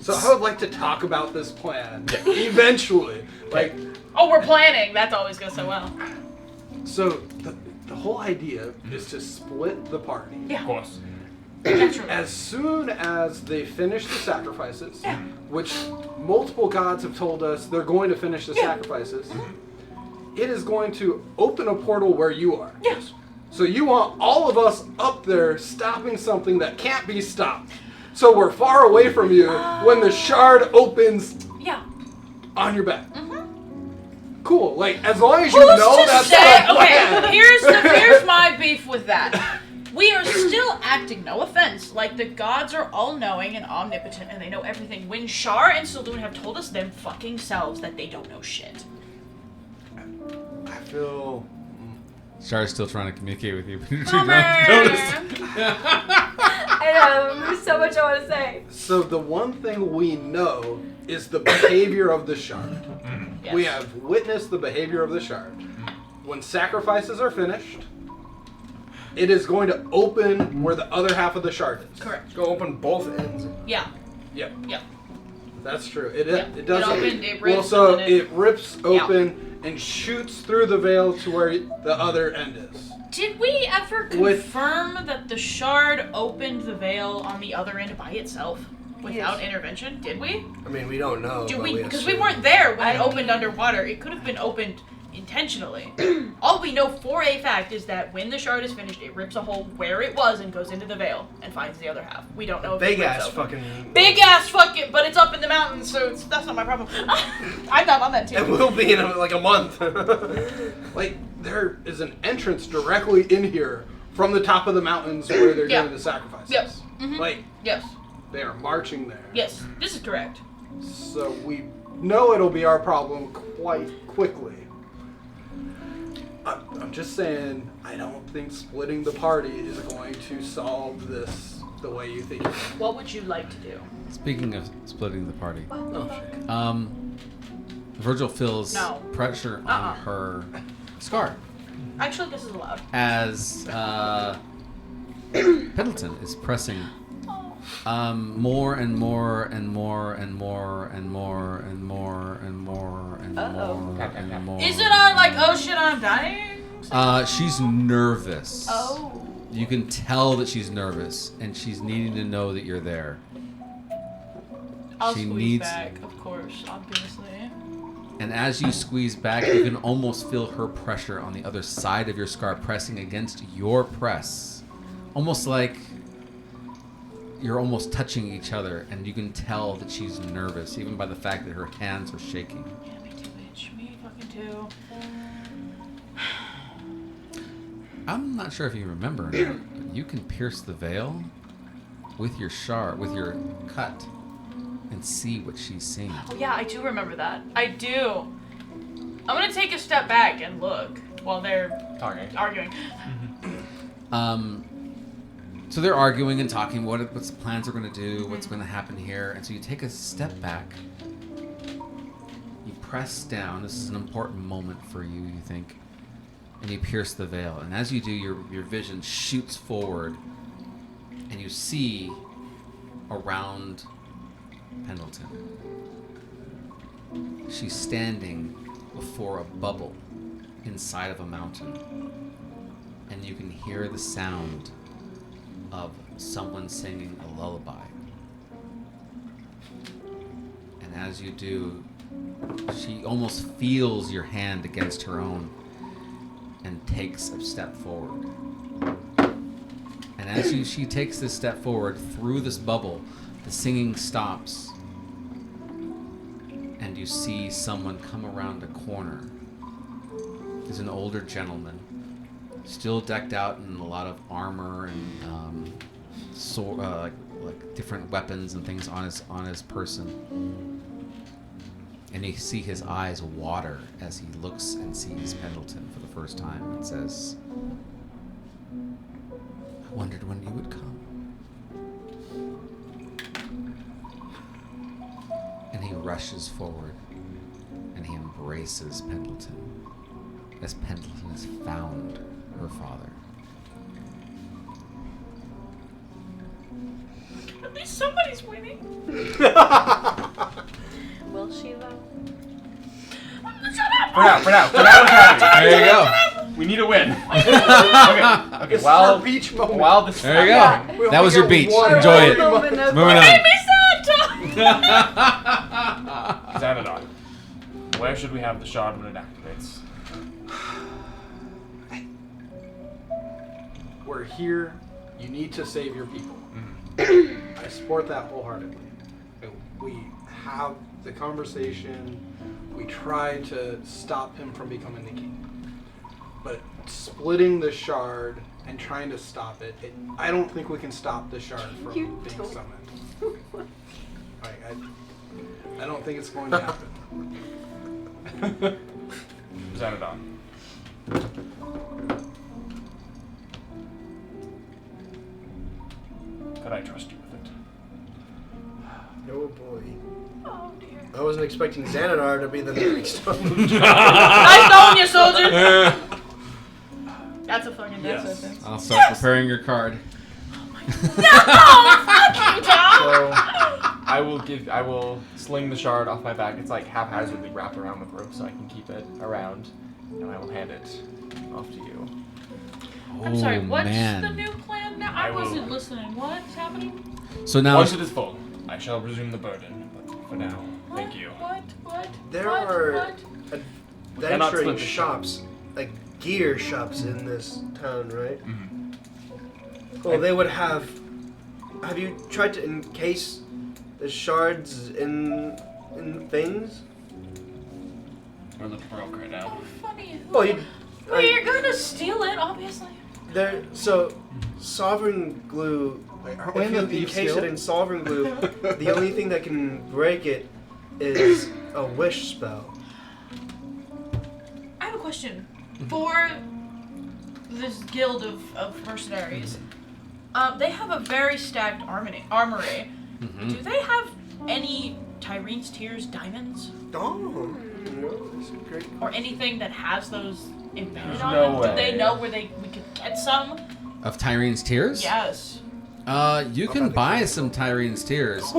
So I would like to talk about this plan eventually. Like, Oh, we're planning. That's always goes so well. so the whole idea is to split the party. Yeah. Of course. Naturally. As soon as they finish the sacrifices, which multiple gods have told us they're going to finish the sacrifices, it is going to open a portal where you are. Yes. So you want all of us up there stopping something that can't be stopped. So we're far away from you when the shard opens Yeah. on your back. Cool. Like, as long as you know that's the plan. Okay, here's my beef with that. We are still acting, no offense, like the gods are all-knowing and omnipotent and they know everything. When Shar and Saloon have told us them fucking selves that they don't know shit. I feel... Char's still trying to communicate with you. Bummer. I know, there's so much I want to say. So the one thing we know is the behavior of the shard. Yes. We have witnessed the behavior of the shard. When sacrifices are finished, it is going to open where the other half of the shard is. Correct. It's gonna open both ends. Yeah. Yep. Yeah. That's true. It Yeah. doesn't. It rips well, so and then it rips open and shoots through the veil to where the other end is. Did we ever With- confirm that the shard opened the veil on the other end by itself without Yes. intervention? Did we? I mean, we don't know. Do but we? Because we assume. weren't there when it I opened mean- underwater. It could have been opened intentionally. All we know for a fact is that when the shard is finished, it rips a hole where it was and goes into the veil and finds the other half. We don't know if Big it rips ass open. fucking. Big ass fucking, but it's up in the mountains, so that's not my problem. I'm not on that It team. will be in like a month. Like, there is an entrance directly in here from the top of the mountains where they're Yeah. doing the sacrifices. Yep. Mhm. Like, Yes. they are marching there. Yes. This is correct. So we know it'll be our problem quite quickly. I'm just saying, I don't think splitting the party is going to solve this the way you think it is. What would you like to do? Speaking of splitting the party, Oh shit. Virgil feels No. pressure Uh-uh. on her scar Actually, this is allowed. as Pendleton is pressing more and more and more and more and more and more and more and more and more. Is it on like, oh shit, I'm dying? She's nervous. Oh. You can tell that she's nervous, and she's needing to know that you're there. I'll She squeeze needs- back, of course, obviously. And as you squeeze back, you can almost feel her pressure on the other side of your scar pressing against your press. Almost like you're almost touching each other, and you can tell that she's nervous, even by the fact that her hands are shaking. Yeah, me too, bitch. Me fucking too. I'm not sure if you remember or not, but you can pierce the veil with your with your cut, and see what she's seeing. Oh yeah, I do remember that. I do. I'm gonna take a step back and look while they're Talking. arguing. So they're arguing and talking what's the plans are going to do, what's going to happen here. And so you take a step back. You press down. This is an important moment for you, you think. And you pierce the veil. And as you do, your vision shoots forward. And you see around Pendleton. She's standing before a bubble inside of a mountain. And you can hear the sound of someone singing a lullaby. And as you do, she almost feels your hand against her own and takes a step forward. And as she takes this step forward through this bubble, the singing stops. And you see someone come around a corner. There's an older gentleman, still decked out in a lot of armor and like different weapons and things on his person. And you see his eyes water as he looks and sees Pendleton for the first time and says, "I wondered when you would come." And he rushes forward and he embraces Pendleton as Pendleton has found her father. At least somebody's winning. Will she though? Shut up! For now, it's happy. There you go. We need a win. Okay. It's While our beach moment. while this There you go. Yeah. That was your beach. Enjoy it. Moving on. Xanadon, where should we have the shard when it activates? We're here. You need to save your people. I support that wholeheartedly. We have the conversation. We try to stop him from becoming the king. But splitting the shard and trying to stop it, I don't think we can stop the shard from You being don't. summoned. I don't think it's going to happen. Xanadon. Could I trust you with it? Oh boy. Oh dear. I wasn't expecting Xanadar to be the next one. Nice knowing you, soldier. That's a fucking death Yes. sentence. I'll start preparing your card. So I will sling the shard off my back. It's like haphazardly wrapped around with rope so I can keep it around, and I will hand it off to you. I'm sorry, Oh, what's man. the new plan now? I wasn't listening. What's happening? So now, Once it is full, I shall resume the burden. But for now, thank you. What? There What? are What? Cannot split adventuring the shops, like gear shops in this town, right? Mhm. Well, they would have. Have you tried to encase the shards in things? We're looking broke right now. Oh, funny. Well, you. Well, you're gonna steal it, obviously. There. So, sovereign glue. Wait, aren't we If in you the thief encase skill? it in sovereign glue, the only thing that can break it is a wish spell. I have a question. For this guild of mercenaries, they have a very stacked armory. Do they have any Tyrene's Tears diamonds? Oh, no, that's a great. Or anything that has those embedded There's on no them? Do they way. know where we could get some? of Tyrene's Tears? Yes. You can buy some Tyrene's Tears.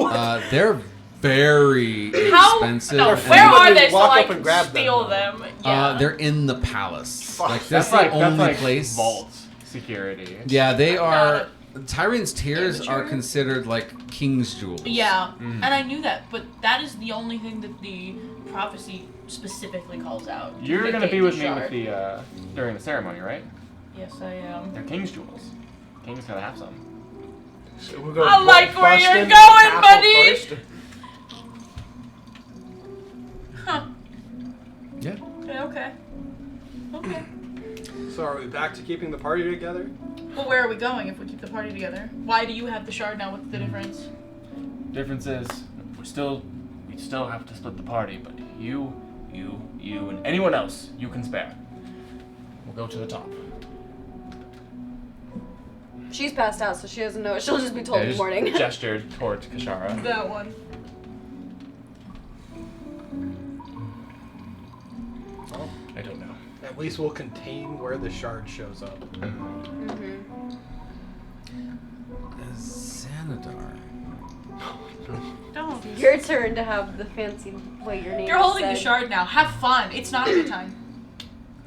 They're very How? expensive. No, and where are they so walk I up can and grab them, steal though. them? Yeah. They're in the palace. Fuck. Like that's the that's only like place. vault security. Yeah, they Got are. Tyrene's Tears are Amateur? considered like king's jewels. Yeah, Mm. and I knew that, but that is the only thing that the prophecy specifically calls out. You're The gonna be Danger with me Shard. with the during the ceremony, right? Yes, I am. They're king's jewels. King's gotta have some. So we're going I like where bust you're into the going, castle buddy. first. Huh. Yeah. Yeah, okay. Okay. So are we back to keeping the party together? Well, where are we going if we keep the party together? Why do you have the shard now? What's the difference? Difference is we still have to split the party, but you, and anyone else you can spare. We'll go to the top. She's passed out, so she doesn't know. She'll just be told in the just morning. gestured towards Kashara. That one. I don't know. At least we'll contain where the shard shows up. Mm-hmm. Xanadar. Don't. Your turn to have the fancy way your name You're is holding the said. shard now. Have fun. It's not a good time.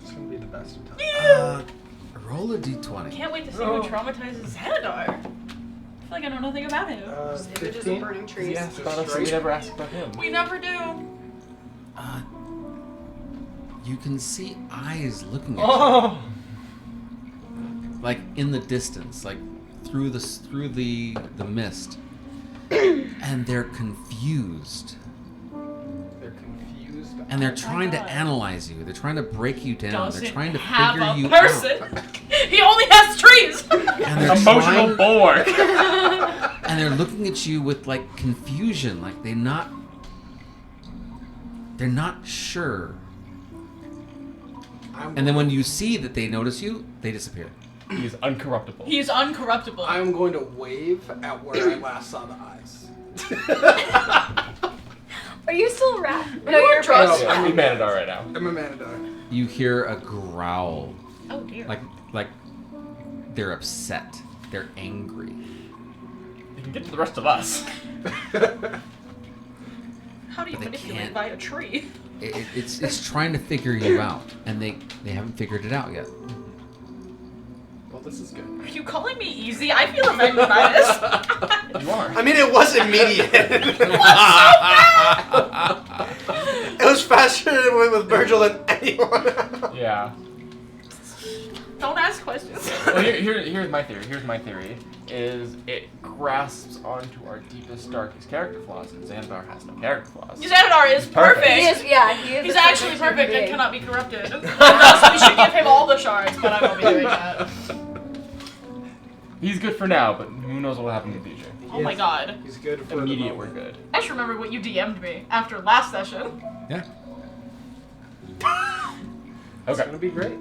It's gonna be the best of times. Roll a d20. Can't wait to see what traumatizes Xanadar. I feel like I know nothing about him. Images of 15? burning trees. Yes, we never asked about him. We never do. You can see eyes looking at Oh! you, like in the distance, like through the mist, and they're confused, They're confused. and they're trying to God. analyze you. They're trying to break you down. Doesn't They're trying to have figure a you person. out. He only has trees. And they're Emotional trying, bulwark. and they're looking at you with like confusion, like they're not sure. And then when you see that they notice you, they disappear. He is uncorruptible. He is uncorruptible. I'm going to wave at where I last saw the eyes. Are you still a rat? No, You you're are drugs. a I'm Manadar right now. I'm a Manadar. You hear a growl, Oh dear. like they're upset, they're angry. can get to the rest of us. How do you But they manipulate can't. by a tree? It's trying to figure you out, and they haven't figured it out yet. Well, this is good. Are you calling me easy? I feel offended by this. You are. I mean, it was immediate. It was faster with Virgil than anyone else. Yeah. Don't ask questions. Well, here's my theory. Here's my theory. Is it grasps onto our deepest, darkest character flaws, and Xandar has no character flaws. Xandar is perfect. He is, yeah, he is. He's the actually human perfect and being. cannot be corrupted. Thus, we should give him all the shards, but I won't be doing that. He's good for now, but who knows what will happen in the future. Oh my god. He's good for Immediate, the we're moment. good. I just remembered what you DM'd me after last session. Yeah. It's Okay. gonna be great.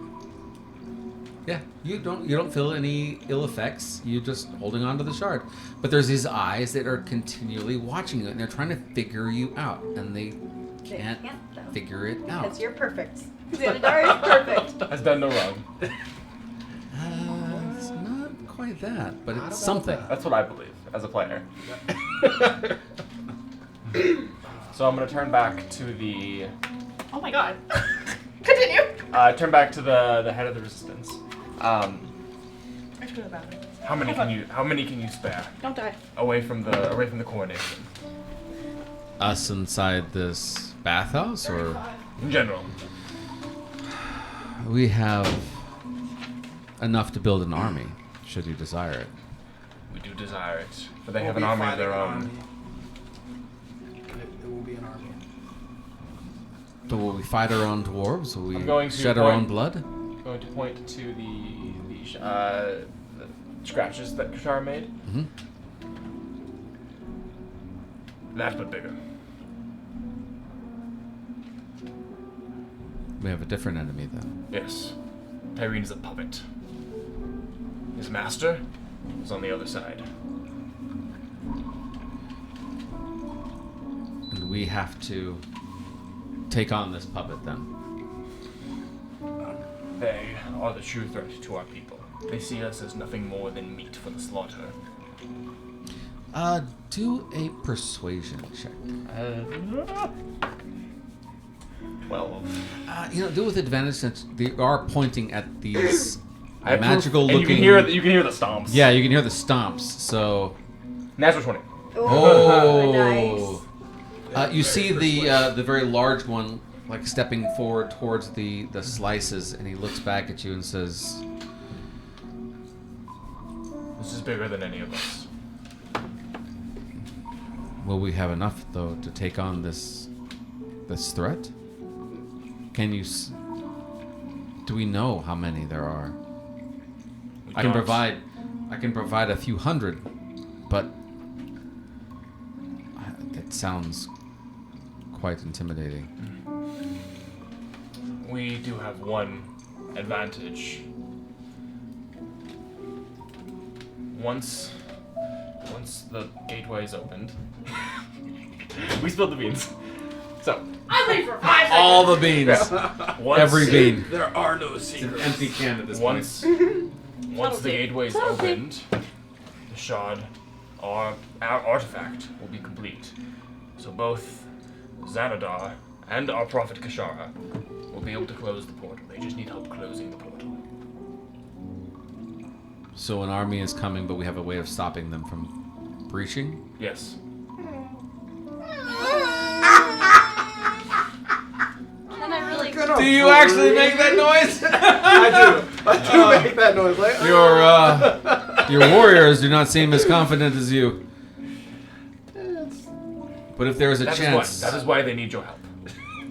Yeah, you don't feel any ill effects. You're just holding on to the shard. But there's these eyes that are continually watching you, and they're trying to figure you out, and they They can't though, figure it because out. you're perfect. Xandar is perfect. Has done no wrong. It's not quite that, but Not it's about something. that. That's what I believe as a player. So I'm gonna turn back to the Oh my god. Continue. turn back to the head of the resistance. I should go to the bathroom. How many can you spare Don't die. away from the coronation Us inside this bathhouse, or in general? we have enough to build an army, should you desire it. We do desire it, but they We'll have an be army of fighting their an own. army. It will be an army. So will we fight our own dwarves? Will we I'm going to shed our point- own blood? I'm going to point to the scratches that Kashara made. Hmm. That but bigger. We have a different enemy then. Yes. Tyrene is a puppet. His master is on the other side. And we have to take on this puppet then. They are the true threat to our people. They see us as nothing more than meat for the slaughter. Do a persuasion check. 12. Do it with advantage since they are pointing at these I have magical proof, looking. and you can hear the stomps. Yeah, you can hear the stomps. So, Natural 20. oh, Nice. you see the very large one like stepping forward towards the slices, and he looks back at you and says, This is bigger than any of us. "Will we have enough though to take on this threat? Can you? Do we know how many there are? We I can don't. provide a few hundred, but that sounds quite intimidating." We do have one advantage. Once the gateway is opened, we spilled the beans. So I leave for 5 seconds. All the beans, once, every bean. There are no It's an secrets. empty can at this Once the gateway is Subtlety. opened, the shard, our artifact, will be complete. So both Xanadar and our prophet Kashara will be able to close the portal. They just need help closing the portal. So an army is coming, but we have a way of stopping them from breaching. Yes. And I really. Do you actually make that noise? I do make that noise. Like, Your warriors do not seem as confident as you. But if there is a chance, That is why they need your help.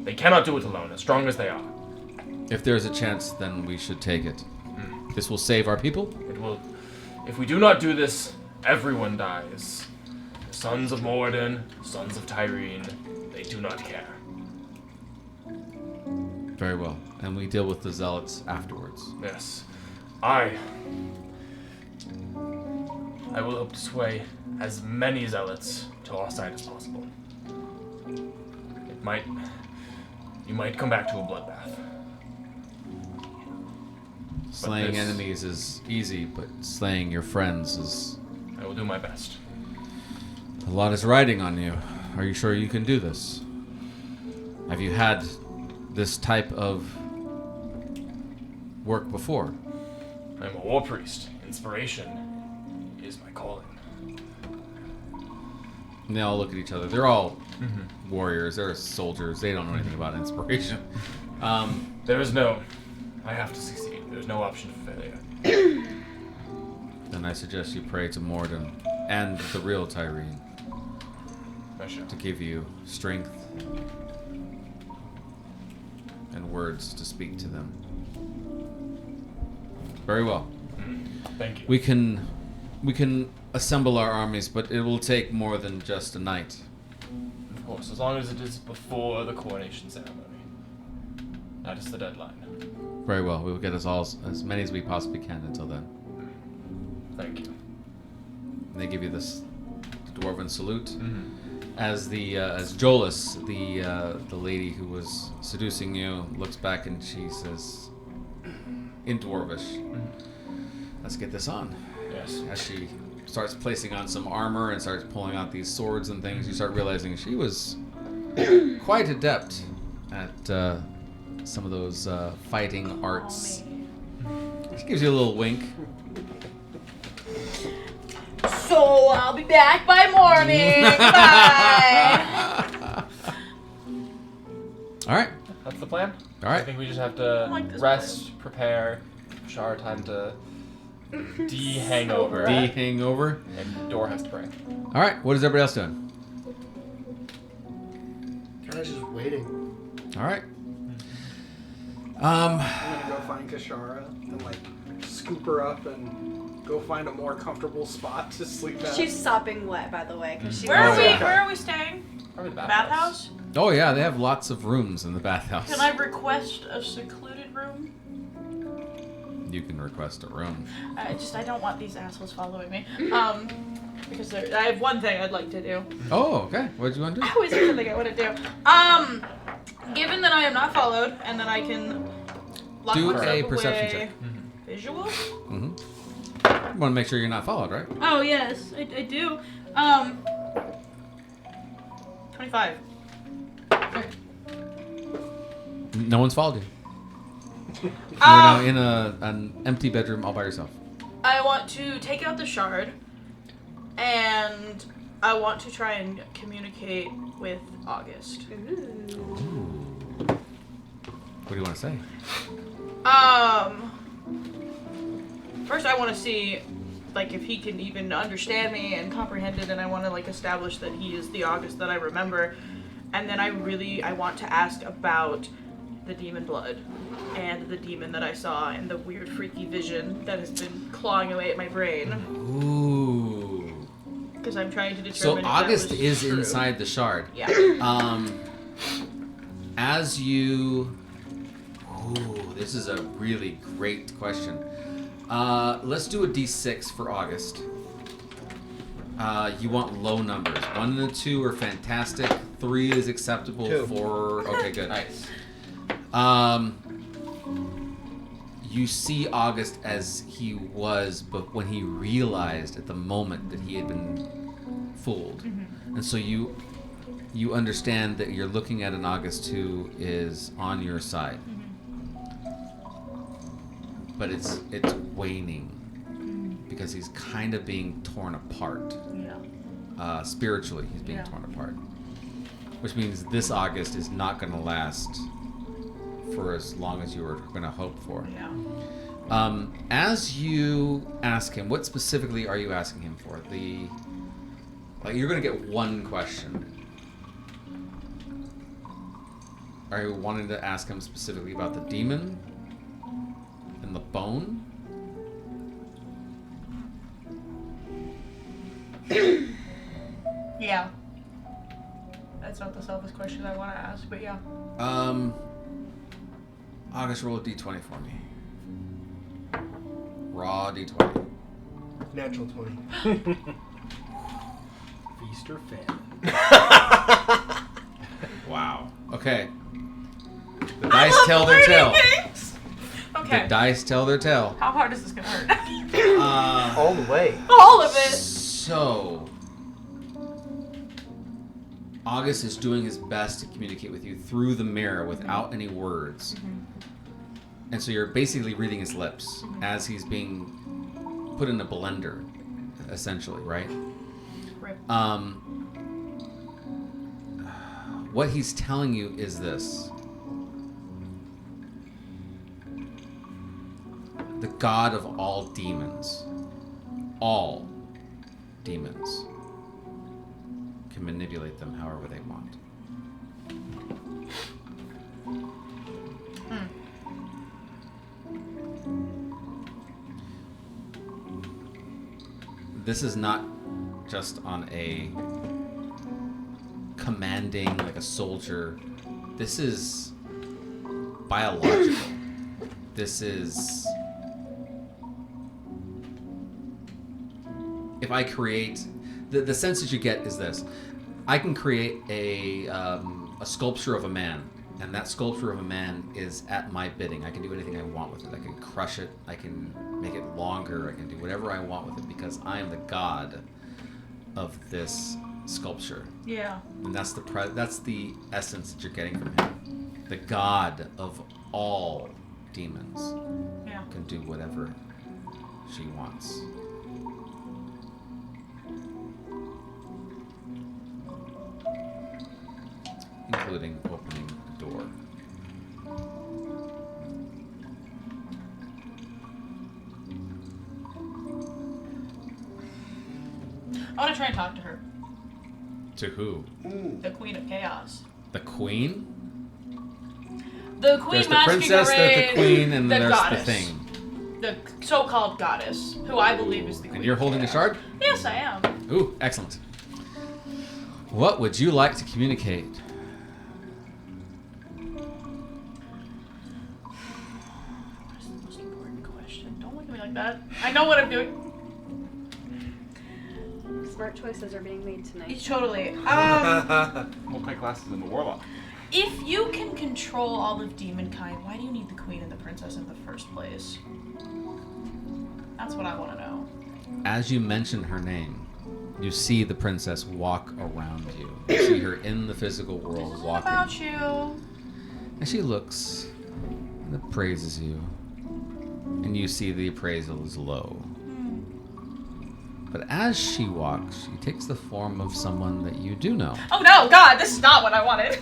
They cannot do it alone, as strong as they are. if there is a chance, then we should take it. This will save our people. It will. If we do not do this, everyone dies. The sons of Moradin, sons of Tyrene, they do not care. Very well, and we deal with the zealots afterwards. Yes. I will hope to sway as many zealots to our side as possible. You might come back to a bloodbath. Slaying this- enemies is easy, but slaying your friends is. I will do my best. A lot is riding on you. Are you sure you can do this? Have you had this type of work before? I'm a war priest. Inspiration is my calling. And they all look at each other. They're all warriors. They're soldiers. They don't know anything about inspiration. There is no... I have to succeed. There's no option for failure. Then I suggest you pray to Morden and the real Tyrene I shall. to give you strength and words to speak to them. Very well. Thank you. We can assemble our armies, but it will take more than just a night. Of course, as long as it is before the coronation ceremony. That is the deadline. Very well. We will get us all as many as we possibly can until then. Thank you. And they give you this dwarven salute. As Jolas, the lady who was seducing you, looks back and she says, in Dwarvish, "Let's get this on." Yes. As she starts placing on some armor and starts pulling out these swords and things, you start realizing she was quite adept at some of those fighting arts. She gives you a little wink. So I'll be back by morning. Bye. All right. That's the plan? All right. I think we just have to like this rest, prepare, shower time to de-hangover. De-hangover. And Door has to pray. All right. What is everybody else doing? Kind of just waiting. All right. I'm gonna go find Kashara and like scoop her up and go find a more comfortable spot to sleep at. She's sopping wet, by the way, because she Where was. are we staying? Probably the Bathhouse? Oh yeah, they have lots of rooms in the bathhouse. Can I request a secluded room? You can request a room. I don't want these assholes following me. Because I have one thing I'd like to do. Oh, okay. What did you want to do? I always have something I want to do. Given that I am not followed, and that I can lock Do myself a perception away. check. Visual? Mm-hmm. You want to make sure you're not followed, right? Oh yes, I do. 25. No one's followed you. You're now in an empty bedroom all by yourself. I want to take out the shard, and I want to try and communicate with August. What do you want to say? First I want to see, like, if he can even understand me and comprehend it, and I want to, like, establish that he is the August that I remember. And then I want to ask about the demon blood and the demon that I saw and the weird freaky vision that has been clawing away at my brain. Ooh. Because I'm trying to So determine if that August was is true. inside the shard. Yeah. As you... Ooh, this is a really great question. Let's do a D6 for August. You want low numbers. 1 and 2 are fantastic. 3 is acceptable. 2. 4... Okay, good. Nice. You see August as he was, but when he realized at the moment that he had been fooled. And so you understand that you're looking at an August who is on your side. But it's waning because he's kind of being torn apart. Yeah. Spiritually, he's being torn apart. Which means this August is not going to last for as long as you were going to hope for. Yeah. As you ask him, what specifically are you asking him for? You're going to get one question. Are you wanting to ask him specifically about the demon and the bone? Yeah. That's not the selfish question I want to ask, but yeah. August, roll a d20 for me. Raw d20. Natural 20. Feast or famine. Wow. Okay. The dice tell their tale. Okay. The dice tell their tale. How hard is this gonna hurt? All the way. All of it. So, August is doing his best to communicate with you through the mirror without any words. And so you're basically reading his lips as he's being put in a blender, essentially, right? Rip. What he's telling you is this. The god of all demons, can manipulate them however they want. This is not just on a commanding, like a soldier. This is biological. This is... If I create... The sense that you get is this. I can create a sculpture of a man, and that sculpture of a man is at my bidding. I can do anything I want with it. I can crush it. I can make it longer. I can do whatever I want with it because I am the god of this sculpture. Yeah. And that's the essence that you're getting from him. The god of all demons can do whatever she wants. Including opening a door. I want to try and talk to her. To who? The Queen of Chaos. The queen? The Queen There's the princess, there's the queen, and the there's goddess. the thing. The so-called goddess, who I believe is the Queen. And you're of holding the Chaos. shard? Yes, I am. Ooh, excellent. What would you like to communicate? What is the most important question? Don't look at me like that. I know what I'm doing. Smart choices are being made tonight. Totally. Multi-classes in the warlock. If you can control all of demonkind, why do you need the queen and the princess in the first place? That's what I want to know. As you mention her name, you see the princess walk around you. You see her in the physical world This is walking. about you. And she looks and appraises you. And you see the appraisal is low. But as she walks, she takes the form of someone that you do know. Oh no, God, this is not what I wanted.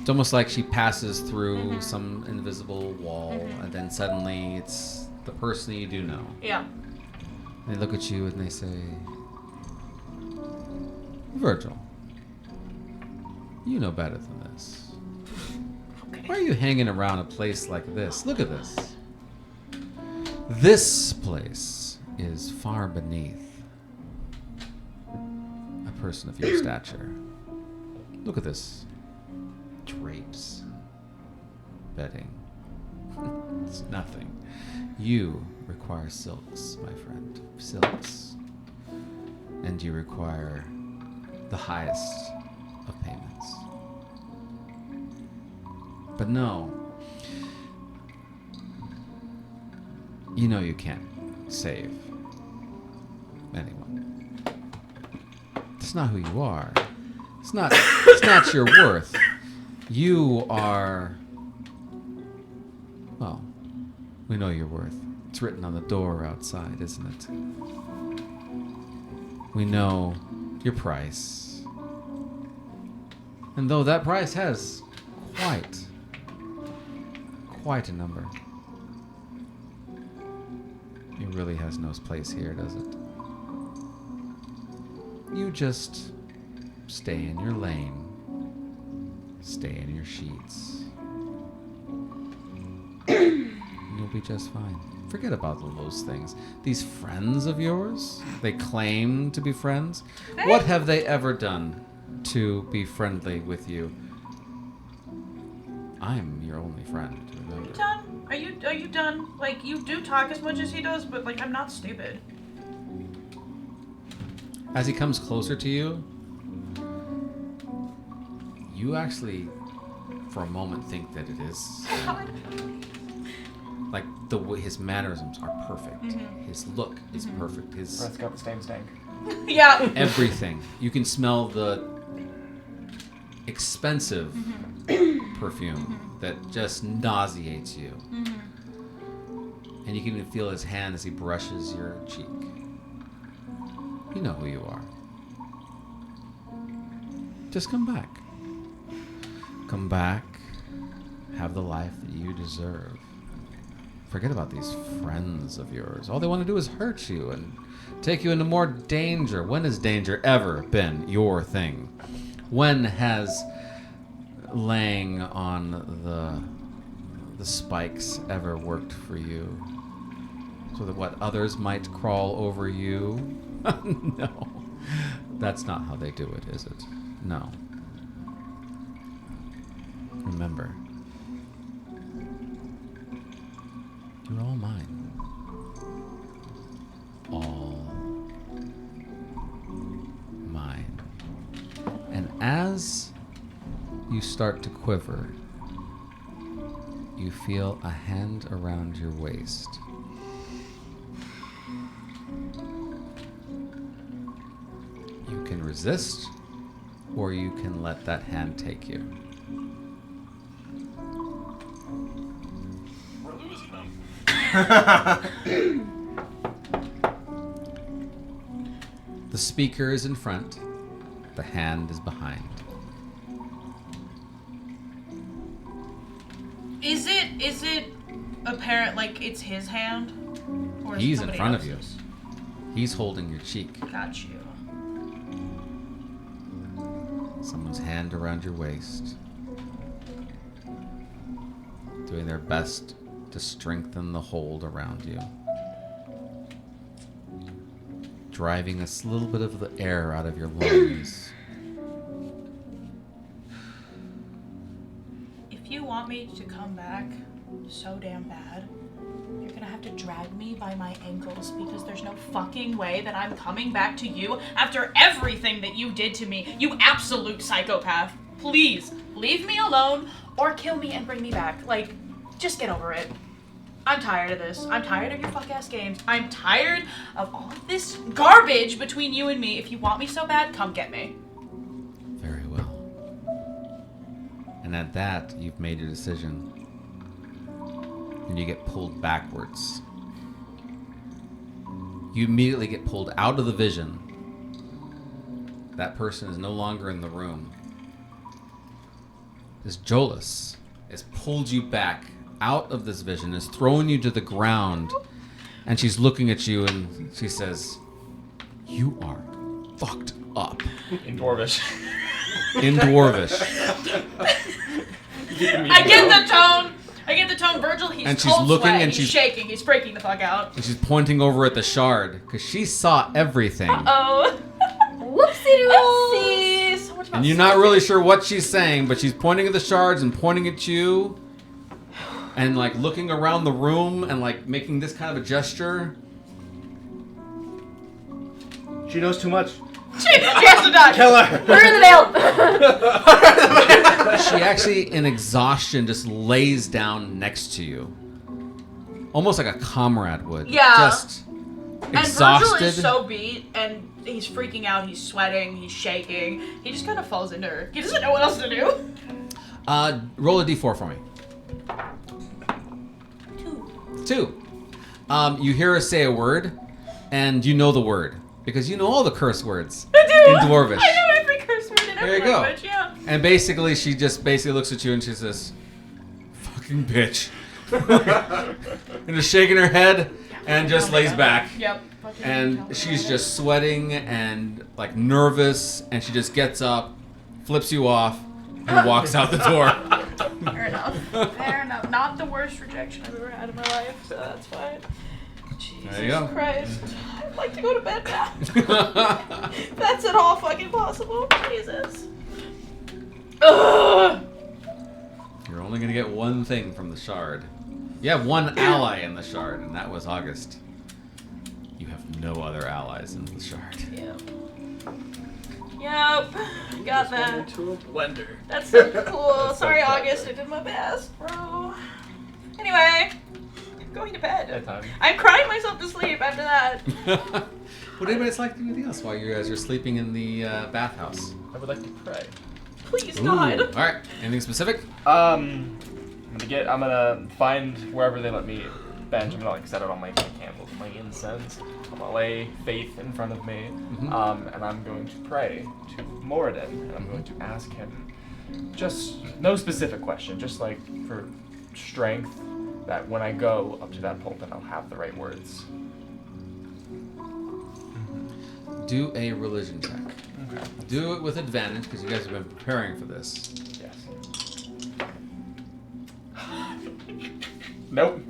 It's almost like she passes through some invisible wall, and then suddenly it's the person you do know. Yeah. They look at you and they say, Virgil, you know better than this. Okay. Why are you hanging around a place like this? Look at this. This place is far beneath a person of your stature. Look at this. Drapes. Bedding. It's nothing. You require silks, my friend. Silks. And you require the highest of payments. But no. You know you can't save anyone. That's not who you are. It's not your worth. You are... Well, we know your worth. It's written on the door outside, isn't it? We know your price. And though that price has quite a number, it really has no place here, does it? You just stay in your lane. Stay in your sheets. You'll be just fine. Forget about those things. These friends of yours, they claim to be friends. What have they ever done to be friendly with you? I'm your only friend, remember? Done? Are you done? Like, you do talk as much as he does, but like, I'm not stupid. As he comes closer to you, you actually, for a moment, think that it is. Like the way his mannerisms are perfect. His look is perfect. His Brett's got the same stank. Yeah. everything. You can smell the expensive perfume that just nauseates you. And you can even feel his hand as he brushes your cheek. You know who you are. Just come back. Come back. Have the life that you deserve. Forget about these friends of yours. All they want to do is hurt you and take you into more danger. When has danger ever been your thing? When has laying on the spikes ever worked for you? So that what others might crawl over you? No. That's not how they do it, is it? No. Remember, you're all mine. All mine. And as you start to quiver, you feel a hand around your waist. You can resist, or you can let that hand take you. We're losing them. The speaker is in front, the hand is behind. Is it apparent like it's his hand? Or is it He's in somebody front of you. else's? He's holding your cheek. Got you. Someone's hand around your waist. Doing their best to strengthen the hold around you. Driving a little bit of the air out of your lungs. If you want me to come back so damn bad, you're gonna have to drag me by my ankles because there's no fucking way that I'm coming back to you after everything that you did to me, you absolute psychopath. Please, leave me alone or kill me and bring me back. Like, just get over it. I'm tired of this. I'm tired of your fuck-ass games. I'm tired of all of this garbage between you and me. If you want me so bad, come get me. Very well. And at that, you've made your decision. And you get pulled backwards. You immediately get pulled out of the vision. That person is no longer in the room. This Jolus has pulled you back out of this vision, has thrown you to the ground, and she's looking at you and she says, "You are fucked up." In Dwarvish. In Dwarvish. I get the tone. Virgil, he's And she's cold looking sweat, and he's she's- shaking, he's freaking the fuck out. And she's pointing over at the shard because she saw everything. Uh-oh. Whoopsie doodles. Oopsie. So much about And you're not really sure what she's saying, but she's pointing at the shards and pointing at you. And like looking around the room and like making this kind of a gesture. She knows too much. She has to die. Kill her. Put her in the veil. She actually, in exhaustion, just lays down next to you. Almost like a comrade would. Yeah. Just And exhausted. Virgil is so beat, and he's freaking out, he's sweating, he's shaking. He just kind of falls into her. He doesn't know what else to do. Roll a d4 for me. 2. You hear her say a word, and you know the word. Because you know all the curse words in Dwarvish. I know every curse word in There every you go. language, yeah. And basically, she just looks at you and she says, "Fucking bitch." And just shaking her head and just lays back. Yep. Fucking tell And me she's about just sweating and like nervous, and she just gets up, flips you off, and walks out the door. it. Fair enough. Fair enough. Not the worst rejection I've ever had in my life, so that's fine. Jesus There you go. Christ. I'd like to go to bed now. That's at all fucking possible. Jesus. Ugh. You're only gonna get one thing from the shard. You have one ally in the shard, and that was August. You have no other allies in the shard. Yep. Yep. Got that. Into a blender. That's so cool. Sorry, August. I did my best, bro. Anyway, I'm going to bed. Bedtime. I'm crying myself to sleep after that. Would anybody like to do anything else while you guys are sleeping in the bathhouse? I would like to pray. Please, Ooh. God. All right. Anything specific? I'm gonna find wherever they let me bench. I'm gonna like set out all my candles, my incense. I'm gonna lay Faith in front of me, and I'm going to pray to Moradin, and I'm going to ask him just no specific question, just like for strength, that when I go up to that pulpit, I'll have the right words. Do a religion check. Okay. Do it with advantage because you guys have been preparing for this. Yes. Nope.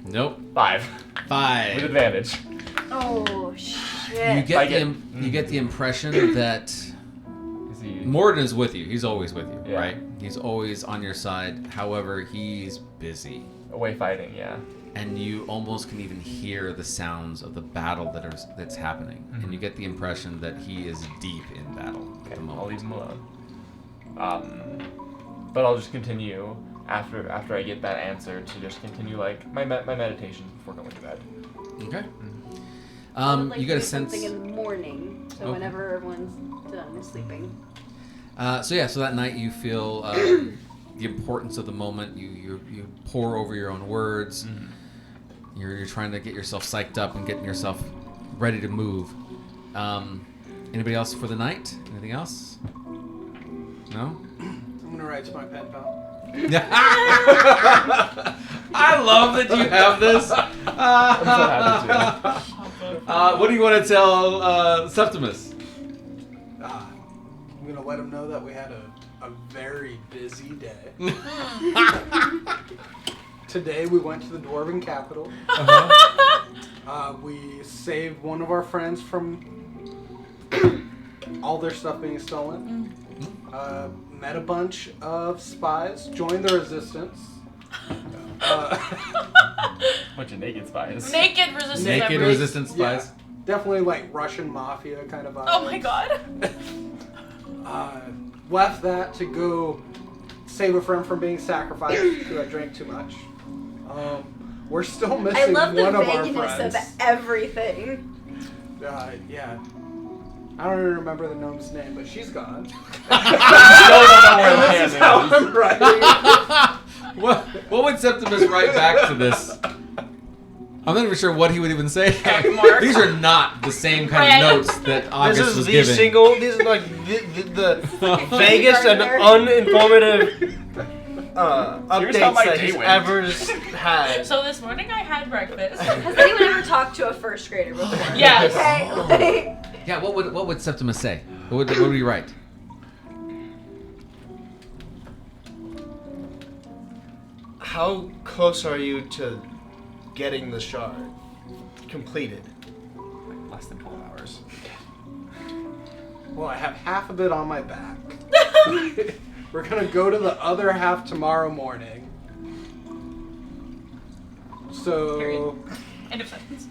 Nope. 5 with 5. advantage. Oh shit. You get the impression that Is he? Morden is with you. He's always with you, Yeah. right? He's always on your side. However, he's busy. Away fighting, yeah. And you almost can even hear the sounds of the battle that's happening. And you get the impression that he is deep in battle at Okay, the I'll moment. leave him alone. But I'll just continue after I get that answer to just continue like my meditation before going to bed. Okay. I would like You to get a do sense. something in the morning, so Okay. whenever everyone's done sleeping. So that night you feel the importance of the moment. You pour over your own words. You're trying to get yourself psyched up and getting yourself ready to move. Anybody else for the night? Anything else? No? I'm gonna write to my pen pal. I love that you have this. I'm so happy to. What do you want to tell Septimus? I'm gonna let him know that we had a very busy day. Today we went to the dwarven capital. We saved one of our friends from all their stuff being stolen. Met a bunch of spies, joined the resistance. Bunch of naked spies. Naked resistance. Naked members. resistance spies. Yeah, definitely like Russian mafia kind of vibe. Oh my God. Left that to go save a friend from being sacrificed because I drank too much. We're still I missing love the one of our vagueness friends. of everything. Yeah. I don't even remember the gnome's name, but she's gone. This is how I'm writing. What would Septimus write back to this? I'm not even sure what he would even say. Mark. These are not the same kind Red. of notes that August This is was the giving. single. These are like the vaguest and uninformative Here's how updates my that day he's went. ever had. So this morning I had breakfast. Has anyone ever talked to a first grader before? Yes. Okay. Like, Yeah, what would Septimus say? What would he write? How close are you to getting the shard completed? Less than 12 hours. Well, I have half of it on my back. We're gonna go to the other half tomorrow morning. So, Period. End of sentence.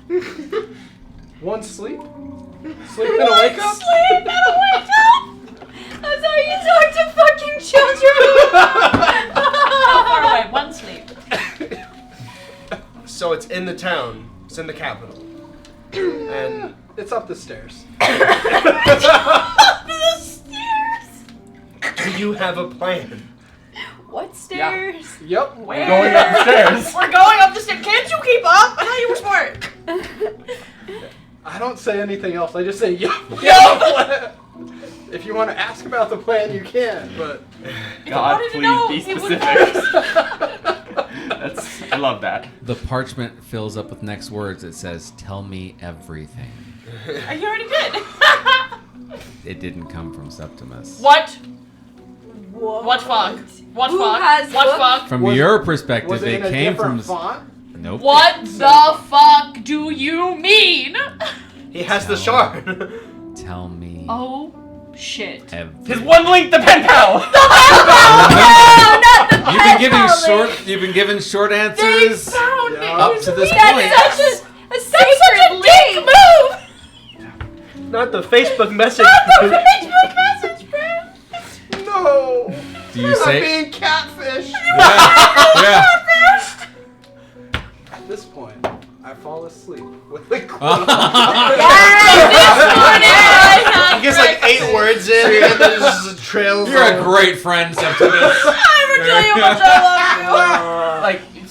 one sleep? Sleep and a wake up? sleep and wake up. That's how you talk to fucking children. How far away? One sleep. So it's in the town. It's in the capital. And It's up the stairs. The stairs. do you have a plan? What stairs? Yep. Where? Going up the stairs. We're going up the stairs. Can't you keep up? I thought you were smart. I don't say anything else. I just say yup. Yup. If you want to ask about the plan, you can. But God, wanted to know, please be it would specific. I love that. The parchment fills up with next words. It says, "Tell me everything." You already did. It didn't come from Septimus. What? What? What fuck? What Who fuck? has What book? fuck? From Was- your perspective, was it it in a came from. different font? Nope. What the fuck do you mean? He has the shard. Tell me Oh shit. everything. His one link, the pen pal. You've been given short They answers found Yeah. it. up to this That's point. such a That's such a sacred dick link. move. Not the Facebook message. Facebook message, bro. No. Do you I'm say? being catfished. Yeah. At this point, I fall asleep with the Yeah. He gets like 8 words in, and then there's just a trails. You're a great friend, Septimus. I never tell you how much I love you.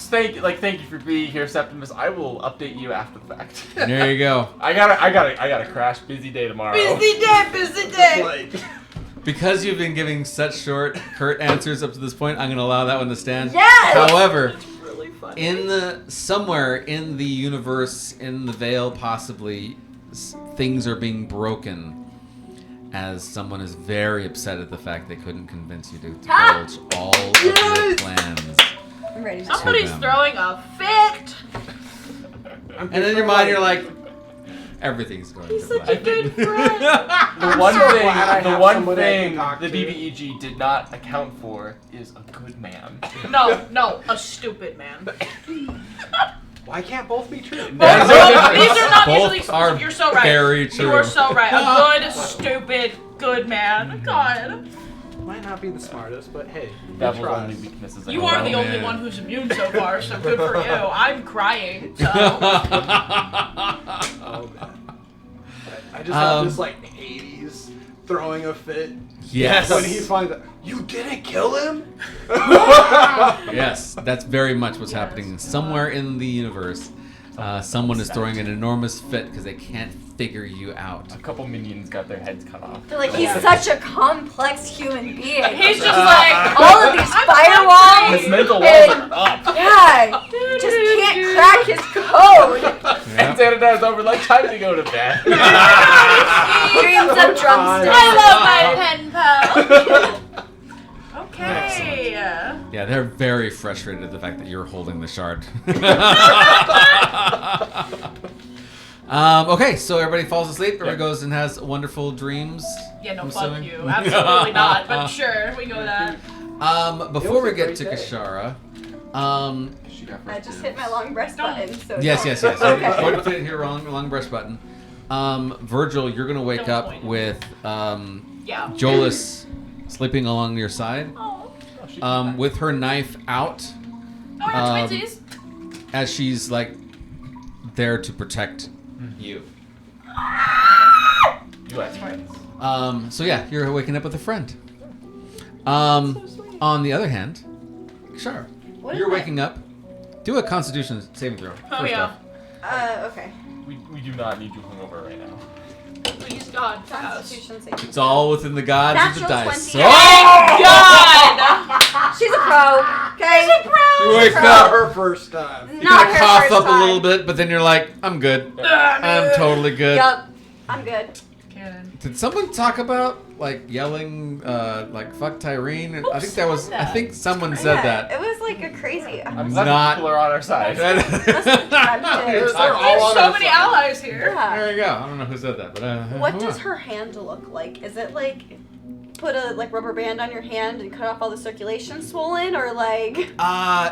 Thank you for being here, Septimus. I will update you after the fact. There you go. I gotta crash. Busy day tomorrow. Busy day. Like, Because you've been giving such short, curt answers up to this point, I'm going to allow that one to stand. Yes! However, Really funny. somewhere in the universe, in the veil, possibly, things are being broken. As someone is very upset at the fact they couldn't convince you to divulge all of your plans. I'm ready. Somebody's them. throwing a fit. And in your mind, you're like, everything's going He's to such a plan. good friend. The one so thing, glad I the have one somebody I thing can talk the to. BBEG did not account for is a good man. No, a stupid man. Why can't both be true? These are not Both usually. are You're so right. very You true. are so right. A good, stupid, good man. God. Might not be the smartest, but hey, Devil's we try. only weaknesses. You are the Oh, only man. one who's immune so far, so good for you. I'm crying. So. Oh man. I just have this like 80s throwing a fit. Yes. When he finds out, you didn't kill him? Yes, that's very much what's happening. Somewhere in the universe, someone is throwing an enormous fit because they can't figure you out. A couple minions got their heads cut off. They're like, he's such a complex human being. He's just like, all of these firewalls. His mental walls are up. Yeah, just can't crack his code. And Xanadad's over like, time to go to bed. Dreams of drumsticks. I love my pen pal. Okay. Yeah, they're very frustrated at the fact that you're holding the shard. Okay, so everybody falls asleep. Everybody goes and has wonderful dreams. Yeah, no, I'm fuck assuming. you. Absolutely not. But sure, we go that. Before It was we a get great to day. Kashara, I just hit my long breast button. So yes. Okay. Go to hit your long brush button. Virgil, you're gonna wake Don't up point. with Yeah. Jolus sleeping along your side, Oh, with her knife out, yeah, twinsies. as she's like there to protect you. You asked for it. So yeah, you're waking up with a friend. On the other hand, sure, What you're is waking up. Do a Constitution saving throw. Oh, first yeah. off. Okay. We do not need you hungover right now. Please, God. Fast. Constitution saving. It's all within the gods of the Natural dice. 20. God! She's a pro. Okay. She's a pro. You wake Pro. up. Her first time. You Not kind of her cough first up a time. little bit, but then you're like, I'm good. I'm totally good. Yup. I'm good. Cannon. Did someone talk about like yelling, like "fuck Tyrene"? I think that was. said I that? think someone said Yeah, that. It was like a crazy. I'm glad Not- people are on our side. there There's all so on many our allies here. Yeah. you go. I don't know who said that, but What does her hand look like? Is it like put a like rubber band on your hand and cut off all the circulation swollen, or like?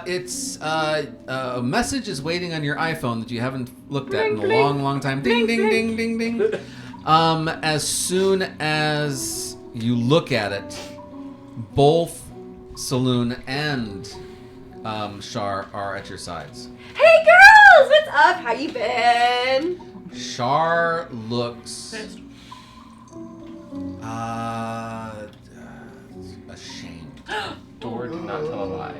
It's a message is waiting on your iPhone that you haven't looked at in a Bling, bling. long time. Ding, ding, ding, ding, ding. As soon as you look at it, both Saloon and Shar are at your sides. Hey girls, what's up? How you been? Shar looks Pissed. ashamed. Door did not tell a lie.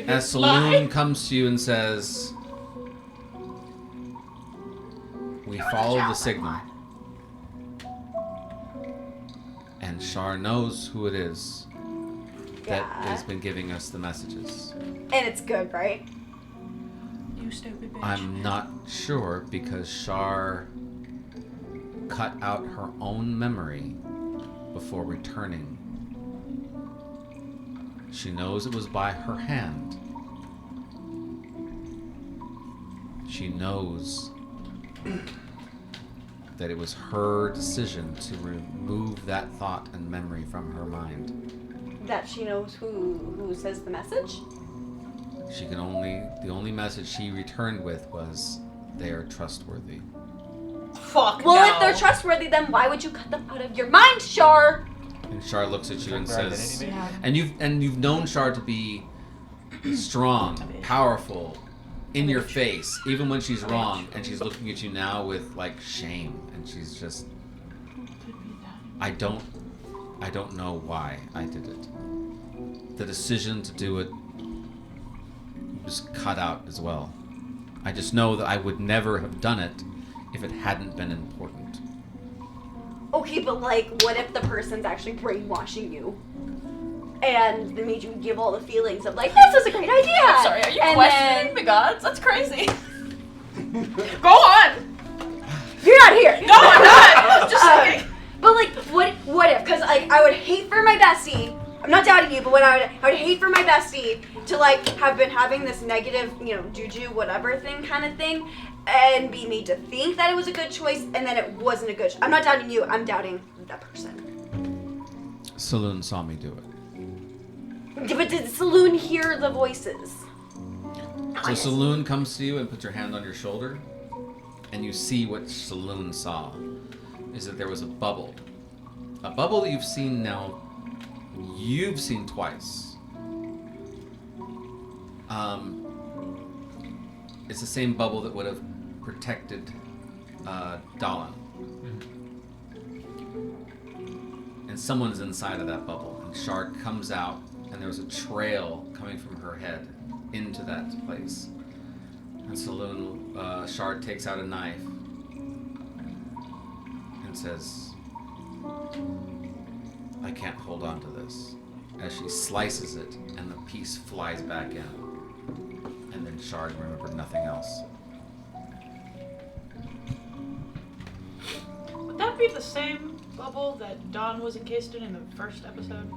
As Saloon comes to you and says, "We followed the signal." And Shar knows who it is that Yeah. has been giving us the messages. And it's good, right? You stupid bitch. I'm not sure because Shar cut out her own memory before returning. She knows it was by her hand. She knows that it was her decision to remove that thought and memory from her mind. That she knows who says the message. The only message she returned with was, "They are trustworthy." Fuck Well, no. if they're trustworthy, then why would you cut them out of your mind, Shar? And Shar looks at you and Their says, identity. Yeah. and you've known Shar to be strong, powerful, in your face, even when she's wrong, and she's looking at you now with like shame, and she's just, I don't I don't know why I did it. The decision to do it was cut out as well. I just know that I would never have done it if it hadn't been important. Okay, but like, what if the person's actually brainwashing you? And they made you give all the feelings of like, this is a great idea! I'm sorry, are you And questioning the gods? That's crazy. Go on! You're not here! No, I'm not! Just saying. But like, what if? Because like, I would hate for my bestie. I'm not doubting you, but what I would hate for my bestie to like have been having this negative, juju whatever thing kind of thing, and be made to think that it was a good choice, and then it wasn't a good. I'm not doubting you. I'm doubting that person. Saloon saw me do it. But did Saloon hear the voices? So Saloon comes to you and puts her hand on your shoulder, and you see what Saloon saw is that there was a bubble that you've seen now. You've seen twice. It's the same bubble that would have protected Dahlin. And someone's inside of that bubble. And Shard comes out, and there's a trail coming from her head into that place. And Saloon, Shard takes out a knife and says, I can't hold on to this. As she slices it, and the piece flies back in. And then Shard remembered nothing else. Would that be the same bubble that Dawn was encased in the first episode?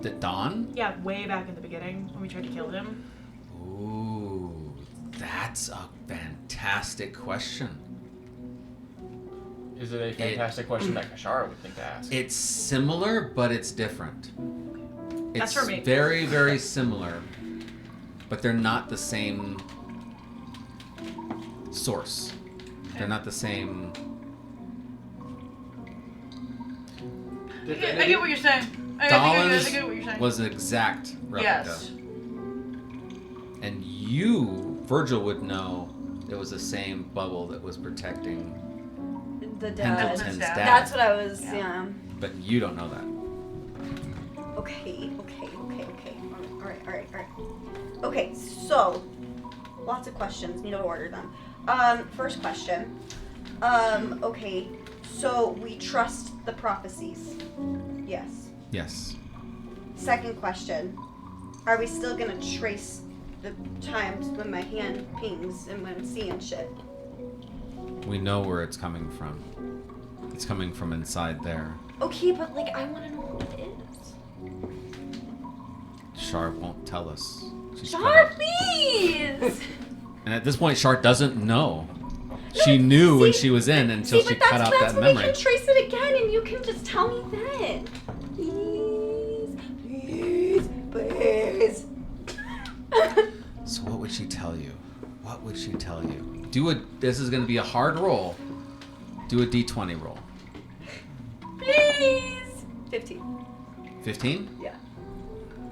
The Dawn? Yeah, way back in the beginning when we tried to kill him. Ooh, that's a fantastic question. Is it a fantastic question that Kashara would think to ask? It's similar, but it's different. That's for me. It's very, very similar, but they're not the same source. They're not the same. I get what you're saying. I get what you're saying. Dahlin's was an exact replica. Yes. And you, Virgil, would know it was the same bubble that was protecting The dad. Pendleton's dad. That's what I was. Yeah. But you don't know that. Okay. All right. Okay, so lots of questions. Need to order them. First question. Okay, so we trust the prophecies. Yes. Yes. Second question. Are we still gonna trace the times when my hand pings and when I'm seeing shit? We know where it's coming from. It's coming from inside there. Okay, but like I wanna know who it is. Sharp won't tell us. She's Sharp, cut please! And at this point, Sharp doesn't know. She knew when she was in until she cut out that when memory. we can trace it again, and you can just tell me then. Please. So what would she tell you? What would she tell you? This is going to be a hard roll. Do a d20 roll. Please. 15. 15? Yeah.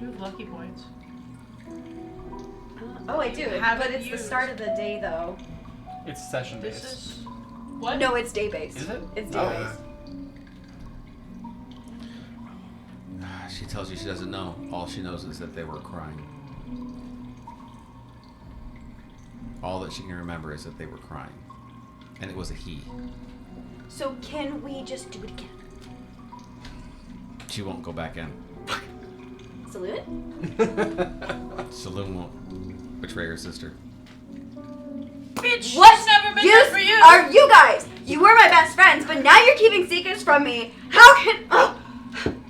You have lucky points. Oh, I do. Haven't But it's the used. start of the day, though. It's session This based. is what? No, it's day based. Is it? It's day Oh. based. She tells you she doesn't know. All she knows is that they were crying. All that she can remember is that they were crying. And it was a he. So can we just do it again? She won't go back in. Salute? Saloon won't betray her sister. Bitch, What's it's never been use good for you. are you guys? You were my best friends, but now you're keeping secrets from me. How can... Oh,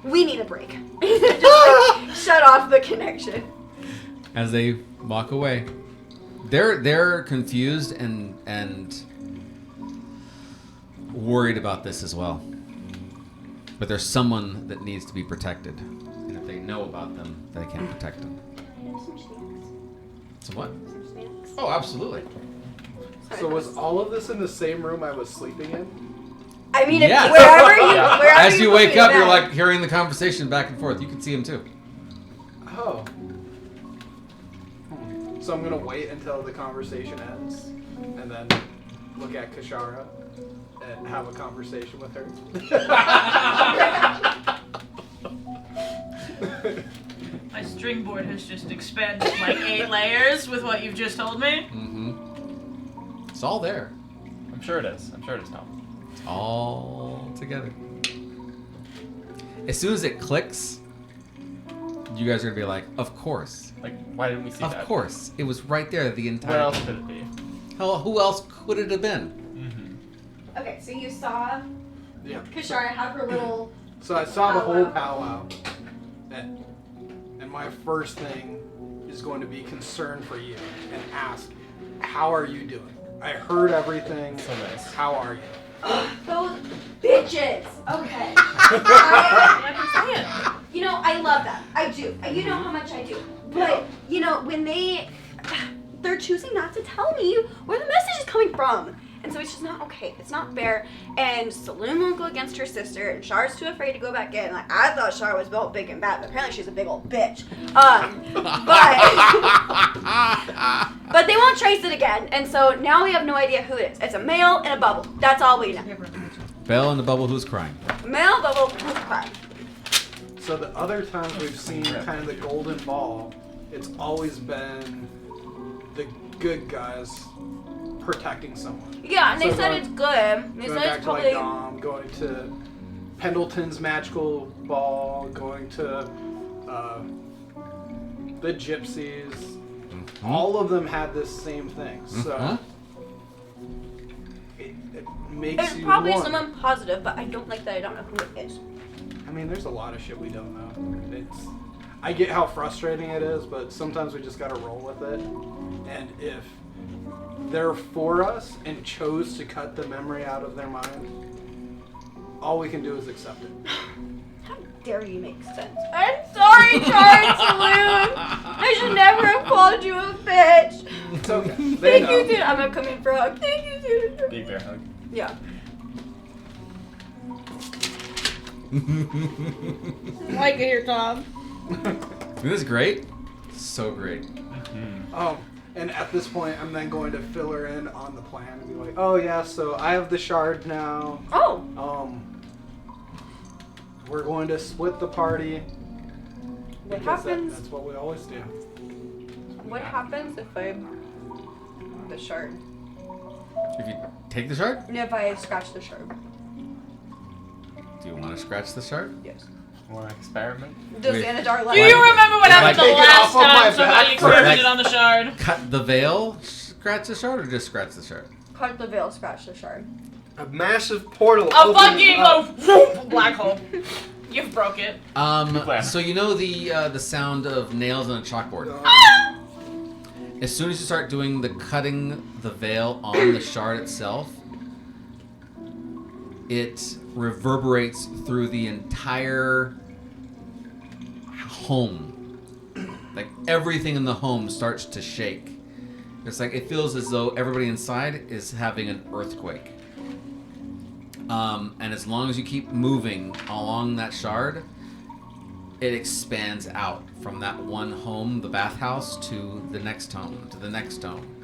we need a break. Just like, shut off the connection. As they walk away, they're confused and worried about this as well. But there's someone that needs to be protected, and if they know about them, they can't protect them. Can I have some snacks? So what? Some snacks? Oh, absolutely. So was all of this in the same room I was sleeping in? I mean, Yes. wherever As you put wake me up, you're back. like hearing the conversation back and forth. You can see him too. Oh. So I'm gonna wait until the conversation ends, and then look at Kashara and have a conversation with her. string board has just expanded like 8 layers with what you've just told me. Mm-hmm. It's all there. I'm sure it is, Tom. It's all together. As soon as it clicks, you guys are gonna be like, of course. Like, why didn't we see that? Of course. It was right there the entire Where else could it be? Hell, who else could it have been? Mm-hmm. Okay, so you saw Yeah. Kishara have her little. So I saw the whole Powwow. powwow. And my first thing is going to be concern for you and ask, how are you doing? I heard everything. So nice. How are you? Those bitches. Okay. I can say it. You know, I love them. I do. You know how much I do. But, you know, when they're choosing not to tell me where the message is coming from. And so it's just not okay. It's not fair. And Saloon won't go against her sister, and Char's too afraid to go back in. Like, I thought Char was built big and bad, but apparently she's a big old bitch. But they won't trace it again. And so now we have no idea who it is. It's a male in a bubble. That's all we know. Belle in the bubble who's crying. Male bubble who's crying. So the other times we've seen kind of the golden ball, it's always been the good guys protecting someone. Yeah, and they So said going- it's good. They Going said back it's to like probably. Dom, going to Pendleton's magical ball, going to the gypsies. All of them had this same thing. So it makes It's you probably wonder. someone positive, but I don't like that I don't know who it is. I mean, there's a lot of shit we don't know. I get how frustrating it is, but sometimes we just gotta roll with it. And if they're for us and chose to cut the memory out of their mind, all we can do is accept it. How dare you make sense? I'm sorry, Charles Saloon. I should never have called you a bitch. It's okay. They Thank know. you, dude. I'm gonna come in for a hug. Thank you, dude. Big bear hug. Yeah. Like it here, Tom. This is great. So great. And at this point, I'm then going to fill her in on the plan and be like, oh yeah, so I have the shard now. Oh. We're going to split the party. What because happens? That's what we always do. What happens if I the shard? If you take the shard, And if I scratch the shard? do you want to scratch the shard? Yes. Want to experiment? Does Wait. Anadar Do let you remember what happened the Take it last off of my time somebody back. experimented on the shard? Cut the veil, scratch the shard, or just scratch the shard? cut the veil, scratch the shard? A massive portal. A opened fucking up. black hole. You've broke it. So you know the sound of nails on a chalkboard. As soon as you start doing the cutting the veil on the shard itself, it reverberates through the entire home. Like everything in the home starts to shake. It's like it feels as though everybody inside is having an earthquake. And as long as you keep moving along that shard, it expands out from that one home, the bathhouse, to the next home, to the next home.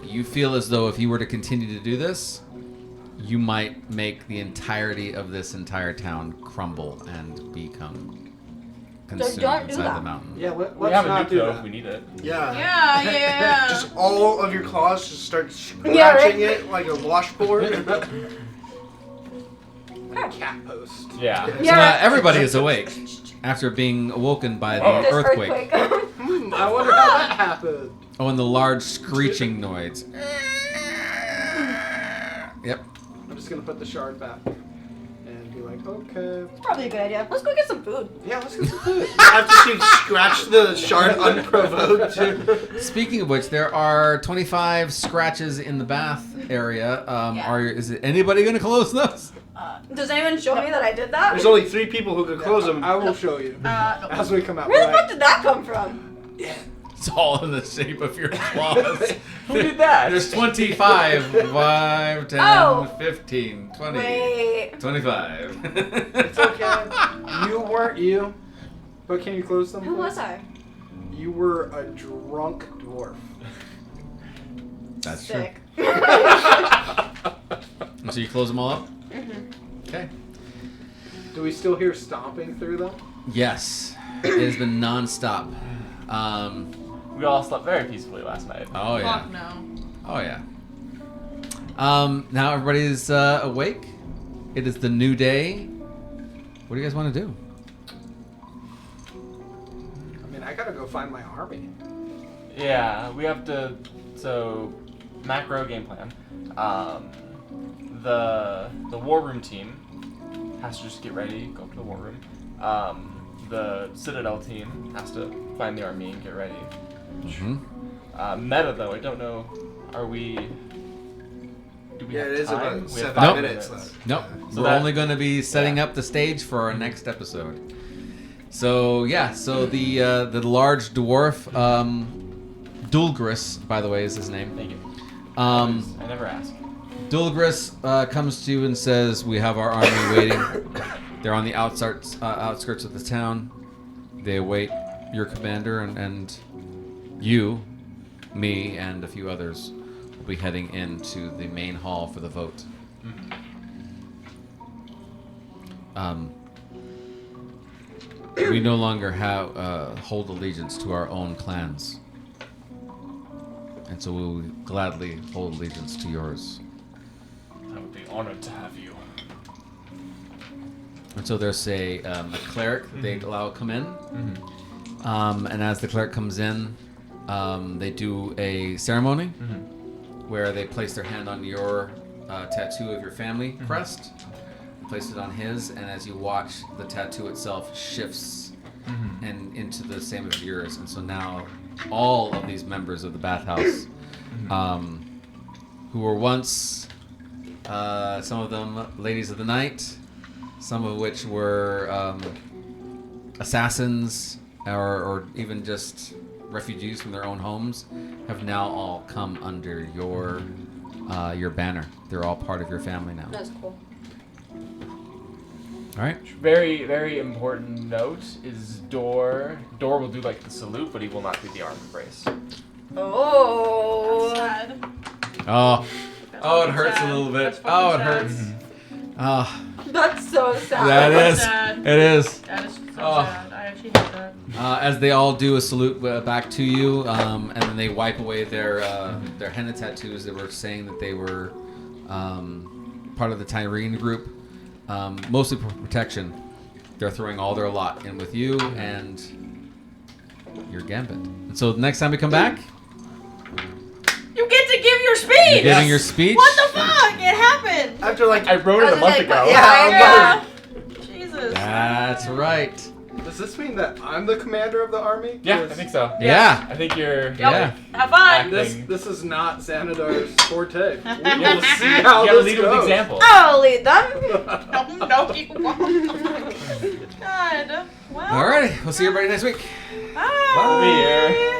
You feel as though if you were to continue to do this, you might make the entirety of this entire town crumble and become consumed don't do inside that. the mountain. Yeah, We let's have a not nuke do though if that. we need it. Yeah. Yeah. Just all of your claws just start scratching Yeah, right. it like a washboard. Cat post. Yeah. So now everybody is awake after being awoken by the Oh. This earthquake. I wonder how that happened. Oh, and the large screeching noise. Yep. I'm just gonna put the shard back and be like, okay, Probably a good idea. Let's go get some food. yeah, let's get some food. After she scratched the shard unprovoked. Speaking of which, there are 25 scratches in the bath area. Yeah. Is it anybody going to close those? Does anyone show me that I did that? There's only 3 people who could close them. I will show you No. as we come out. Where the Like, fuck did that come from? It's all in the shape of your claws. Who did that? There's 25. 5, 10, Oh. 15, 20, Wait. 25. It's okay. You weren't you, but can you close them? Who please? was I? You were a drunk dwarf. That's Sick. true. So you close them all up? Mm-hmm. Okay. Do we still hear stomping through them? Yes. It has been non-stop. We all slept very peacefully last night. Oh yeah. Fuck no. Oh yeah. Now everybody's awake. It is the new day. What do you guys want to do? I mean, I gotta go find my army. Yeah, we have to. So, macro game plan. The war room team has to just get ready, go up to the war room. The Citadel team has to find the army and get ready. Mm-hmm. Meta though, I don't know. Are we? Do we Yeah, have it is time? about We have 7 5 minutes left. Nope. So We're that- only going to be setting up the stage for our next episode. So yeah, so the large dwarf, Dulgris, by the way, is his name. Thank you. I never ask. Dulgris comes to you and says, "We have our army waiting. They're on the outskirts of the town. They await your commander, and you, me, and a few others will be heading into the main hall for the vote." We no longer hold allegiance to our own clans, and so we will gladly hold allegiance to yours. I would be honored to have you. And so there's a cleric that they allow come in. And as the cleric comes in, they do a ceremony where they place their hand on your tattoo of your family crest, place it on his, and as you watch, the tattoo itself shifts and into the same as yours. And so now all of these members of the bathhouse, who were once, some of them ladies of the night, some of which were assassins or even just refugees from their own homes, have now all come under your banner. They're all part of your family now. That's cool. All right. Very, very important note is Dor will do like the salute, but he will not do the arm embrace. Oh. Sad. Oh, That's oh, it fucking hurts sad. a little bit. That's fucking Oh, it sad. hurts. Oh, That's so sad. that That's is. sad. It is. That is so Oh. sad. I actually hate that. As they all do a salute back to you, and then they wipe away their henna tattoos. They were saying that they were part of the Tyrene group, mostly for protection. They're throwing all their lot in with you and your gambit. And so the next time we come back, You get to give your speech. you're giving your speech. What the fuck? It happened. After like, I wrote it a month ago. Yeah. Jesus. That's right. Does this mean that I'm the commander of the army? Yeah, I 'Cause think so. Yeah. I think you're. Yep. Yeah. Have fun. This is not Xanadar's forte. We You will see you how gotta this lead with goes. example. I'll lead them. No, you won't. God. Well. All right. We'll see everybody next week. Bye. I'll be here.